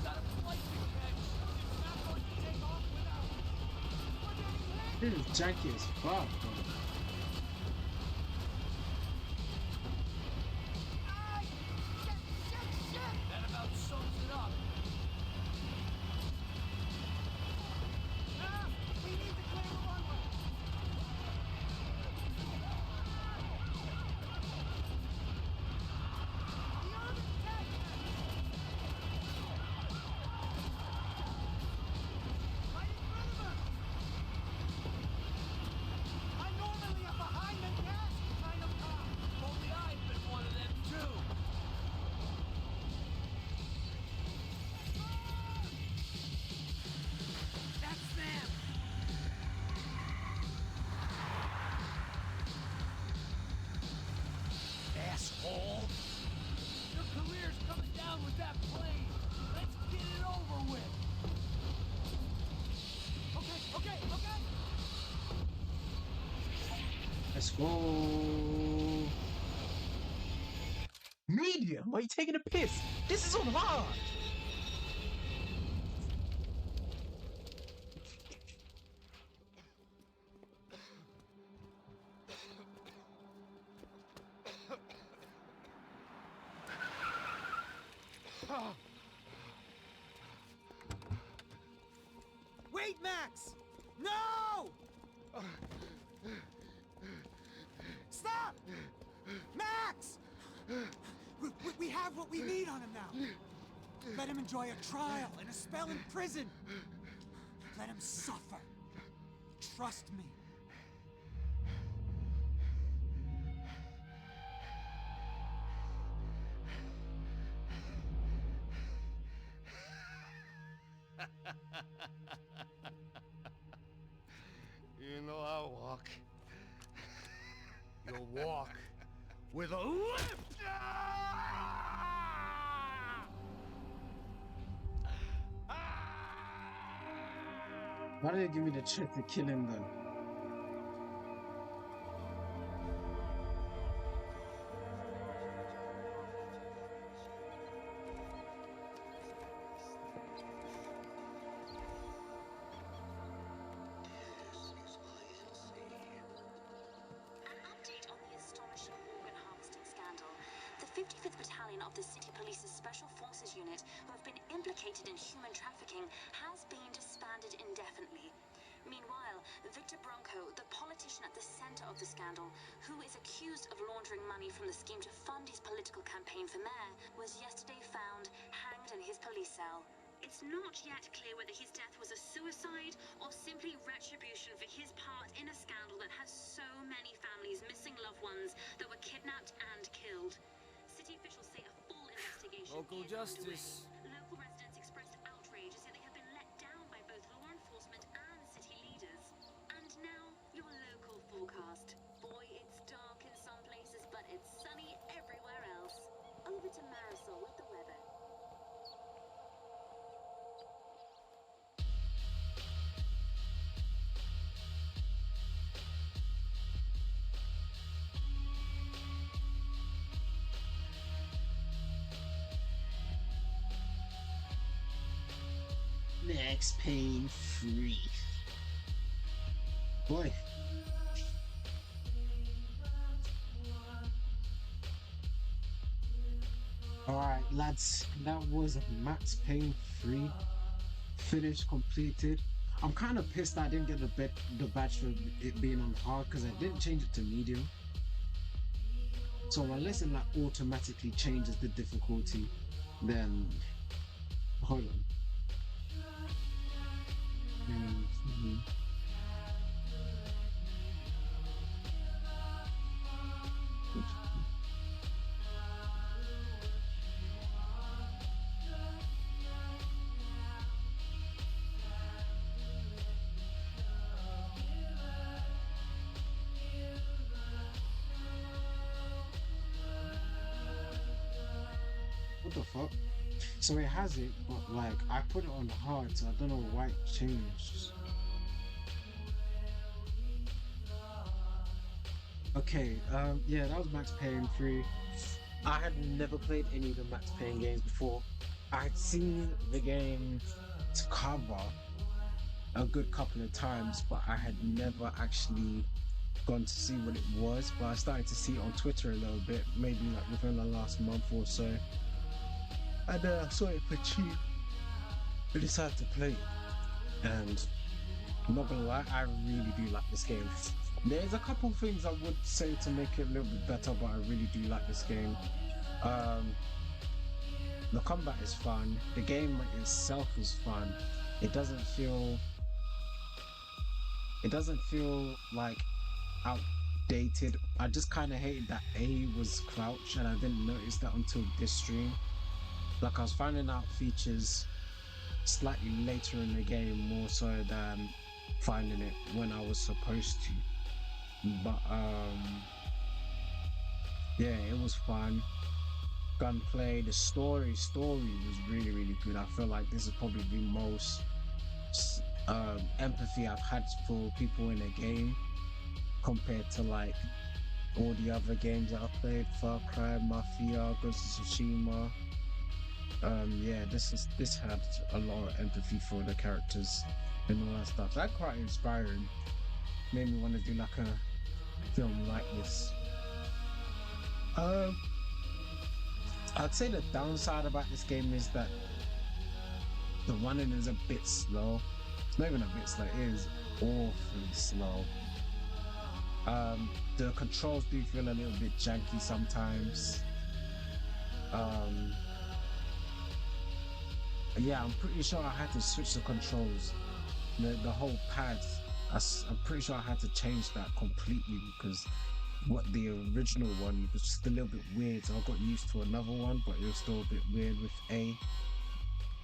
Got a flight to catch! It's not going to take off without... We're getting hit! This is janky as fuck, bro. That about sums it up. Ah, we need to clear the runway. The urban tagman. Right in front of us. I'm normally a behind the gas kind of cop. Only I've been one of them too. That's them! Asshole! Your career's coming down with that plane! Let's get it over with! Okay! Let's go. Medium? Why are you taking a piss? This is on hard! Wait, Max! No! Stop! Max! We have what we need on him now. Let him enjoy a trial and a spell in prison. Let him suffer. Trust me. You know I walk. You'll walk with a lift! Why did they give me the trick to kill him then? Update on the astonishing organ harvesting scandal. The 55th Battalion of the City Police's Special Forces Unit, who have been implicated in human trafficking, has been disbanded indefinitely. Meanwhile, Victor Bronco, the politician at the center of the scandal, who is accused of laundering money from the scheme to fund his political campaign for mayor, was yesterday found hanged in his police cell. It's not yet clear whether his death was a suicide or simply retribution for his part in a scandal that has so many families missing loved ones that were kidnapped and killed. City officials say a full investigation Local is justice. underway. Local residents expressed outrage as they have been let down by both law enforcement and city leaders. And now, your local forecast. Boy, it's dark in some places, but it's sunny everywhere else. Over to Marisol with the weather. Max Payne 3. Boy. Alright, lads, that was Max Payne 3. Finished, completed. I'm kind of pissed I didn't get the badge for it being on hard because I didn't change it to medium. So unless it like automatically changes the difficulty, then hold on. What the fuck? So it has it, but like I put it on hard, so I don't know why it changed. Okay, yeah, that was Max Payne 3. I had never played any of the Max Payne games before. I had seen the game's cover a good couple of times, but I had never actually gone to see what it was. But I started to see it on Twitter a little bit, maybe like within the last month or so. And I saw it for cheap. I decided to play it. And I'm not gonna lie, I really do like this game. There's a couple things I would say to make it a little bit better, but I really do like this game. The combat is fun. The game itself is fun. It doesn't feel like outdated. I just kind of hated that A was crouch, and I didn't notice that until this stream. Like I was finding out features slightly later in the game, more so than finding it when I was supposed to. But yeah, it was fun. Gunplay, the story was really good. I feel like this is probably the most empathy I've had for people in a game compared to like all the other games that I've played. Far Cry, Mafia, Ghost of Tsushima. Yeah, this had a lot of empathy for the characters and all that stuff. That's quite inspiring. Made me want to do like a film like this. I'd say the downside about this game is that the running is a bit slow. It's not even a bit slow, it is awfully slow. The controls do feel a little bit janky sometimes. Yeah, I'm pretty sure I had to switch the controls. The whole pad, I'm pretty sure I had to change that completely because what the original one was just a little bit weird, so I got used to another one, but it was still a bit weird with A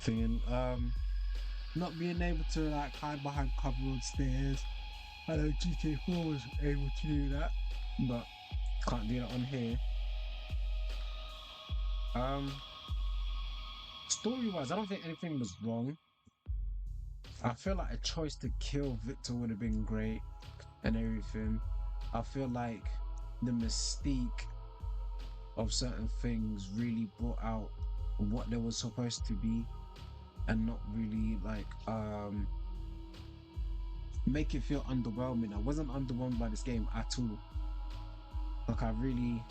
thing. Not being able to like hide behind cover on stairs. I know GTA 4 was able to do that, but can't do that on here. Story-wise, I don't think anything was wrong. I feel like a choice to kill Victor would have been great and everything. I feel like the mystique of certain things really brought out what they were supposed to be and not really like make it feel underwhelming. I wasn't underwhelmed by this game at all. Like I really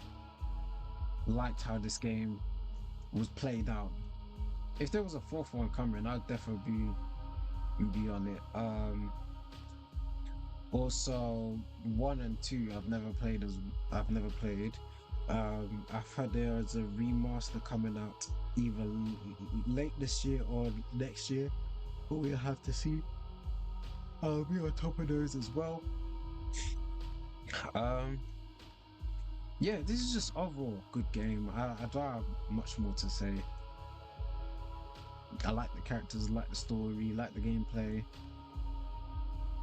liked how this game was played out. If there was a fourth one coming, I'd definitely be on it. Also 1 and 2 I've never played. I've heard there is a remaster coming out either late this year or next year, but we'll have to see. I'll be on top of those as well. Yeah, this is just overall a good game. I don't have much more to say. I like the characters, like the story, like the gameplay.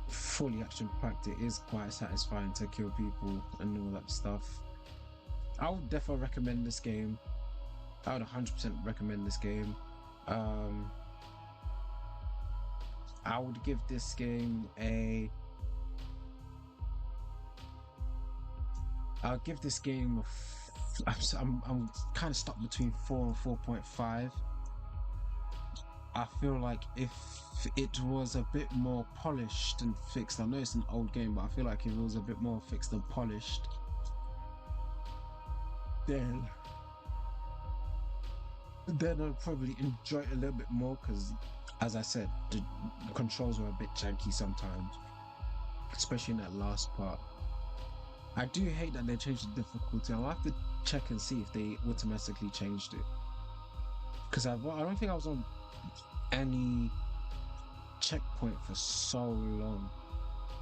Fully action-packed, it is quite satisfying to kill people and all that stuff. I would definitely recommend this game. I would 100% recommend this game. I would give this game I'll give this game I'm kind of stuck between 4 and 4.5. I feel like if it was a bit more polished and fixed, I know it's an old game, but I feel like if it was a bit more fixed and polished, then I'd probably enjoy it a little bit more, because as I said, the controls were a bit janky sometimes, especially in that last part. I do hate that they changed the difficulty. I'll have to check and see if they automatically changed it, because I don't think I was on any checkpoint for so long.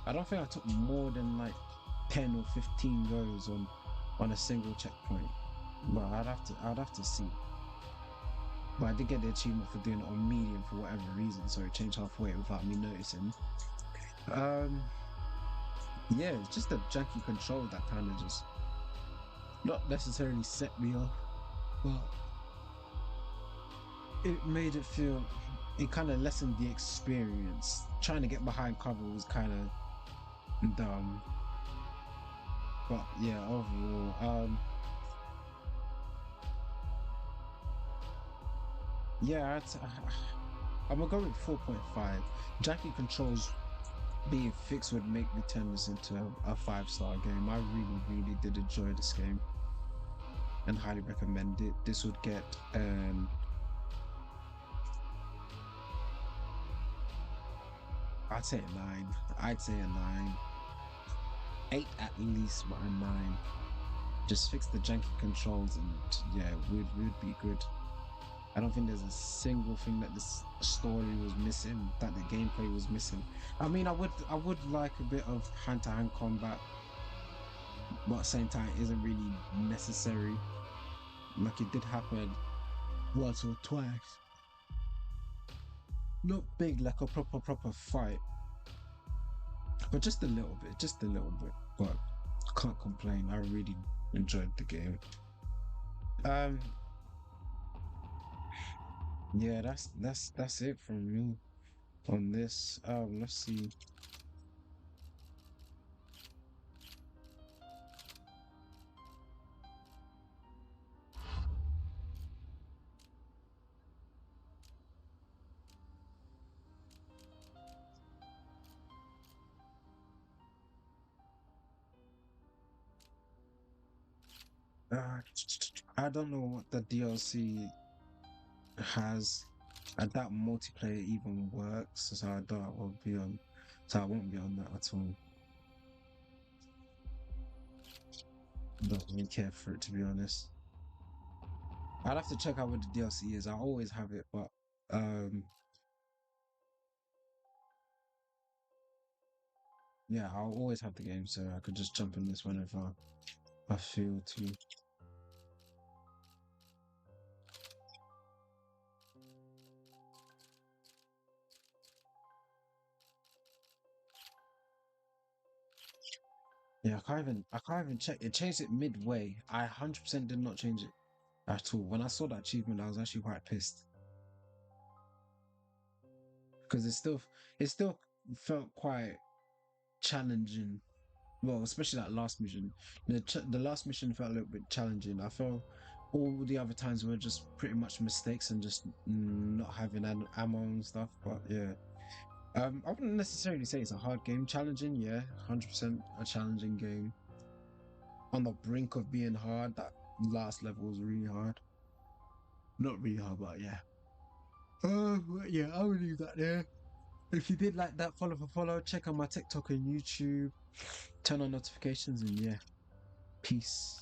I don't think I took more than like 10 or 15 goes on a single checkpoint, but I'd have to see. But I did get the achievement for doing it on medium for whatever reason, so it changed halfway without me noticing. Yeah, it's just the janky control that kind of just not necessarily set me off, but it made it feel, it kind of lessened the experience. Trying to get behind cover was kind of dumb, but yeah, overall, yeah, I'm gonna go with 4.5. Janky controls being fixed would make me turn this into a 5-star game. I really did enjoy this game and highly recommend it. This would get I'd say a 9. I'd say a 9. 8 at least, but a 9. Just fix the janky controls and yeah, would be good. I don't think there's a single thing that this story was missing, that the gameplay was missing. I mean, I would like a bit of hand-to-hand combat, but at the same time, it isn't really necessary. Like, it did happen once or twice. Not big, like a proper fight, but just a little bit. But I can't complain. I really enjoyed the game. Yeah, that's it from me on this. Let's see. I don't know what the DLC has. I doubt multiplayer even works, so I doubt I won't be on. So I won't be on that at all. Don't really care for it, to be honest. I'd have to check out what the DLC is. I always have it, but yeah, I'll always have the game, so I could just jump in this whenever I feel to. Yeah, I can't even check. It changed it midway. I 100% did not change it at all. When I saw that achievement, I was actually quite pissed, because it still felt quite challenging. Well, especially that last mission. The last mission felt a little bit challenging. I felt all the other times were just pretty much mistakes and just not having ammo and stuff. But yeah, I wouldn't necessarily say it's a hard game. Challenging, yeah, 100% a challenging game. On the brink of being hard. That last level was really hard. Not really hard, but yeah. Yeah, I will leave that there. If you did like that, follow for follow. Check out my TikTok and YouTube. Turn on notifications, and yeah, peace.